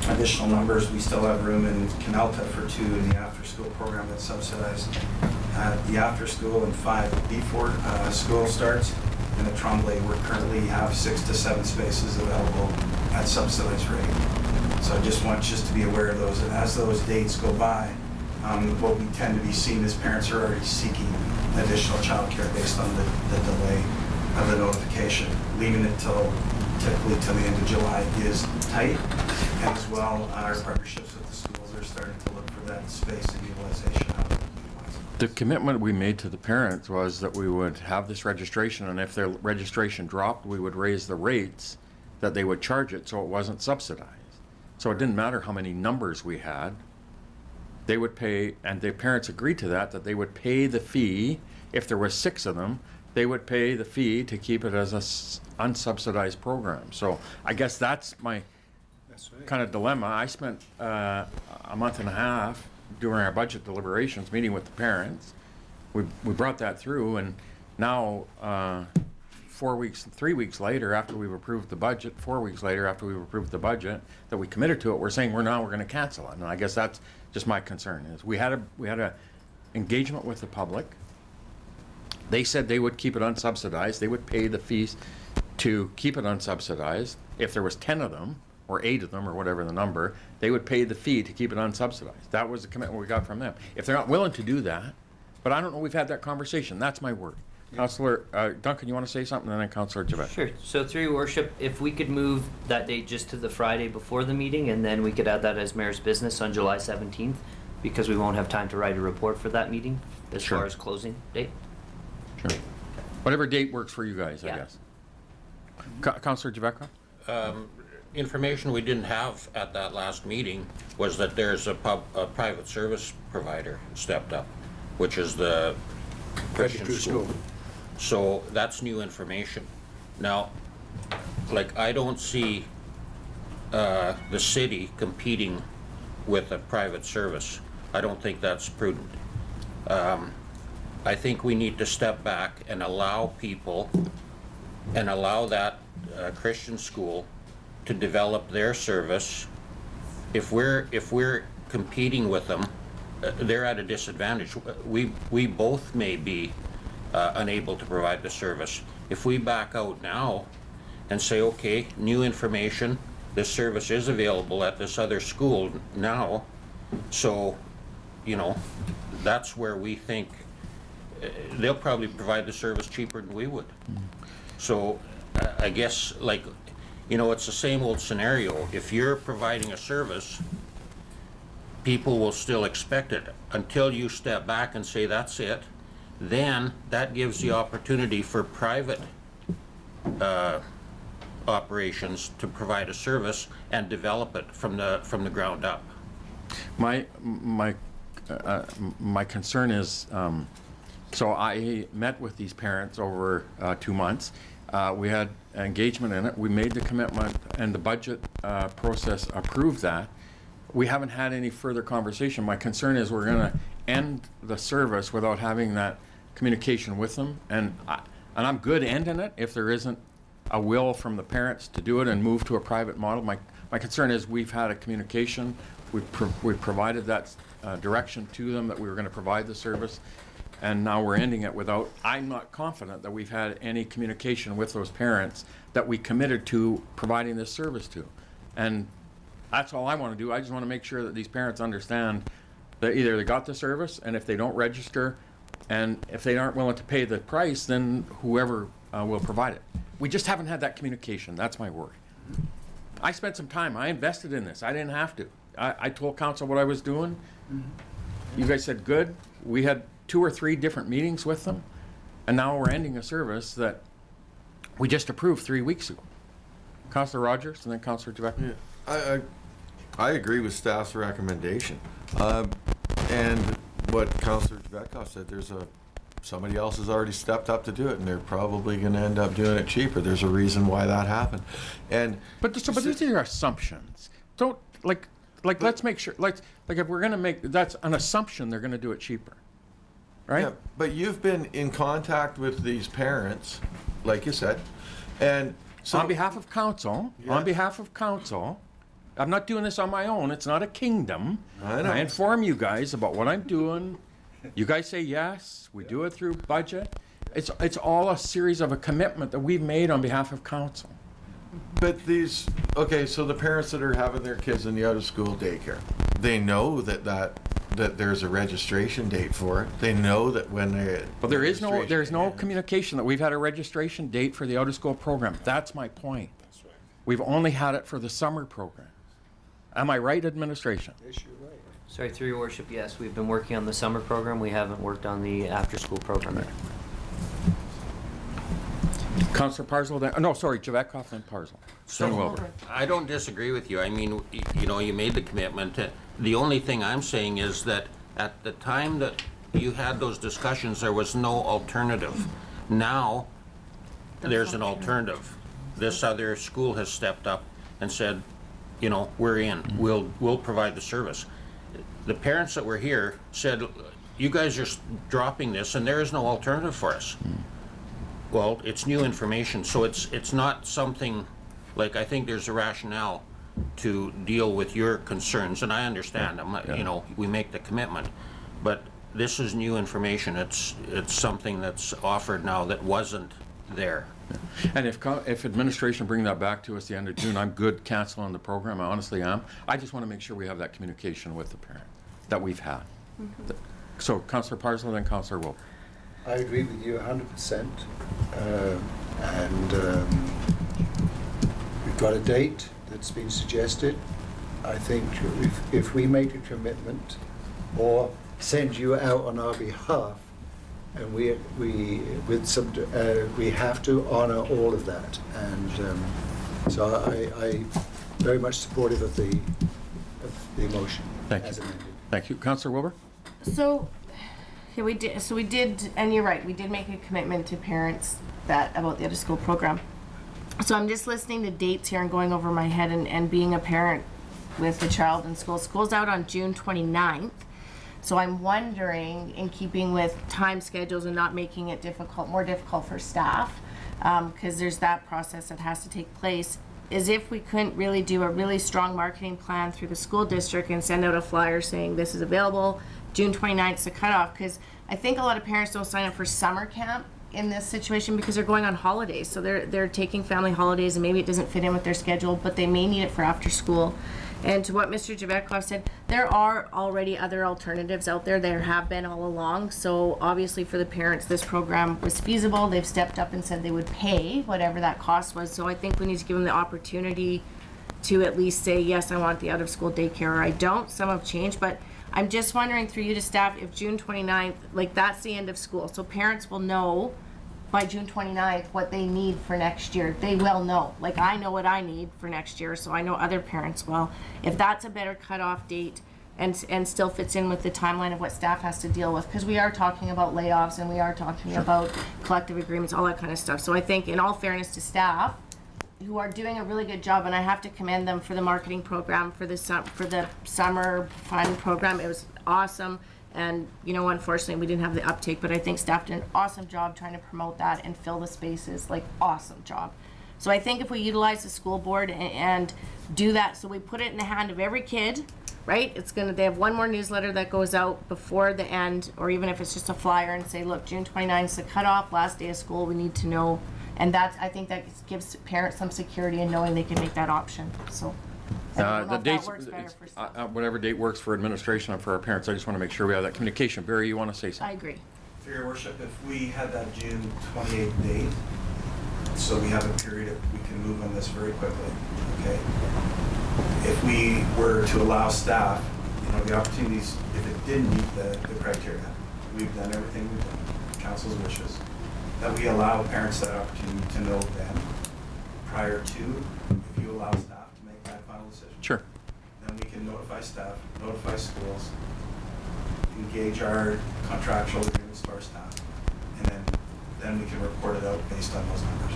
additional numbers. We still have room in Canalta for 2 in the after-school program that's subsidized. The after-school and 5 before school starts. And at Tremblay, we currently have 6 to 7 spaces available at subsidized rate. So I just want to be aware of those. And as those dates go by, what we tend to be seeing is parents are already seeking additional childcare based on the delay of the notification. Leaving it typically till the end of July is tight. And as well, our partnerships with the schools are starting to look for that space and utilization of it. The commitment we made to the parents was that we would have this registration, and if their registration dropped, we would raise the rates that they would charge it so it wasn't subsidized. So it didn't matter how many numbers we had. They would pay, and the parents agreed to that they would pay the fee. If there was 6 of them, they would pay the fee to keep it as a unsubsidized program. So I guess that's my kind of dilemma. I spent a month and a half during our budget deliberations meeting with the parents. We brought that through, and now 3 weeks later after we've approved the budget, 4 weeks later after we've approved the budget that we committed to it, we're saying we're going to cancel it. And I guess that's just my concern. Is we had a engagement with the public. They said they would keep it unsubsidized. They would pay the fees to keep it unsubsidized. If there was 10 of them or 8 of them or whatever the number, they would pay the fee to keep it unsubsidized. That was the commitment we got from them. If they're not willing to do that, but I don't know, we've had that conversation. That's my worry. Councillor Duncan, you want to say something, and then Councillor Javette? Sure. So through your worship, if we could move that date just to the Friday before the meeting, and then we could add that as mayor's business on July 17th, because we won't have time to write a report for that meeting as Sure. far as closing date. Sure. Whatever date works for you guys, I Yeah. guess. Councillor Javette? Information we didn't have at that last meeting was that there's a private service provider stepped up, which is the Christian school. So that's new information. Now, like, I don't see the city competing with a private service. I don't think that's prudent. I think we need to step back and allow people and allow that Christian school to develop their service. If we're competing with them, they're at a disadvantage. We both may be unable to provide the service. If we back out now and say, okay, new information, this service is available at this other school now, so, you know, that's where we think they'll probably provide the service cheaper than we would. So I guess, like, you know, it's the same old scenario. If you're providing a service, people will still expect it until you step back and say that's it. Then that gives the opportunity for private operations to provide a service and develop it from the ground up. My concern is, so I met with these parents over 2 months. We had engagement in it. We made the commitment, and the budget process approved that. We haven't had any further conversation. My concern is we're going to end the service without having that communication with them, and I'm good ending it if there isn't a will from the parents to do it and move to a private model. My concern is we've had a communication. We've provided that direction to them that we were going to provide the service, and now we're ending it without. I'm not confident that we've had any communication with those parents that we committed to providing this service to, and that's all I want to do. I just want to make sure that these parents understand that either they got the service, and if they don't register, and if they aren't willing to pay the price, then whoever will provide it. We just haven't had that communication. That's my worry. I spent some time. I invested in this. I didn't have to. I told council what I was doing. You guys said good. We had 2 or 3 different meetings with them, and now we're ending a service that we just approved 3 weeks ago. Councillor Rogers and then Councillor Javette. Yeah, I agree with staff's recommendation. And what Councillor Javette said, somebody else has already stepped up to do it, and they're probably going to end up doing it cheaper. There's a reason why that happened. But these are assumptions. Don't let's make sure like if we're going to make that's an assumption they're going to do it cheaper, right? Yeah, but you've been in contact with these parents, like you said, and so on behalf of council, I'm not doing this on my own. It's not a kingdom. I know. I inform you guys about what I'm doing. You guys say yes. We do it through budget. It's all a series of a commitment that we've made on behalf of council. But so the parents that are having their kids in the out-of-school daycare, they know that that there's a registration date for it. They know that when they. Well, there's no communication that we've had a registration date for the out-of-school program. That's my point. We've only had it for the summer program. Am I right, administration? Yes, you're right. Sorry, through your worship, yes, we've been working on the summer program. We haven't worked on the after-school program yet. Councillor Parslow, then, no, sorry, Javetkov, then Parslow. Then Wilbur. I don't disagree with you. I mean, you know, you made the commitment. The only thing I'm saying is that at the time that you had those discussions, there was no alternative. Now, there's an alternative. This other school has stepped up and said, you know, we're in. We'll provide the service. The parents that were here said, you guys are dropping this and there is no alternative for us. Well, it's new information, so it's not something, like, I think there's a rationale to deal with your concerns, and I understand them. You know, we make the commitment, but this is new information. It's something that's offered now that wasn't there. And if administration bring that back to us the end of June, I'm good canceling the program. I honestly am. I just want to make sure we have that communication with the parent that we've had. So, Councillor Parslow, then Councillor Wilbur. I agree with you 100%. We've got a date that's been suggested. I think if we make a commitment or send you out on our behalf, and we have to honour all of that. And so I very much supportive of the motion. Thank as you. amended. Thank you. Councillor Wilbur? So, yeah, we did, and you're right, we did make a commitment to parents about the out-of-school program. So I'm just listening to dates here and going over my head and being a parent with a child in school. School's out on June 29th. So I'm wondering, in keeping with time schedules and not making it more difficult for staff, because there's that process that has to take place, is if we couldn't really do a really strong marketing plan through the school district and send out a flyer saying this is available, June 29th is the cutoff, because I think a lot of parents don't sign up for summer camp in this situation because they're going on holidays. So they're taking family holidays and maybe it doesn't fit in with their schedule, but they may need it for after school. And to what Mr. Javetkov said, there are already other alternatives out there. There have been all along. So obviously for the parents, this program was feasible. They've stepped up and said they would pay whatever that cost was. So I think we need to give them the opportunity to at least say, yes, I want the out-of-school daycare, or I don't. Some have changed, but I'm just wondering through you to staff, if June 29th, like that's the end of school. So parents will know by June 29th what they need for next year. They will know. Like I know what I need for next year, so I know other parents will. If that's a better cutoff date and still fits in with the timeline of what staff has to deal with, because we are talking about layoffs and we are talking about collective agreements, all that kind of stuff. So I think in all fairness to staff, who are doing a really good job, and I have to commend them for the marketing program, for the summer fun program. It was awesome. And, you know, unfortunately, we didn't have the uptake, but I think staff did an awesome job trying to promote that and fill the spaces, like, awesome job. So I think if we utilize the school board and do that, so we put it in the hand of every kid, right? They have one more newsletter that goes out before the end, or even if it's just a flyer and say, look, June 29th is the cutoff, last day of school, we need to know. And I think that gives parents some security in knowing they can make that option, so. The dates, whatever date works for administration and for our parents, I just want to make sure we have that communication. Barry, you want to say something? I agree. For your worship, if we had that June 28th date, so we have a period we can move on this very quickly, okay? If we were to allow staff, you know, the opportunities, if it didn't meet the criteria, we've done everything we've done, council's wishes, that we allow parents that opportunity to know then, prior to, if you allow staff to make that final decision. Sure. Then we can notify staff, notify schools, engage our contractual agreements to our staff, and then we can report it out based on those numbers.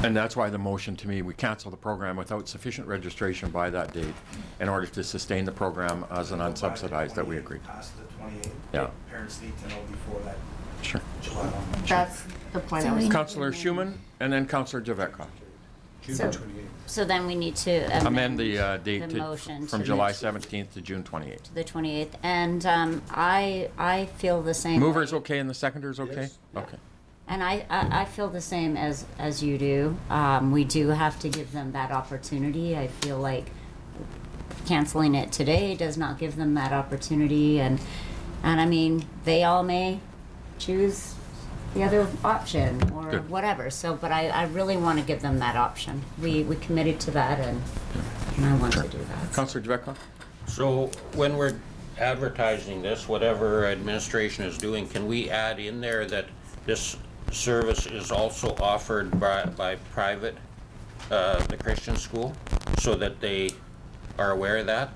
And that's why the motion to me, we cancel the program without sufficient registration by that date in order to sustain the program as an unsubsidized that we agreed. Past the 28th, yeah. Parents need to know before that. Sure. July 1. That's the point I was. Councillor Schumann and then Councillor Javetkov. So then we need to amend the date motion from July 17th to June 28th. To the 28th, and I feel the same. Mover's okay and the seconder's okay? Yes. Okay. And I feel the same as you do. We do have to give them that opportunity. I feel like canceling it today does not give them that opportunity, and I mean, they all may choose the other option or Good. whatever. So, but I really want to give them that option. We committed to that, and I want to do that. Councillor Dvekov? So when we're advertising this, whatever administration is doing, can we add in there that this service is also offered by private, the Christian school, so that they are aware of that?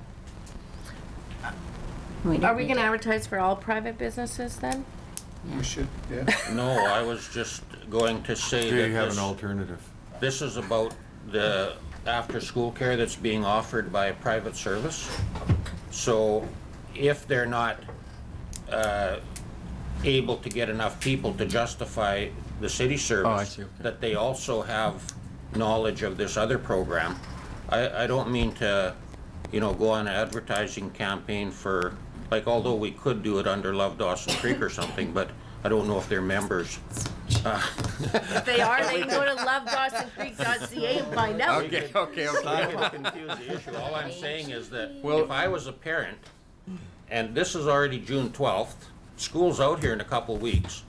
Are we gonna advertise for all private businesses then? We should, yeah. No, I was just going to say Do that you have this, an alternative? this is about the after-school care that's being offered by a private service. So if they're not able to get enough people to justify the city service, Oh, I see, okay. that they also have knowledge of this other program. I don't mean to, go on an advertising campaign for, like, although we could do it under Love Dawson Creek or something, but I don't know if they're members. If they are, they can go to lovedawsoncreek.ca and find out. Okay. Not to confuse the issue. All I'm saying is that Well- if I was a parent, and this is already June 12th, school's out here in a couple weeks.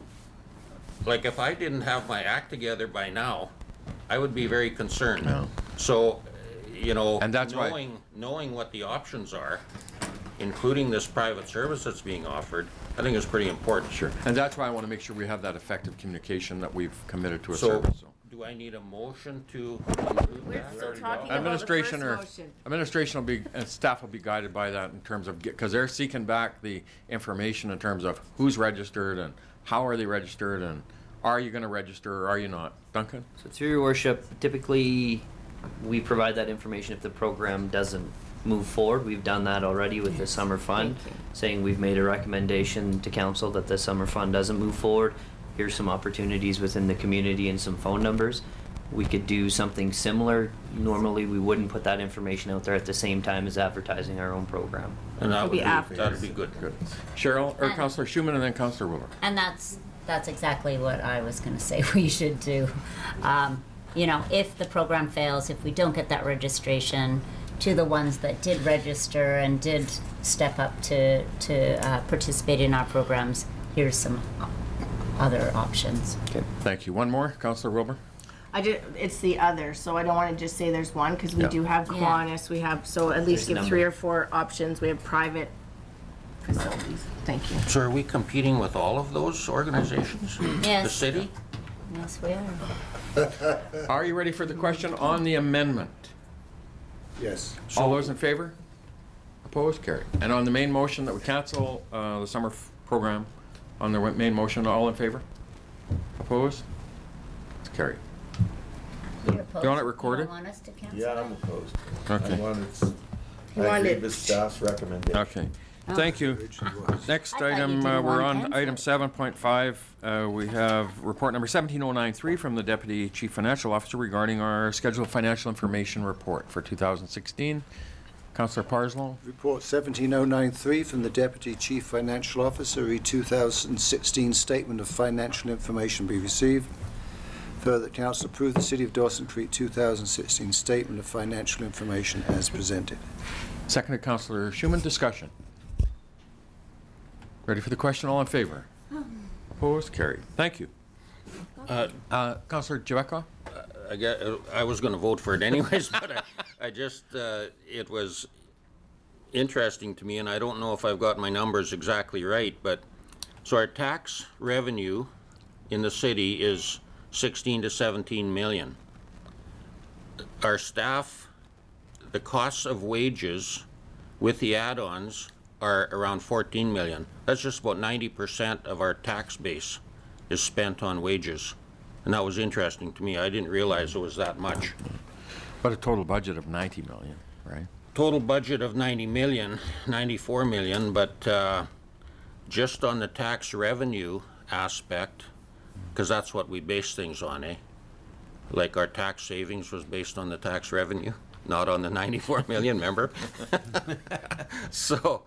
Like, if I didn't have my act together by now, I would be very concerned. Yeah. So, And that's why- knowing what the options are, including this private service that's being offered, I think is pretty important. Sure. And that's why I want to make sure we have that effective communication that we've committed to a So, service. So. do I need a motion to include We're that? still talking about the Administration first or motion. administration will be, and staff will be guided by that in terms of, because they're seeking back the information in terms of who's registered and how are they registered and are you going to register or are you not? Duncan? So through your worship, typically we provide that information if the program doesn't move forward. We've done that already with the summer fund, saying we've made a recommendation to council that the summer fund doesn't move forward. Here's some opportunities within the community and some phone numbers. We could do something similar. Normally, we wouldn't put that information out there at the same time as advertising our own program. And that It'll be after. that'd be good. Good. Cheryl, or And- Councillor Schumann and then Councillor Willer. And that's exactly what I was going to say we should do. If the program fails, if we don't get that registration, to the ones that did register and did step up to participate in our programs, here's some other options. Okay. Thank you. One more, Councillor Wilbur. It's the other, so I don't want to just say there's one, because we Yeah. do have Yeah. Kiwanis, we have, so at least There's a give 3 number. or 4 options. We have private facilities. Thank you. So are we competing with all of those organizations? Yes. The city? Yes, we are. Are you ready for the question on the amendment? Yes. All those in favor? Opposed? Carried. And on the main motion that we cancel the summer program, on the main motion, all in favor? Opposed? It's carried. You're opposed? You want it recorded? You don't want us to cancel? Yeah, I'm opposed. Okay. I wanted, You I agree wanted- with staff's recommendation. Okay. Thank you. Next I thought you item, didn't we're want on to item cancel. 7.5. We have report number 17093 from the Deputy Chief Financial Officer regarding our scheduled financial information report for 2016. Councillor Parslow. Report 17093 from the Deputy Chief Financial Officer, re 2016 Statement of Financial Information be received. Further, that Council approve the City of Dawson Creek 2016 Statement of Financial Information as presented. Seconded, Councillor Schumann. Discussion. Ready for the question? All in favor? Opposed? Carried. Thank you. Councillor Jeveka? I was going to vote for it anyways, but I just, it was interesting to me, and I don't know if I've got my numbers exactly right, but, so our tax revenue in the city is 16 to 17 million. Our staff, the costs of wages with the add-ons are around 14 million. That's just about 90% of our tax base is spent on wages. And that was interesting to me. I didn't realize it was that much. But a total budget of 90 million, right? Total budget of 90 million, 94 million, but just on the tax revenue aspect, because that's what we base things on, eh? Like our tax savings was based on the tax revenue, not on the 94 million, remember? So,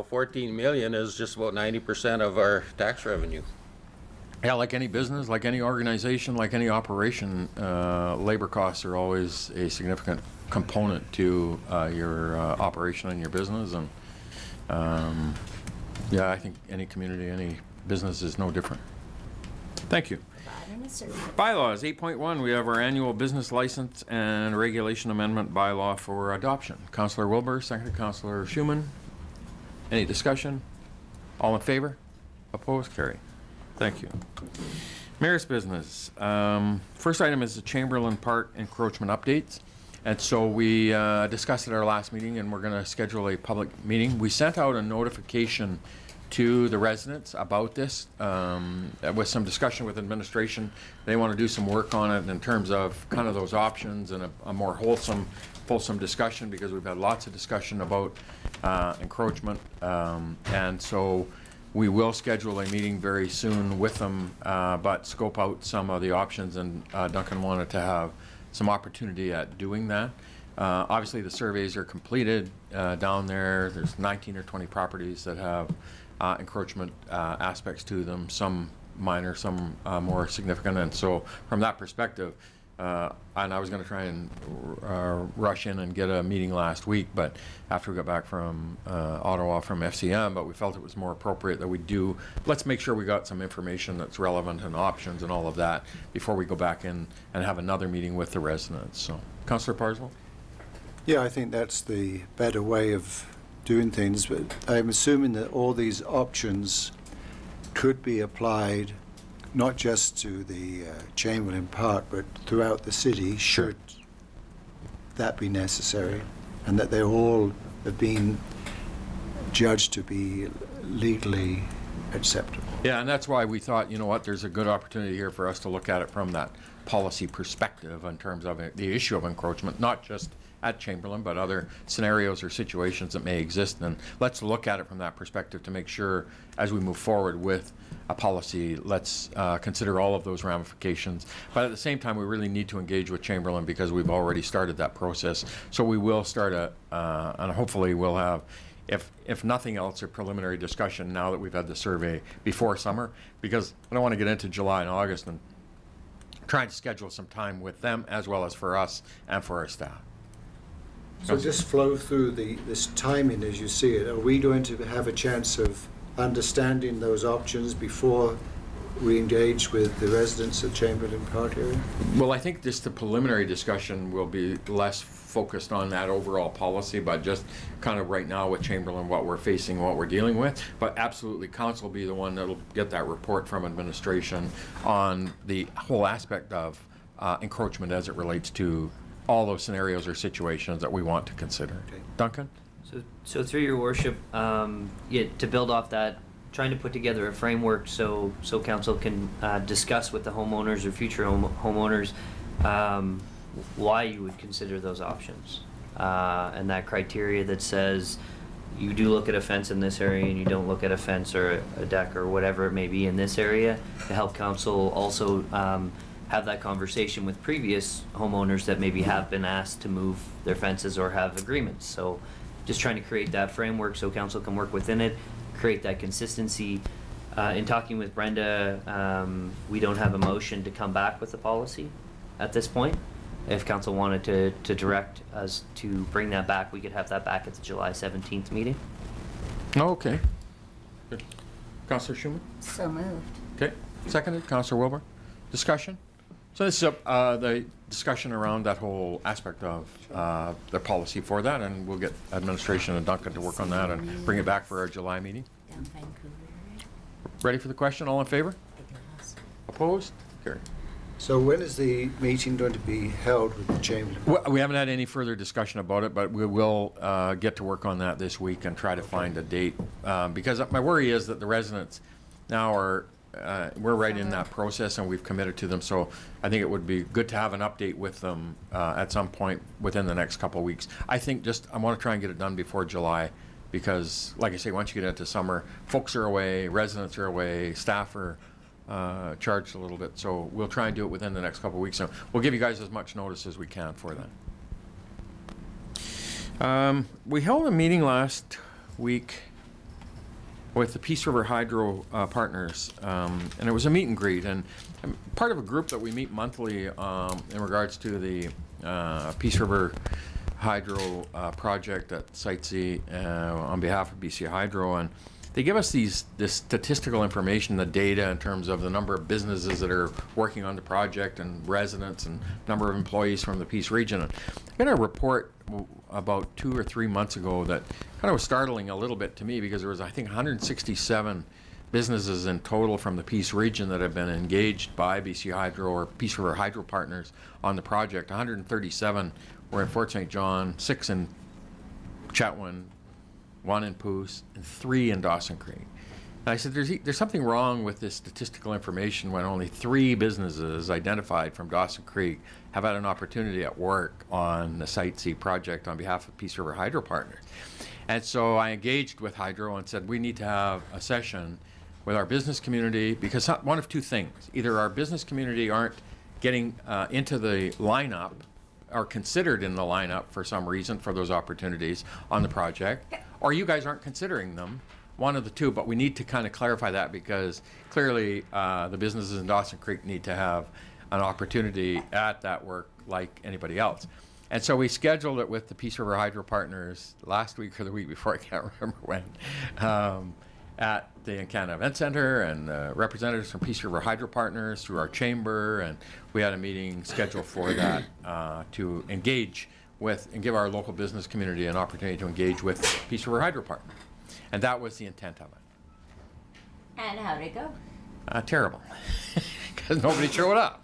14 million is just about 90% of our tax revenue. Yeah, like any business, like any organization, like any operation, labor costs are always a significant component to your operation and your business. And yeah, I think any community, any business is no different. Thank you. Bylaws 8.1, we have our annual business license and regulation amendment bylaw for adoption. Councillor Wilbur, seconded Councillor Schumann. Any discussion? All in favor? Opposed? Carry. Thank you. Mayor's business. First item is the Chamberlain Park encroachment updates. And so we discussed at our last meeting, and we're going to schedule a public meeting. We sent out a notification to the residents about this with some discussion with administration. They want to do some work on it in terms of kind of those options and a more wholesome, fulsome discussion, because we've had lots of discussion about encroachment. And so we will schedule a meeting very soon with them, but scope out some of the options, and Duncan wanted to have some opportunity at doing that. Obviously, the surveys are completed down there. There's 19 or 20 properties that have encroachment aspects to them, some minor, some more significant. And so from that perspective, and I was going to try and rush in and get a meeting last week, but after we got back from Ottawa from FCM, but we felt it was more appropriate that we do, let's make sure we got some information that's relevant and options and all of that before we go back in and have another meeting with the residents. So, Councillor Parslow? Yeah, I think that's the better way of doing things, but I'm assuming that all these options could be applied not just to the Chamberlain Park, but throughout the city, should that be necessary, and that they all have been judged to be legally acceptable. Yeah, and that's why we thought, you know what, there's a good opportunity here for us to look at it from that policy perspective in terms of the issue of encroachment, not just at Chamberlain, but other scenarios or situations that may exist. And let's look at it from that perspective to make sure as we move forward with a policy, let's consider all of those ramifications. But at the same time, we really need to engage with Chamberlain because we've already started that process. So we will start and hopefully we'll have, if nothing else, a preliminary discussion now that we've had the survey before summer, because I don't want to get into July and August and trying to schedule some time with them as well as for us and for our staff. So just flow through this timing as you see it. Are we going to have a chance of understanding those options before we engage with the residents of Chamberlain Park area? Well, I think just the preliminary discussion will be less focused on that overall policy, but just kind of right now with Chamberlain, what we're facing, what we're dealing with. But absolutely, council will be the one that'll get that report from administration on the whole aspect of encroachment as it relates to all those scenarios or situations that we want to consider. Okay. Duncan? So through your worship, to build off that, trying to put together a framework so council can discuss with the homeowners or future homeowners why you would consider those options, and that criteria that says you do look at a fence in this area and you don't look at a fence or a deck or whatever it may be in this area, to help council also have that conversation with previous homeowners that maybe have been asked to move their fences or have agreements. So just trying to create that framework so council can work within it, create that consistency. In talking with Brenda, we don't have a motion to come back with the policy at this point. If council wanted to direct us to bring that back, we could have that back at the July 17th meeting. Oh, okay. Good. Councillor Schumann? So moved. Okay. Seconded. Councillor Wilbur? Discussion? So this is the discussion around that whole aspect of the policy for that, and we'll get administration and Duncan to work on that and bring it back for our July meeting. Down Vancouver. Ready for the question? All in favor? Opposed? Carried. So when is the meeting going to be held with the Chamberlain? Well, we haven't had any further discussion about it, but we will get to work on that this week and try to find a date. Because my worry is that the residents now are, we're right in that process and we've committed to them. So I think it would be good to have an update with them at some point within the next couple of weeks. I think I want to try and get it done before July because, like I say, once you get into summer, folks are away, residents are away, staff are charged a little bit. So we'll try and do it within the next couple of weeks. So we'll give you guys as much notice as we can for that. We held a meeting last week with the Peace River Hydro partners, and it was a meet and greet, and I'm part of a group that we meet monthly in regards to the Peace River hydro project at Site C on behalf of BC Hydro, and they give us this statistical information, the data in terms of the number of businesses that are working on the project and residents and number of employees from the Peace region. And I got a report about 2 or 3 months ago that kind of was startling a little bit to me, because there was, I think, 167 businesses in total from the Peace region that have been engaged by BC Hydro or Peace River Hydro Partners on the project. 137 were in Fort St. John, 6 in Chetwynd, 1 in Poos, and 3 in Dawson Creek. And I said, there's something wrong with this statistical information when only 3 businesses identified from Dawson Creek have had an opportunity at work on the Site C project on behalf of Peace River Hydro Partners. And so I engaged with Hydro and said, we need to have a session with our business community, because one of 2 things. Either our business community aren't getting into the lineup, are considered in the lineup for some reason for those opportunities on the project, or you guys aren't considering them, one of the 2. But we need to kind of clarify that, because clearly the businesses in Dawson Creek need to have an opportunity at that work like anybody else. And so we scheduled it with the Peace River Hydro Partners last week or the week before, I can't remember when, at the Encana Event Center, and representatives from Peace River Hydro Partners through our chamber, and we had a meeting scheduled for that to engage with and give our local business community an opportunity to engage with Peace River Hydro Partners. And that was the intent of it. And how'd it go? Terrible, because nobody showed up.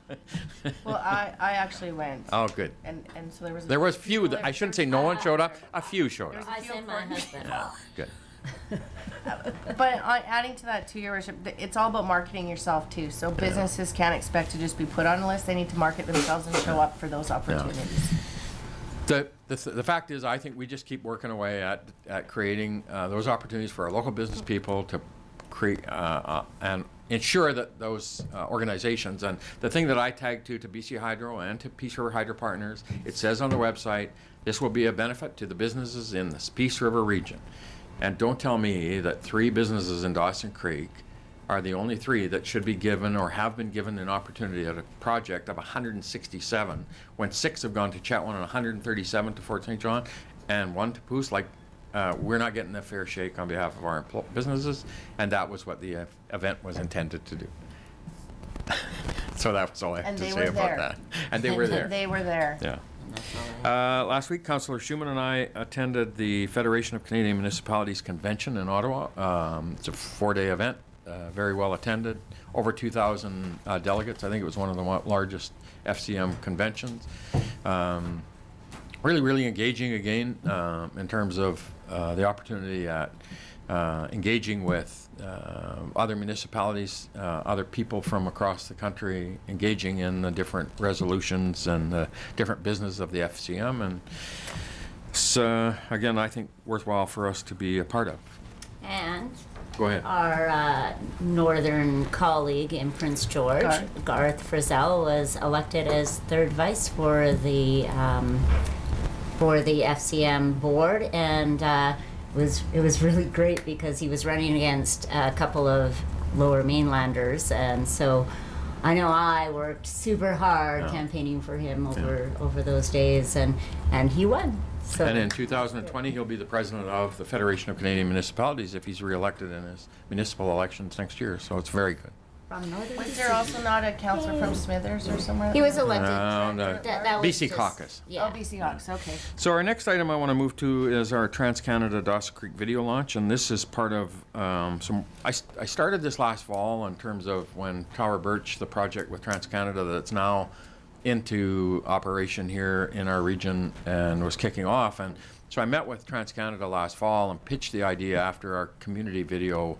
Well, I actually went. Oh, good. And so there was. There was few. I shouldn't say no one showed up. A few showed up. I sent my husband. Yeah, good. But adding to that, too, Your Worship, it's all about marketing yourself too. So businesses can't expect to just be put on a list. They need to market themselves and show up for those opportunities. The fact is, I think we just keep working away at creating those opportunities for our local business people to create and ensure that those organizations, and the thing that I tagged to BC Hydro and to Peace River Hydro Partners, it says on the website, this will be a benefit to the businesses in the Peace River region. And don't tell me that 3 businesses in Dawson Creek are the only 3 that should be given or have been given an opportunity at a project of 167, when 6 have gone to Chetwynd and 137 to Fort St. John and 1 to Poos. Like, we're not getting a fair shake on behalf of our businesses, and that was what the event was intended to do. So that was all I have to say about that. And they were there. They were there. Yeah. Last week, Councillor Schumann and I attended the Federation of Canadian Municipalities Convention in Ottawa. It's a 4-day event, very well attended, over 2,000 delegates. I think it was one of the largest FCM conventions. Really engaging again in terms of the opportunity at engaging with other municipalities, other people from across the country, engaging in the different resolutions and the different business of the FCM. And it's, again, I think worthwhile for us to be a part of. And Go ahead. our northern colleague in Prince George, Garth Frizzell, was elected as 3rd vice for the FCM board, and it was really great because he was running against a couple of Lower Mainlanders, and so I know I worked super hard campaigning for him over those days, and he won. So. And in 2020, he'll be the president of the Federation of Canadian Municipalities if he's reelected in his municipal elections next year. So it's very good. Was there also not a councillor from Smithers or somewhere? He was elected. That was BC Caucus. Yeah. Oh, BC Caucus, okay. So our next item I want to move to is our Trans-Canada Dawson Creek video launch, and this is part of I started this last fall in terms of when Tower Birch, the project with Trans-Canada that's now into operation here in our region and was kicking off. And so I met with Trans-Canada last fall and pitched the idea after our community video,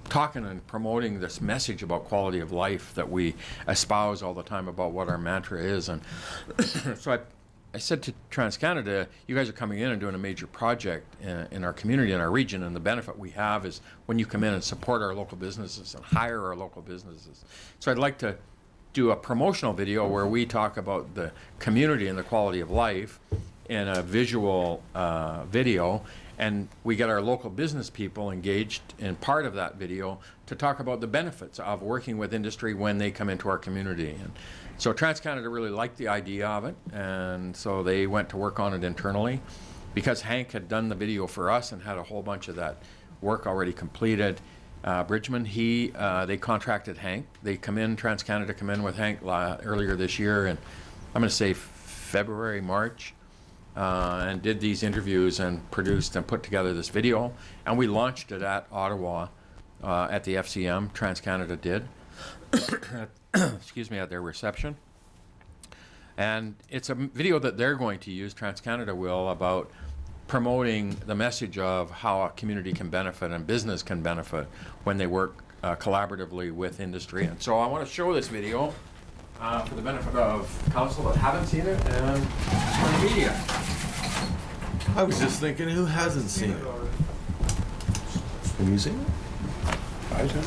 talking and promoting this message about quality of life that we espouse all the time about what our mantra is. And so I said to Trans-Canada, you guys are coming in and doing a major project in our community, in our region, and the benefit we have is when you come in and support our local businesses and hire our local businesses. So I'd like to do a promotional video where we talk about the community and the quality of life in a visual video, And we get our local business people engaged in part of that video to talk about the benefits of working with industry when they come into our community. And so TransCanada really liked the idea of it, and so they went to work on it internally. Because Hank had done the video for us and had a whole bunch of that work already completed, Bridgman, they contracted Hank. They TransCanada come in with Hank earlier this year, and I'm going to say February, March, and did these interviews and produced and put together this video. And we launched it at Ottawa at the FCM, TransCanada did, excuse me, at their reception. And it's a video that they're going to use, TransCanada will, about promoting the message of how a community can benefit and business can benefit when they work collaboratively with industry. And so I want to show this video for the benefit of council that haven't seen it and for the media. I was just thinking, who hasn't seen it? Have you seen it? I don't know.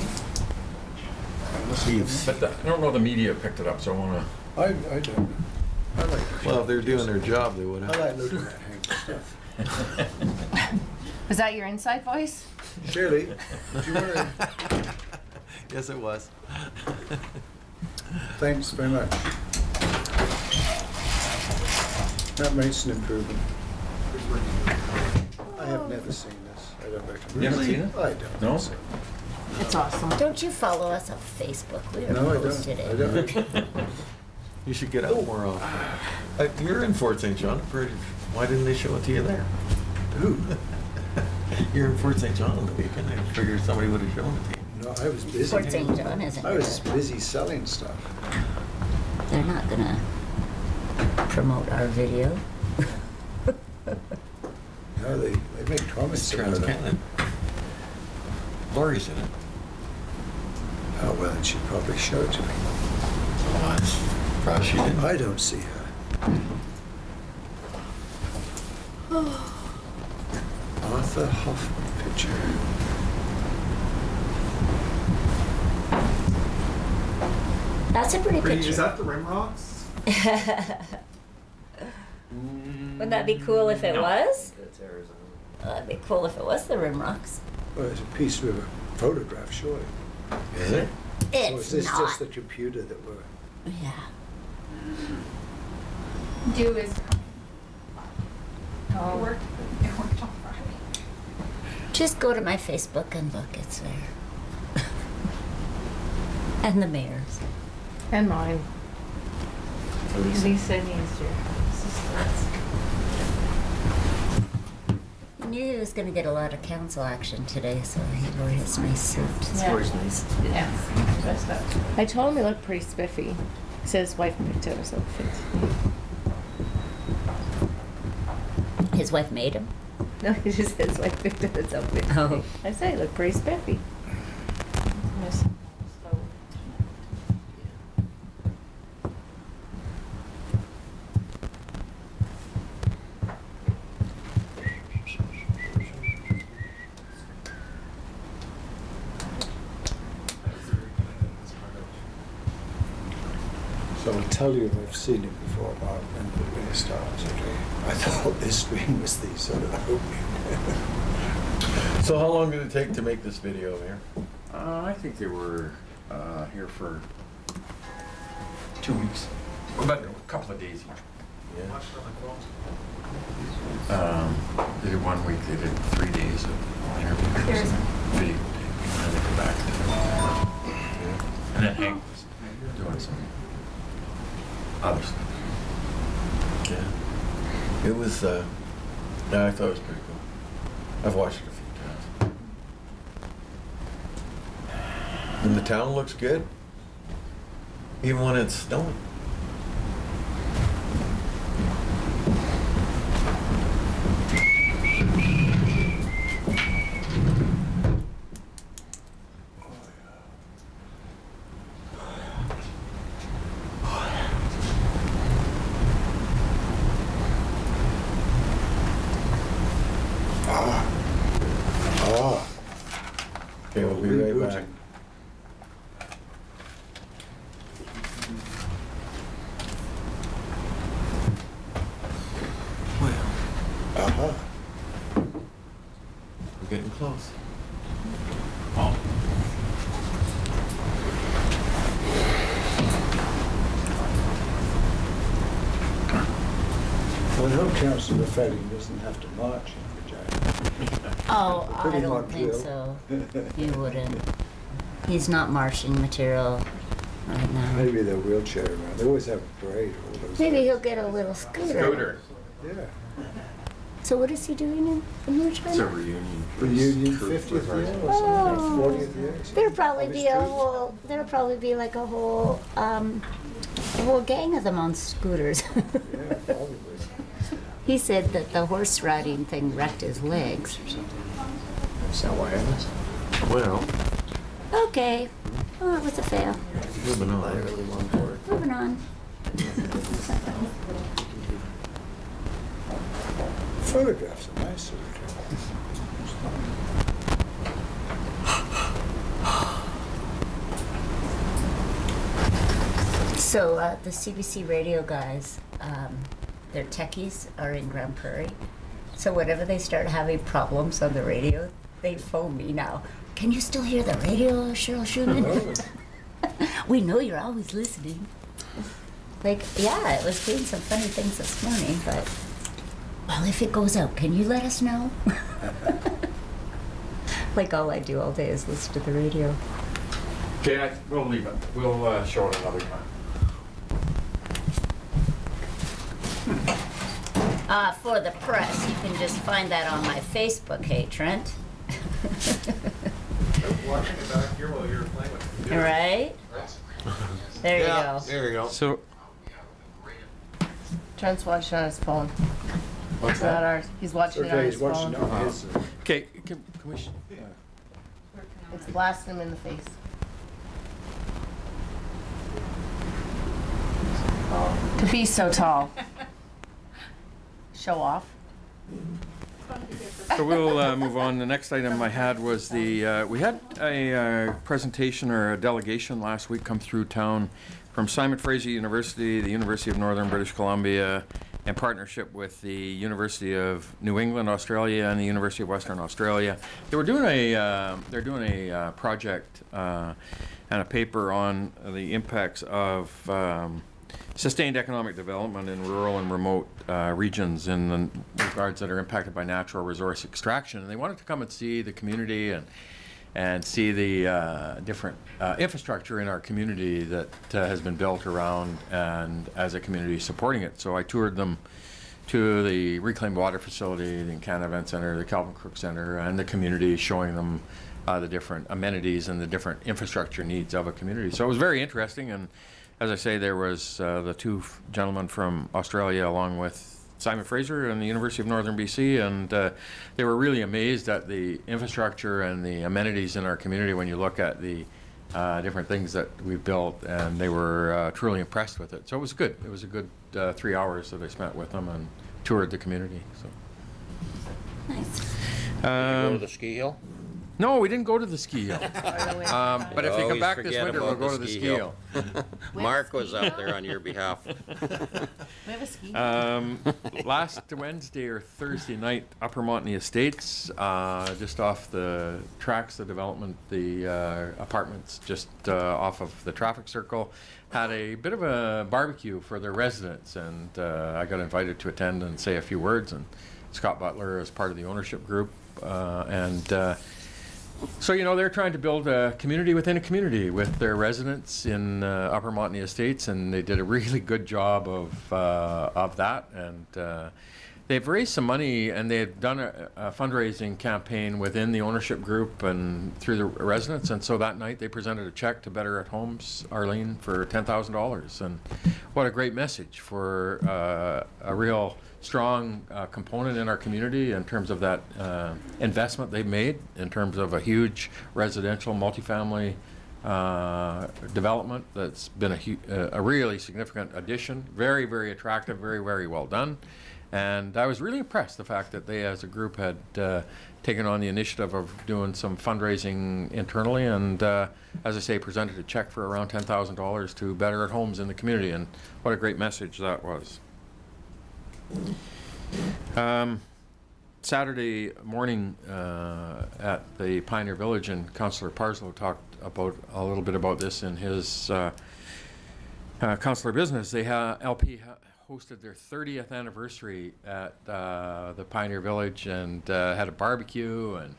But I don't know the media picked it up, so I want to... I don't know. I like Well, if they're doing their job, they would have. I like looking at Hank stuff. Was that your inside voice? Shirley, do you want to... Yes, it was. Thanks very much. That makes an improvement. I have never seen this. I don't recommend You haven't seen it? I don't. No? So. It's awesome. Don't you follow us on Facebook? We are No, I posted don't. it. I don't. You should get out more often. You're in Fort St. John. Why didn't they show it to you there? Who? You're in Fort St. John on the weekend. I figured somebody would have shown it to you. No, I was busy. Fort St. John isn't. I was busy selling stuff. They're not gonna promote our video. No, they make comments It's about it. TransCanada. Lori's in it. Oh, well, then she'd probably show it to me. Oh, I'm surprised she didn't. I don't see her. Arthur Hoffman picture. That's a pretty picture. Is that the Rim Rocks? Wouldn't that be cool if it was? It's Arizona. That'd be cool if it was the Rim Rocks. Well, it's a piece of a photograph, surely. Is it? Or is It's this not. just the computer that we're... Yeah. Do is it worked on Friday. Just go to my Facebook and look. It's there. And the mayor's. And mine. Lisa needs your assistance. He knew he was going to get a lot of council action today, so he wore his nice suit. Yeah. nice. Yeah, best up. I told him he looked pretty spiffy. He said his wife picked out his outfit. His wife made him. No, he just said his wife picked out his outfit. Oh. I said he looked pretty spiffy. Yes. So I'll tell you, I've seen it before, about when it starts. Okay. I thought this screen was the sort of opening. So how long did it take to make this video here? I think they were here for 2 weeks, about a couple of days each. Yeah. They did 1 week, they did 3 days of interviews and video tape, and then they go back to Yeah. and then Hank was doing some other stuff. Yeah. It was, yeah, I thought it was pretty cool. I've watched it a few times. And the town looks good, even when it's snowing. Okay, we'll be right back. Aha. We're getting close. Well, I hope Councillor Felling doesn't have to march in Regina. Oh, I Pretty don't much think will. so. He wouldn't. He's not marching material right now. Maybe they're wheelchair around. They always have a parade. All those Maybe days. he'll get a little scooter. Yeah. So what is he doing in Richmond? It's a reunion. Reunion 50th year or something, 40th year. There'll probably Of his be a troop. whole. There'll probably be like a whole gang of them on scooters. Yeah, probably. He said that the horse riding thing wrecked his legs. Is that wireless? Well, Okay. Oh, it was a fail. moving on. Moving on. Photographs are nice. So the CBC radio guys, their techies are in Grand Prairie. So whenever they start having problems on the radio, they phone me now. Can you still hear the radio, Cheryl Schumann? We know you're always listening. Like, yeah, it was doing some funny things this morning, but well, if it goes out, can you let us know? Like all I do all day is listen to the radio. Okay, we'll leave it. We'll show it another time. For the press, you can just find that on my Facebook, hey Trent. Watching it back here while you're playing with it. Right? There you go. There you go. So, Trent's watching on his phone. What's It's not ours. He's watching it on Okay, his he's watching phone. it on his. okay, can we? It's blasting him in the face. To be so tall. Show off. So we'll move on. The next item I had was the, we had a presentation or a delegation last week come through town from Simon Fraser University, the University of Northern British Columbia, in partnership with the University of New England, Australia, and the University of Western Australia. They were doing they're doing a project and a paper on the impacts of sustained economic development in rural and remote regions in the regards that are impacted by natural resource extraction. And they wanted to come and see the community and see the different infrastructure in our community that has been built around and as a community supporting it. So I toured them to the Reclaimed Water Facility, the Canada Event Center, the Calvin Crook Center, and the community, showing them the different amenities and the different infrastructure needs of a community. So it was very interesting, and as I say, there was the two gentlemen from Australia along with Simon Fraser and the University of Northern BC, and they were really amazed at the infrastructure and the amenities in our community when you look at the different things that we've built, and they were truly impressed with it. So it was good. It was a good 3 hours that I spent with them and toured the community. So. Nice. Go to the ski hill? No, we didn't go to the ski hill. But if you come Always back this forget winter, we'll about go to the ski hill. Mark was out there on your behalf. We have a ski. Last Wednesday or Thursday night, Upper Montney Estates, just off the tracks, the development, the apartments just off of the traffic circle, had a bit of a barbecue for their residents, and I got invited to attend and say a few words, and Scott Butler is part of the ownership group, so, you know, they're trying to build a community within a community with their residents in Upper Montney Estates, and they did a really good job of that. And they've raised some money, and they've done a fundraising campaign within the ownership group and through the residents. And so that night they presented a check to Better at Homes, Arlene, for $10,000. And what a great message for a real strong component in our community in terms of that investment they've made in terms of a huge residential multifamily development that's been a really significant addition. Very, very attractive, very, very well done. And I was really impressed the fact that they as a group had taken on the initiative of doing some fundraising internally, and as I say, presented a check for around $10,000 to Better at Homes in the community, and what a great message that was. Saturday morning at the Pioneer Village, and Councillor Parslow talked about a little bit about this in his councillor business. LP hosted their 30th anniversary at the Pioneer Village and had a barbecue and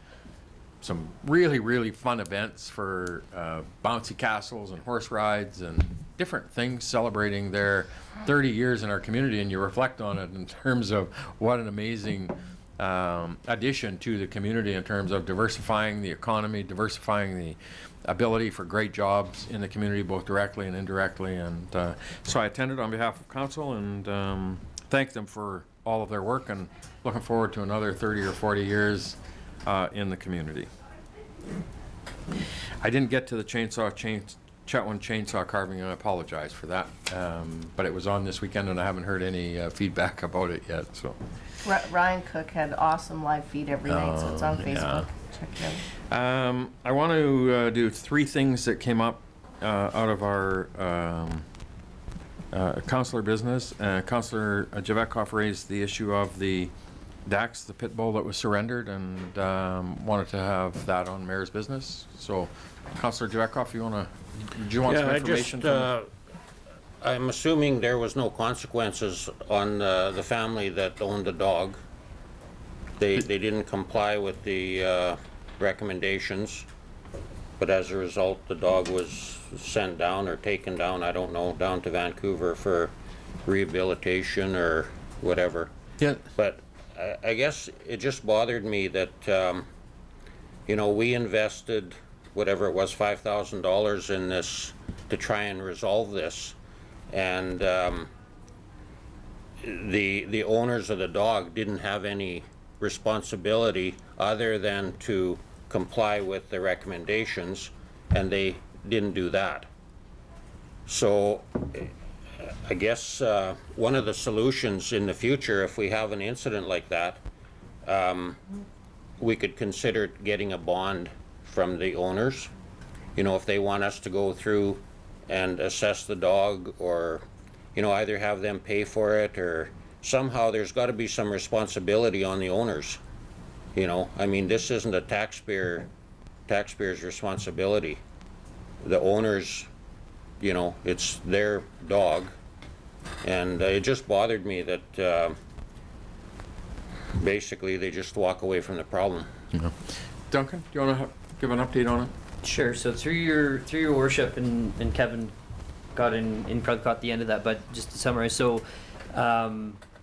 some really, really fun events for bouncy castles and horse rides and different things celebrating their 30 years in our community. And you reflect on it in terms of what an amazing addition to the community in terms of diversifying the economy, diversifying the ability for great jobs in the community, both directly and indirectly. And so I attended on behalf of council and thanked them for all of their work, and looking forward to another 30 or 40 years in the community. I didn't get to the Chetwynd chainsaw carving, and I apologize for that. But it was on this weekend, and I haven't heard any feedback about it yet. So Ryan Cook had awesome live feed every night, so it's on Facebook. Check it out. I want to do three things that came up out of our councillor business. Councillor Javetkov raised the issue of the Dax, the pit bull that was surrendered, and wanted to have that on mayor's business. So, Councillor Javetkov, do you want some information? I'm assuming there was no consequences on the family that owned the dog. They didn't comply with the recommendations, but as a result, the dog was sent down or taken down, I don't know, down to Vancouver for rehabilitation or whatever. Yeah. But I guess it just bothered me that, you know, we invested whatever it was, $5,000 in this to try and resolve this, and the owners of the dog didn't have any responsibility other than to comply with the recommendations, and they didn't do that. So I guess one of the solutions in the future, if we have an incident like that, we could consider getting a bond from the owners. You know, if they want us to go through and assess the dog, or, you know, either have them pay for it, or somehow there's got to be some responsibility on the owners. You know, I mean, this isn't a taxpayer's responsibility. The owners, you know, it's their dog, and it just bothered me that basically they just walk away from the problem. Yeah. Duncan, do you want to give an update on it? Sure. So through your worship, and Kevin got caught the end of that, but just to summarize, so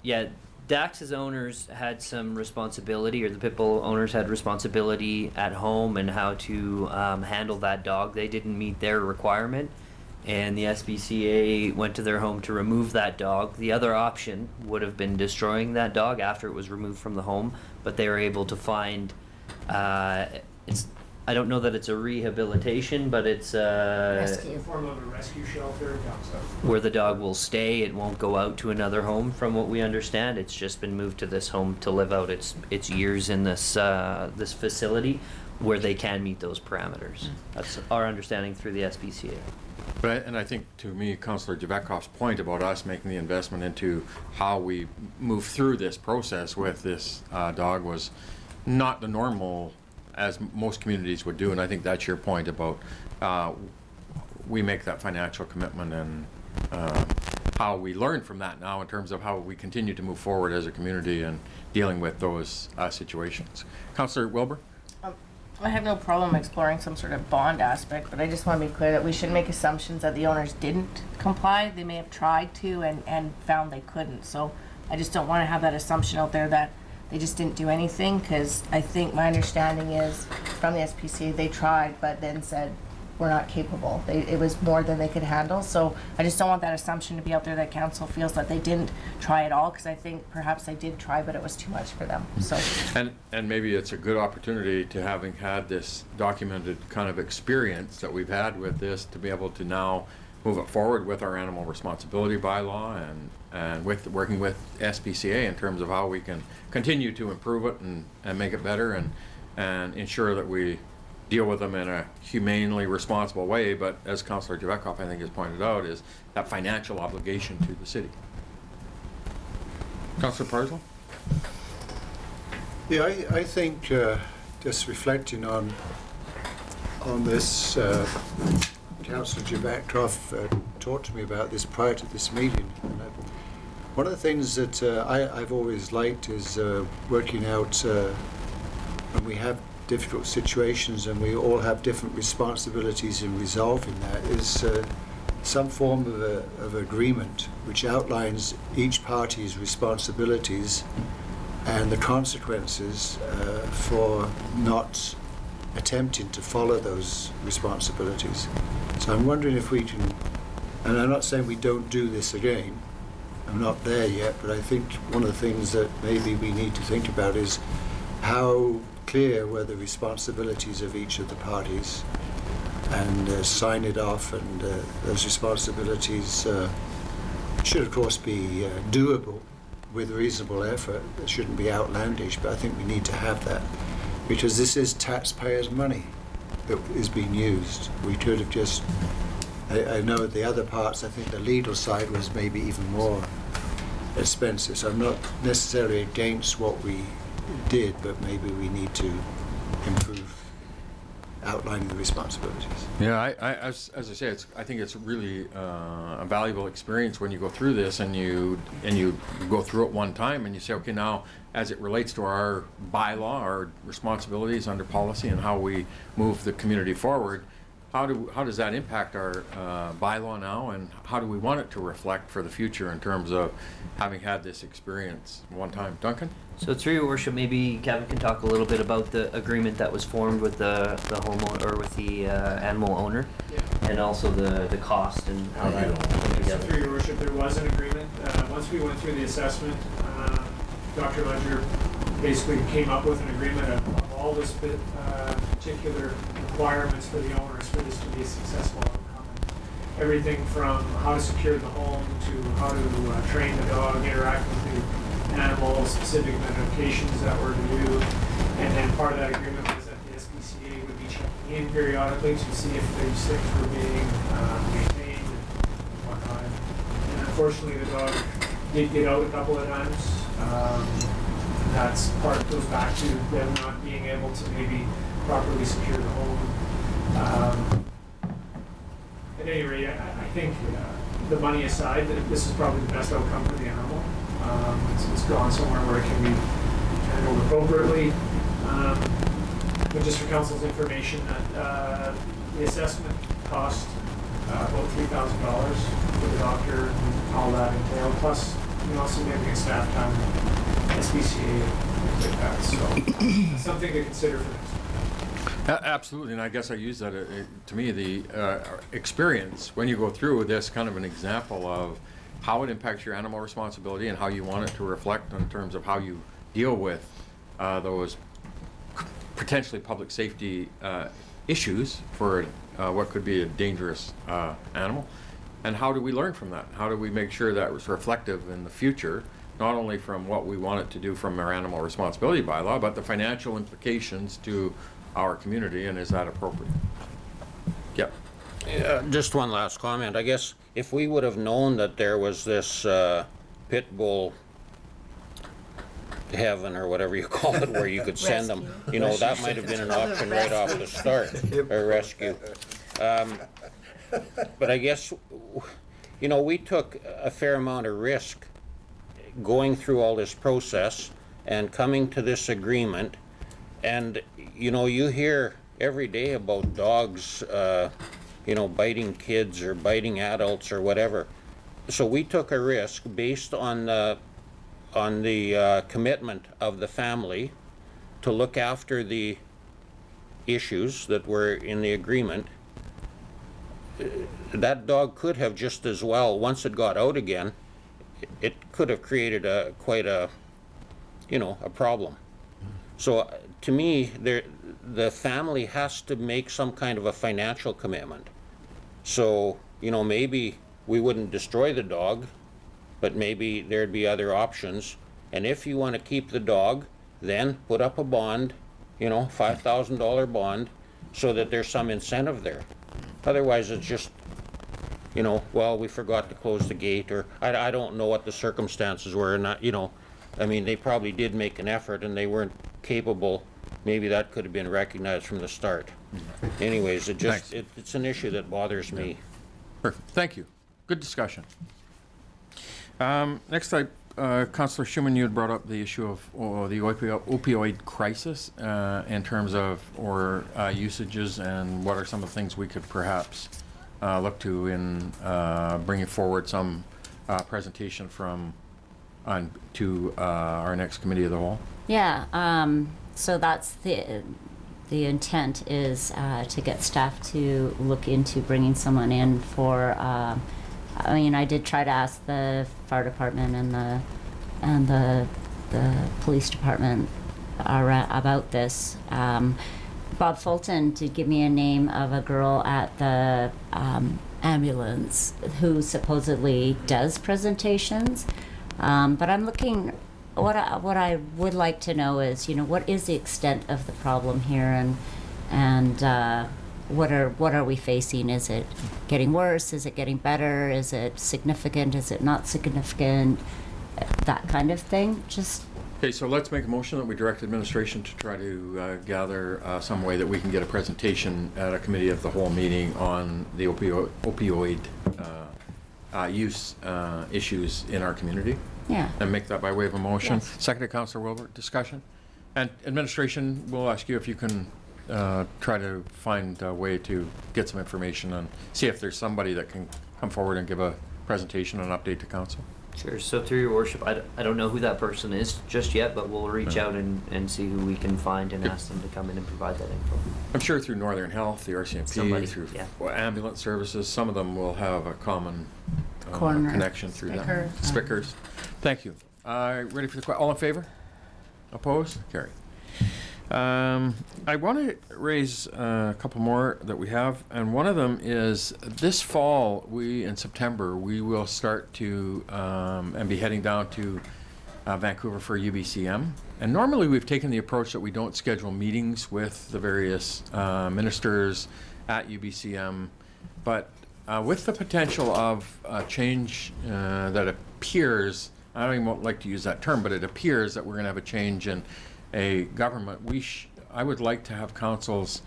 yeah, Dax's owners had some responsibility, or the pit bull owners had responsibility at home and how to handle that dog. They didn't meet their requirement, and the SPCA went to their home to remove that dog. The other option would have been destroying that dog after it was removed from the home, but they were able to find I don't know that it's a rehabilitation, but it's a form of a rescue shelter where the dog will stay. It won't go out to another home, from what we understand. It's just been moved to this home to live out its years in this this facility, where they can meet those parameters. That's our understanding through the SPCA. But I think, to me, Councillor Javetkov's point about us making the investment into how we move through this process with this dog was not the normal, as most communities would do, and I think that's your point about we make that financial commitment, and how we learn from that now in terms of how we continue to move forward as a community and dealing with those situations. Councillor Wilbur? I have no problem exploring some sort of bond aspect, but I just want to be clear that we shouldn't make assumptions that the owners didn't comply. They may have tried to and found they couldn't. So I just don't want to have that assumption out there that they just didn't do anything, because I think my understanding is from the SPCA they tried but then said we're not capable. It was more than they could handle. So I just don't want that assumption to be out there that council feels that they didn't try at all, because I think perhaps they did try, but it was too much for them. So and maybe it's a good opportunity to, having had this documented kind of experience that we've had with this, to be able to now move it forward with our animal responsibility bylaw and with working with SPCA in terms of how we can continue to improve it and make it better, and ensure that we deal with them in a humanely responsible way. But as Councillor Javetkov, I think, has pointed out, is that financial obligation to the city. Councillor Parslow? Yeah, I think just reflecting on this, Councillor Jabatroff talked to me about this prior to this meeting. And one of the things that I've always liked is working out when we have difficult situations and we all have different responsibilities in resolving that, is some form of agreement which outlines each party's responsibilities and the consequences for not attempting to follow those responsibilities. So I'm wondering if we can, and I'm not saying we don't do this again, I'm not there yet, but I think one of the things that maybe we need to think about is how clear were the responsibilities of each of the parties, and sign it off, and those responsibilities should of course be doable with reasonable effort. It shouldn't be outlandish, but I think we need to have that, because this is taxpayers' money that is being used. We could have just, I know the other parts, I think the legal side was maybe even more expensive, so I'm not necessarily against what we did, but maybe we need to improve outlining the responsibilities. Yeah, as I say, I think it's really a valuable experience when you go through this and you go through it one time and you say, okay, now as it relates to our bylaw, our responsibilities under policy, and how we move the community forward, how does that impact our bylaw now, and how do we want it to reflect for the future in terms of having had this experience one time? Duncan? So through your worship, maybe Kevin can talk a little bit about the agreement that was formed with the homeowner, or with the animal owner, and also the cost and how that all came So together. through your worship, there was an agreement. Once we went through the assessment, Dr. Ledger basically came up with an agreement of all the particular requirements for the owners for this to be a successful outcome. Everything from how to secure the home to how to train the dog, interact with the animal, specific medications that were to do. And then part of that agreement was that the SPCA would be checking in periodically to see if these things were being maintained and whatnot. And unfortunately, the dog did get out a couple of times. That's part goes back to them not being able to maybe properly secure the home. At any rate, I think the money aside, that this is probably the best outcome for the animal. It's gone somewhere where it can be handled appropriately. But just for council's information, that the assessment cost about $3,000 for the doctor and all that entailed, plus significant staff time, SPCA, things like that. So something to consider for next time. Absolutely, and I guess I use that, to me, the experience, when you go through this, kind of an example of how it impacts your animal responsibility and how you want it to reflect in terms of how you deal with those potentially public safety issues for what could be a dangerous animal. And how do we learn from that? How do we make sure that it's reflective in the future, not only from what we want it to do from our animal responsibility bylaw, but the financial implications to our community, and is that appropriate? Yep. Just one last comment. I guess if we would have known that there was this pit bull heaven, or whatever you call it, where you could send them, that might have been an option right off the start, or rescue. But I guess, we took a fair amount of risk going through all this process and coming to this agreement. And, you hear every day about dogs, biting kids or biting adults or whatever. So we took a risk based on the commitment of the family to look after the issues that were in the agreement. That dog could have just as well, once it got out again, it could have created quite a problem. So to me, the family has to make some kind of a financial commitment. So, maybe we wouldn't destroy the dog, but maybe there'd be other options. And if you want to keep the dog, then put up a bond, $5,000 bond, so that there's some incentive there. Otherwise, it's just, we forgot to close the gate, or I don't know what the circumstances were, and I mean, they probably did make an effort and they weren't capable. Maybe that could have been recognized from the start. Anyways, it's an issue that bothers me. Perfect. Thank you. Good discussion. Next, Councillor Schumann, you had brought up the issue of the opioid crisis in terms of usages, and what are some of the things we could perhaps look to in bringing forward some presentation to our next committee of the whole. Yeah, so that's the intent is to get staff to look into bringing someone in for. I mean, I did try to ask the fire department and the police department about this. Bob Fulton did give me a name of a girl at the ambulance who supposedly does presentations, but I'm looking. What I would like to know is, what is the extent of the problem here, and what are we facing? Is it getting worse? Is it getting better? Is it significant? Is it not significant? That kind of thing. Just. Okay, so let's make a motion that we direct administration to try to gather some way that we can get a presentation at a committee of the whole meeting on the opioid use issues in our community. Yeah. And make that by way of a motion. Yes. Seconded, Councillor Wilbert. Discussion. And administration, we'll ask you if you can try to find a way to get some information and see if there's somebody that can come forward and give a presentation and update to council. Sure. So through your worship, I don't know who that person is just yet, but we'll reach out and see who we can find and ask them to come in and provide that info. I'm sure through Northern Health, the RCMP, Somebody, through yeah. ambulance services, some of them will have a common connection through them. Spickers. Thank you. Ready for the question? All in favor? Opposed? Carry. I want to raise a couple more that we have, and one of them is this fall, in September, we will start to and be heading down to Vancouver for UBCM. And normally we've taken the approach that we don't schedule meetings with the various ministers at UBCM, but with the potential of change that appears, I don't even like to use that term, but it appears that we're going to have a change in a government. I would like to have council's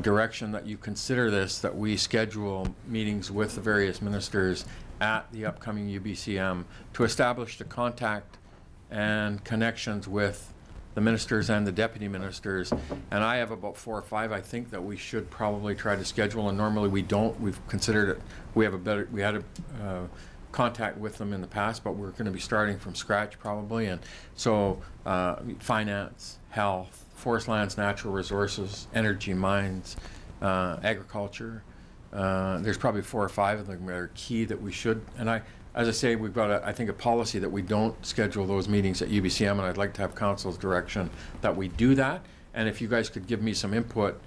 direction that you consider this, that we schedule meetings with the various ministers at the upcoming UBCM to establish the contact and connections with the ministers and the deputy ministers. And I have about 4 or 5 I think that we should probably try to schedule, and normally we don't. We've considered it. We had a contact with them in the past, but we're going to be starting from scratch probably. And so finance, health, forest lands, natural resources, energy, mines, agriculture. There's probably 4 or 5 of them that are key that we should. And as I say, we've got I think a policy that we don't schedule those meetings at UBCM, and I'd like to have council's direction that we do that. And if you guys could give me some input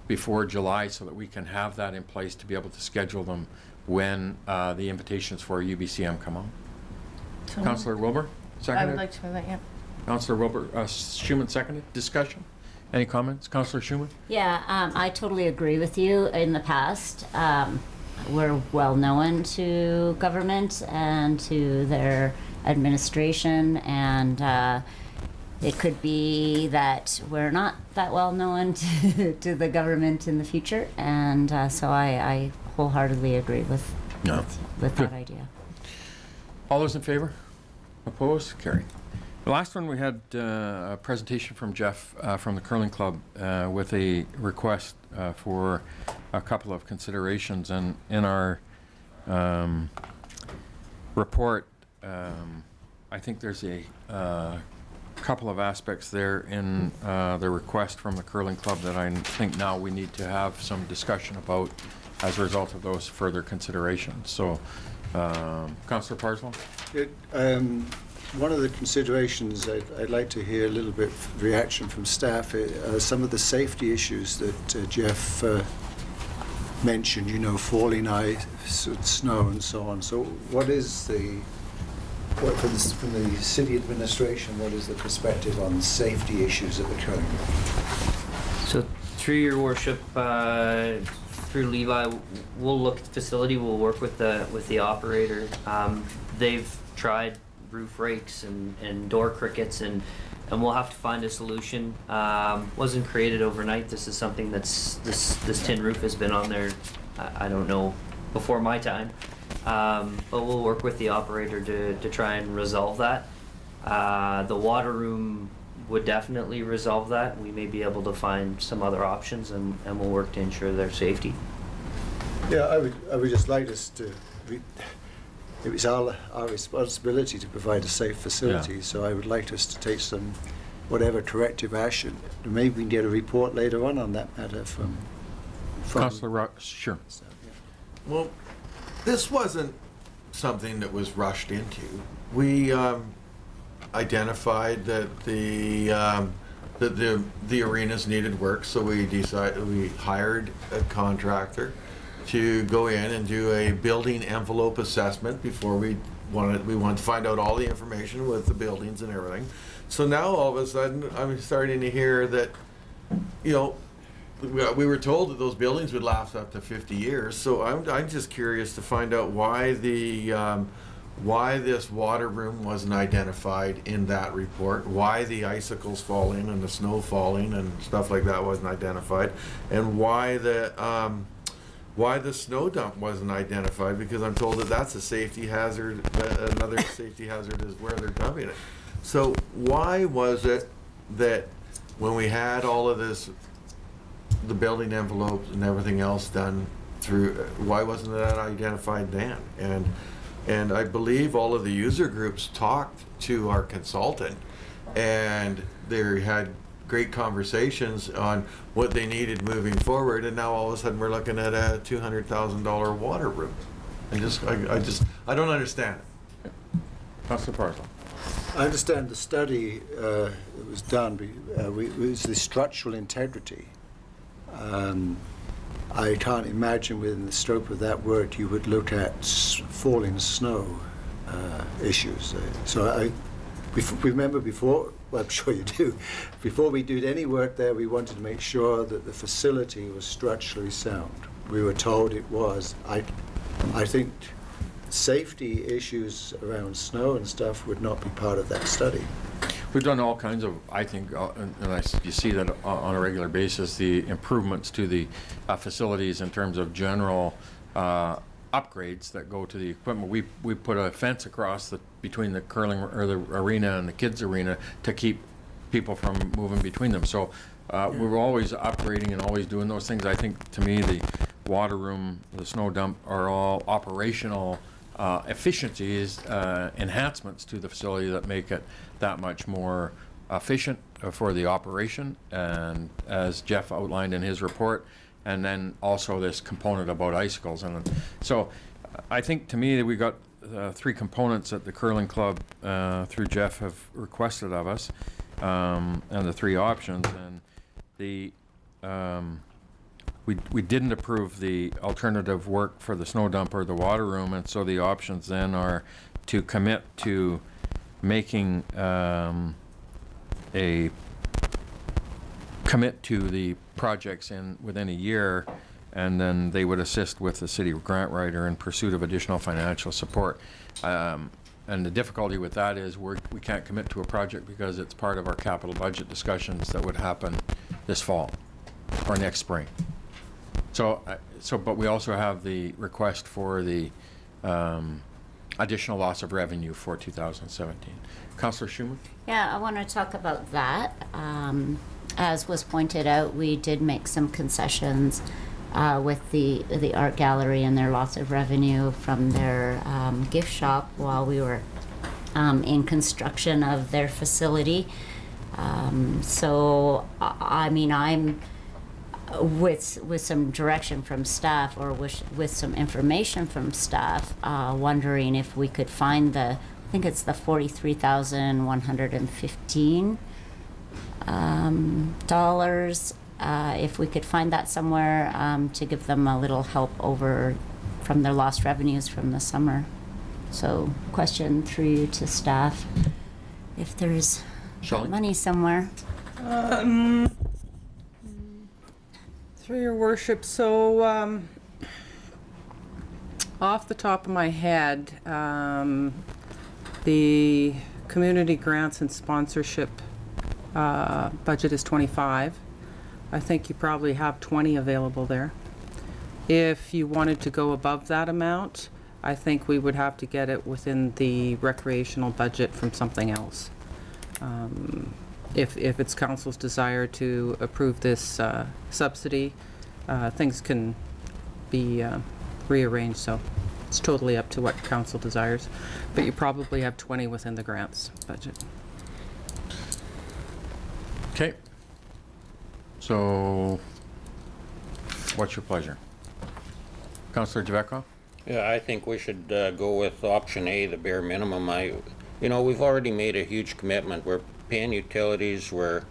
before July so that we can have that in place to be able to schedule them when the invitations for UBCM come on. So Councillor Wilbur, seconded. I would like to move that, yeah. Councillor Wilbur, Schumann, seconded. Discussion? Any comments? Councillor Schumann? Yeah, I totally agree with you. In the past, we're well known to government and to their administration, and it could be that we're not that well known to the government in the future, and so I wholeheartedly agree with that idea. All those in favor? Opposed? Carried. The last one, we had a presentation from Jeff from the Curling Club with a request for a couple of considerations. And in our report, I think there's a couple of aspects there in the request from the Curling Club that I think now we need to have some discussion about as a result of those further considerations. So, Councillor Parslow? One of the considerations I'd like to hear a little bit of reaction from staff are some of the safety issues that Jeff mentioned, falling ice, snow and so on. So what is from the city administration, what is the perspective on safety issues at the curling ground? So through your worship, through Levi, we'll look at the facility, we'll work with the operator. They've tried roof rakes and door crickets, and we'll have to find a solution. Wasn't created overnight. This is something this tin roof has been on there, I don't know, before my time. But we'll work with the operator to try and resolve that. The water room would definitely resolve that. We may be able to find some other options, and we'll work to ensure their safety. Yeah, I would just like us to. It was our responsibility to provide a safe facility, Yeah. so I would like us to take some whatever corrective action. Maybe we can get a report later on that matter from Councillor Rock, sure. So, Well, this wasn't something that was rushed into. We identified that the arenas needed work, so we hired a contractor to go in and do a building envelope assessment before we wanted to find out all the information with the buildings and everything. So now all of a sudden I'm starting to hear that, you know, we were told that those buildings would last up to 50 years. So I'm just curious to find out why this water room wasn't identified in that report, why the icicles falling and the snow falling and stuff like that wasn't identified, and why the snow dump wasn't identified, because I'm told that that's a safety hazard. Another safety hazard is where they're dumping it. So why was it that when we had all of this, the building envelopes and everything else done through, why wasn't that identified then? And I believe all of the user groups talked to our consultant, and they had great conversations on what they needed moving forward, and now all of a sudden we're looking at a $200,000 water room. I don't understand it. Councillor Parslow. I understand the study that was done was the structural integrity. I can't imagine within the scope of that work you would look at falling snow issues. Remember before, well, I'm sure you do, before we did any work there, we wanted to make sure that the facility was structurally sound. We were told it was. I think safety issues around snow and stuff would not be part of that study. We've done all kinds of, I think, you see that on a regular basis, the improvements to the facilities in terms of general upgrades that go to the equipment. We put a fence across between the curling or the arena and the kids arena to keep people from moving between them. So we were always upgrading and always doing those things. I think, to me, the water room, the snow dump are all operational efficiencies, enhancements to the facility that make it that much more efficient for the operation, and as Jeff outlined in his report, and then also this component about icicles. And so I think, to me, that we got three components that the curling club through Jeff have requested of us, and the three options. And the we didn't approve the alternative work for the snow dump or the water room, and so the options then are to commit to making commit to the projects within a year, and then they would assist with the city grant writer in pursuit of additional financial support. And the difficulty with that is we can't commit to a project because it's part of our capital budget discussions that would happen this fall or next spring. But we also have the request for the additional loss of revenue for 2017. Councillor Schumann? Yeah, I want to talk about that. As was pointed out, we did make some concessions with the art gallery and their loss of revenue from their gift shop while we were in construction of their facility. So, I mean, I'm with some direction from staff, or with some information from staff, wondering if we could find I think it's the $43,115 dollars. If we could find that somewhere to give them a little help over from their lost revenues from the summer. So, question through you to staff, if there's money somewhere. Through your worship, so off the top of my head, the The community grants and sponsorship budget is 25. I think you probably have 20 available there. If you wanted to go above that amount, I think we would have to get it within the recreational budget from something else. If it's council's desire to approve this subsidy, things can be rearranged, so it's totally up to what council desires. But you probably have 20 within the grants budget. Okay. So, what's your pleasure? Councillor Javetkov? Yeah, I think we should go with option A, the bare minimum. You know, we've already made a huge commitment. We're paying utilities, we're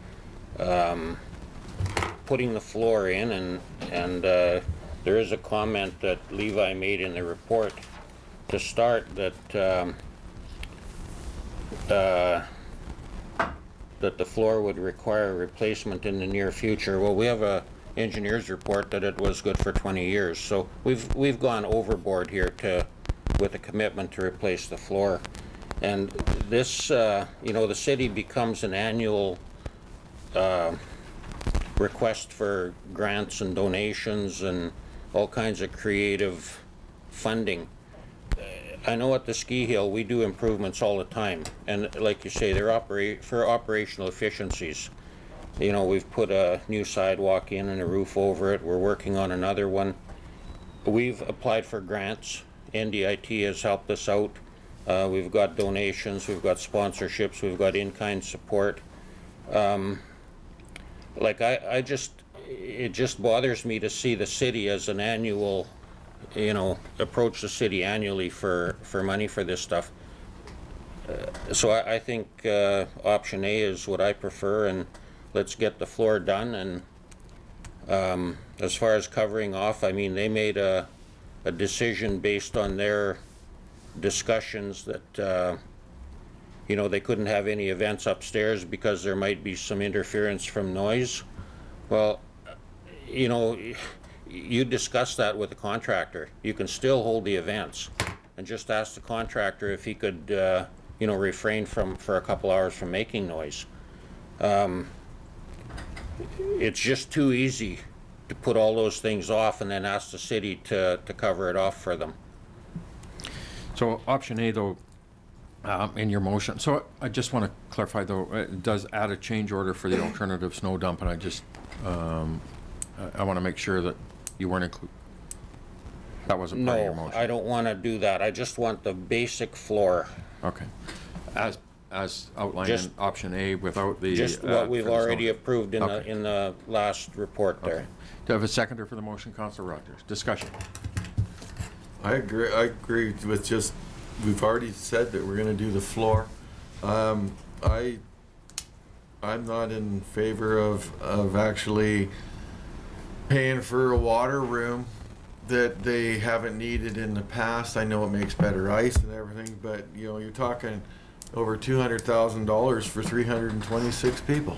putting the floor in, and there is a comment that Levi made in the report to start that that the floor would require replacement in the near future. Well, we have a engineer's report that it was good for 20 years. So we've gone overboard here with a commitment to replace the floor. And this, you know, the city becomes an annual request for grants and donations and all kinds of creative funding. I know at the ski hill we do improvements all the time, and like you say, they're for operational efficiencies. You know, we've put a new sidewalk in and a roof over it. We're working on another one. We've applied for grants. NDIT has helped us out. We've got donations, we've got sponsorships, we've got in-kind support. Like it just bothers me to see the city as an annual, you know, approach the city annually for money for this stuff. So I think option A is what I prefer, and let's get the floor done. And as far as covering off, I mean, they made a decision based on their discussions that you know, they couldn't have any events upstairs because there might be some interference from noise. Well, you know, you discuss that with the contractor. You can still hold the events, and just ask the contractor if he could, you know, refrain for a couple hours from making noise. It's just too easy to put all those things off and then ask the city to cover it off for them. So option A, though, in your motion, so I just want to clarify, though, it does add a change order for the alternative snow dump, and I just, I want to make sure that you weren't that wasn't part of your motion. No, I don't want to do that. I just want the basic floor. Okay. As outlined in option A without the... Just what we've already approved in the last report there. Okay. Do I have a seconder for the motion, Councillor Rogers? Discussion. I agree with just, we've already said that we're gonna do the floor. I'm not in favor of actually paying for a water room that they haven't needed in the past. I know it makes better ice and everything, but you know, you're talking over $200,000 for 326 people.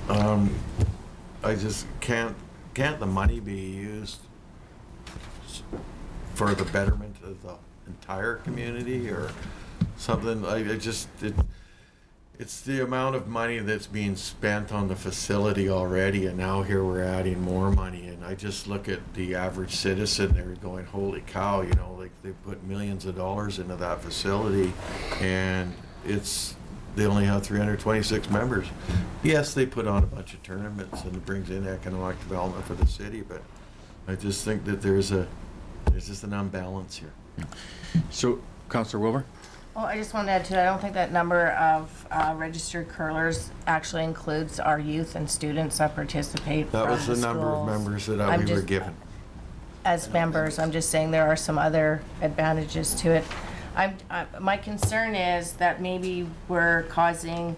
I just can't the money be used for the betterment of the entire community or something? It's the amount of money that's being spent on the facility already, and now here we're adding more money, and I just look at the average citizen there going, holy cow, you know, like they put millions of dollars into that facility, and they only have 326 members. Yes, they put on a bunch of tournaments and it brings in economic development for the city, but I just think that there's just an unbalance here. So, Councillor Wilbur? Well, I just wanted to add to that, I don't think that number of registered curlers actually includes our youth and students that participate That from was the number of schools. members that I'm we were just- given. As members, I'm just saying there are some other advantages to it. My concern is that maybe we're causing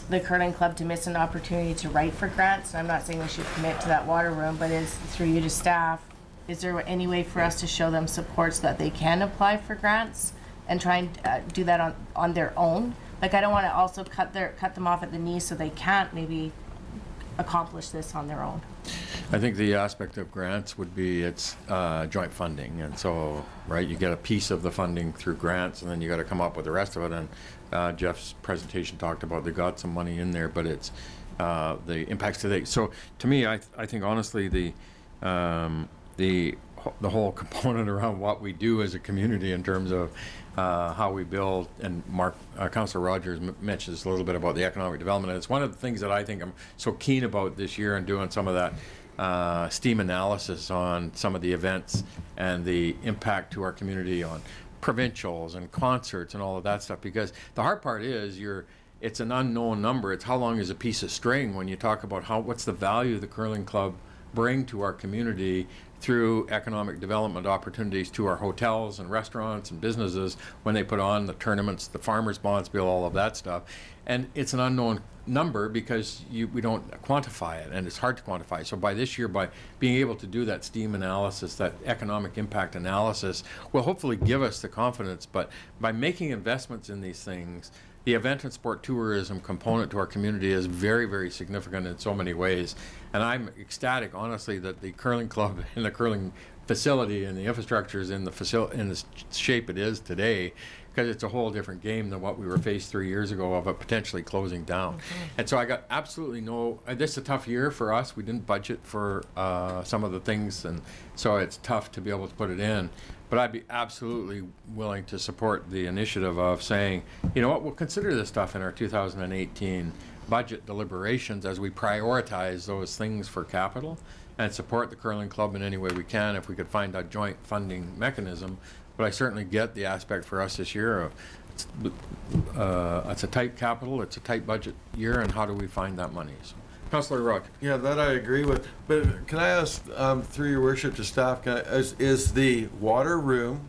the curling club to miss an opportunity to write for grants. And I'm not saying we should commit to that water room, but is through you to staff, is there any way for us to show them support so that they can apply for grants and try and do that on their own? Like, I don't want to also cut them off at the knee so they can't maybe accomplish this on their own. I think the aspect of grants would be it's joint funding, and so, right, you get a piece of the funding through grants, and then you got to come up with the rest of it. And Jeff's presentation talked about they got some money in there, but it's the impacts today. So to me, I think honestly the whole component around what we do as a community in terms of how we build, and Councillor Rogers mentioned this a little bit about the economic development, and it's one of the things that I think I'm so keen about this year and doing some of that STEAM analysis on some of the events and the impact to our community on provincials and concerts and all of that stuff, because the hard part is it's an unknown number. It's how long is a piece of string when you talk about what's the value the curling club bring to our community through economic development opportunities to our hotels and restaurants and businesses when they put on the tournaments, the farmers' bonds bill, all of that stuff. And it's an unknown number because we don't quantify it, and it's hard to quantify. So by this year, by being able to do that STEAM analysis, that economic impact analysis, will hopefully give us the confidence. But by making investments in these things, the event and sport tourism component to our community is very, very significant in so many ways. And I'm ecstatic, honestly, that the curling club and the curling facility and the infrastructure is in the shape it is today, because it's a whole different game than what we were faced 3 years ago of it potentially closing down. And so I got absolutely this is a tough year for us. We didn't budget for some of the things, and so it's tough to be able to put it in. But I'd be absolutely willing to support the initiative of saying, you know what, we'll consider this stuff in our 2018 budget deliberations as we prioritize those things for capital, and support the curling club in any way we can if we could find a joint funding mechanism. But I certainly get the aspect for us this year of it's a tight capital, it's a tight budget year, and how do we find that money? So, Councillor Rock. Yeah, that I agree with. But can I ask, through your worship to staff, is the water room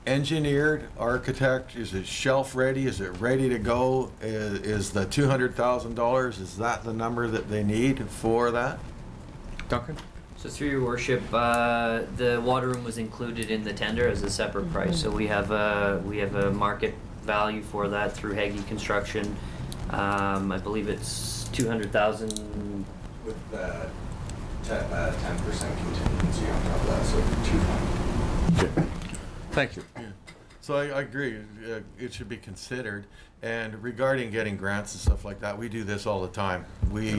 engineered, architect? Is it shelf ready? Is it ready to go? Is the $200,000, is that the number that they need for that? Duncan? So through your worship, the water room was included in the tender as a separate price. So we have a market value for that through Hagee Construction. I believe it's 200,000 with 10% contingency on top of that, so 220. Okay. Thank you. Yeah. So I agree. It should be considered. And regarding getting grants and stuff like that, we do this all the time. We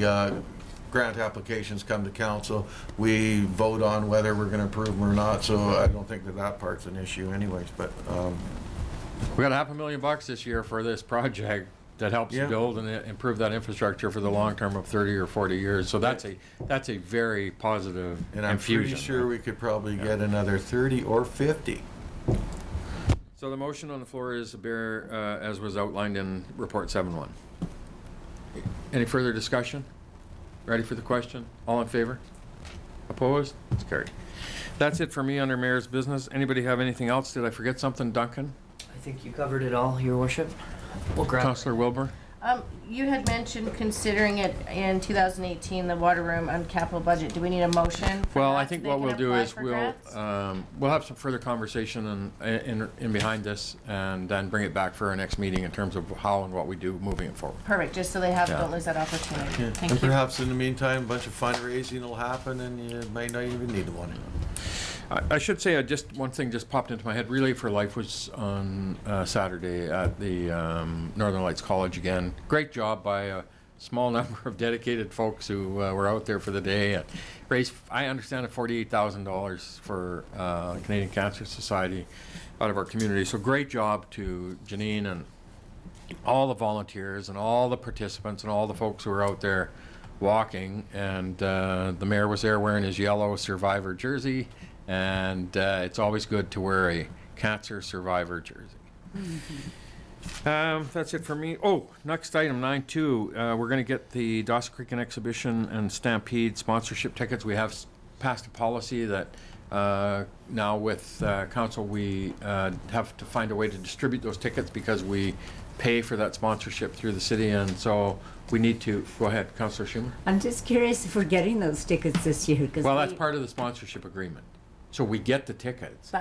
grant applications come to council. We vote on whether we're going to approve them or not. So I don't think that part's an issue, anyways. But we got $500,000 this year for this project that helps build and improve that infrastructure for the long term of 30 or 40 years. So that's a very positive and I'm infusion. pretty sure we could probably get another 30 or 50. So the motion on the floor is as was outlined in Report 7.1. Any further discussion? Ready for the question? All in favor? Opposed? It's carried. That's it for me under Mayor's business. Anybody have anything else? Did I forget something, Duncan? I think you covered it all, your worship. We'll grab Councillor Wilbur? You had mentioned considering it in 2018, the water room on capital budget. Do we need a motion for Well, that I so think they what can we'll do apply is for we'll have some further conversation in behind this, and then bring it back for our next meeting in terms of how and what we do moving it forward. Perfect, just so they don't lose that opportunity. Yeah. Thank and you. perhaps in the meantime, a bunch of fundraising will happen, and you might not even need one. I should say, one thing just popped into my head. Relay for Life was on Saturday at the Northern Lights College again. Great job by a small number of dedicated folks who were out there for the day and raised, I understand, $48,000 for Canadian Cancer Society out of our community. So great job to Janine and all the volunteers and all the participants and all the folks who were out there walking. And the mayor was there wearing his yellow survivor jersey. And it's always good to wear a cancer survivor jersey. That's it for me. Oh, next item, 9.2. We're going to get the Dawson Creek Exhibition and Stampede sponsorship tickets. We have passed a policy that now with council we have to find a way to distribute those tickets because we pay for that sponsorship through the city, and so we need to go ahead, Councillor Schumer. I'm just curious if we're getting those tickets this year. Well, that's part of the sponsorship agreement. So we get the tickets.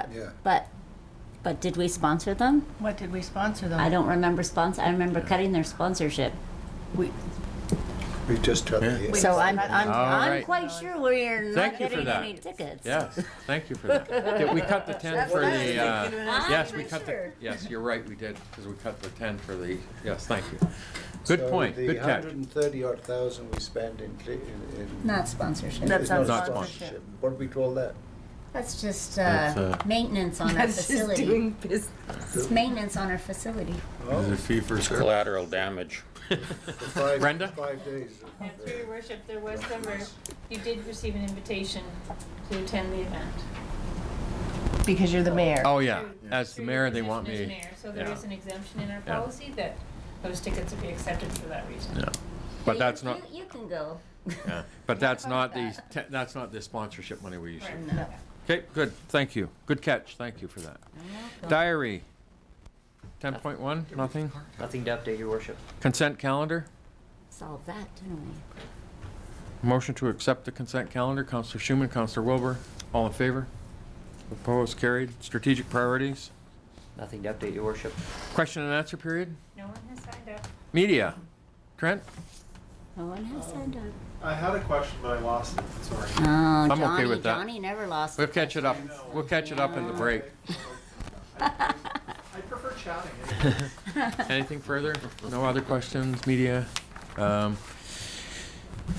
But did we sponsor them? What did we sponsor them? I don't remember I remember cutting their sponsorship. We just got the. So I'm All right. quite sure we're not Thank you for getting that. any tickets. Yes, thank you for that. Did we cut the 10 for the, yes, we cut the, sure. yes, you're right, we did, because we cut the 10 for the, yes, thank you. Good point, good catch. The 130-odd thousand we spend in Not sponsorship. That's it's not not sponsorship. What do we call that? That's just That's, maintenance on our That's just facility. doing business. It's maintenance on our facility. Is it fee for service? Collateral damage. Brenda? 5 days. And through your worship, there was you did receive an invitation to attend the event. Because you're the mayor. Oh, yeah, Through- as the through mayor, your they want position as me, mayor. So there yeah. is an exemption in our Yeah. policy that those tickets would be accepted for that reason. yeah, but You- that's not, You can go. yeah, but that's not the, that's not the sponsorship money we usually. Right. No. Okay, good, thank you, good catch, thank you for that. Diary, 10.1, nothing? Nothing to update, your worship. Consent calendar? Solve that, didn't we? Motion to accept the consent calendar, Counselor Schumann, Counselor Wilbur, all in favor? Opposed, carried. Strategic priorities? Nothing to update, your worship. Question and answer period? No one has signed up. Media? Trent? No one has signed up. I had a question, but I lost it, sorry. Oh, I'm okay Johnny, with that. Johnny never lost. We'll a catch it up, we'll catch it up in the break. I prefer chatting. Anything further? No other questions, media? Now,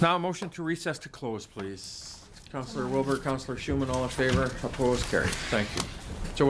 a motion to recess to close, please. Counselor Wilbur, Counselor Schumann, all in favor? Opposed, carried. Thank you. So we'll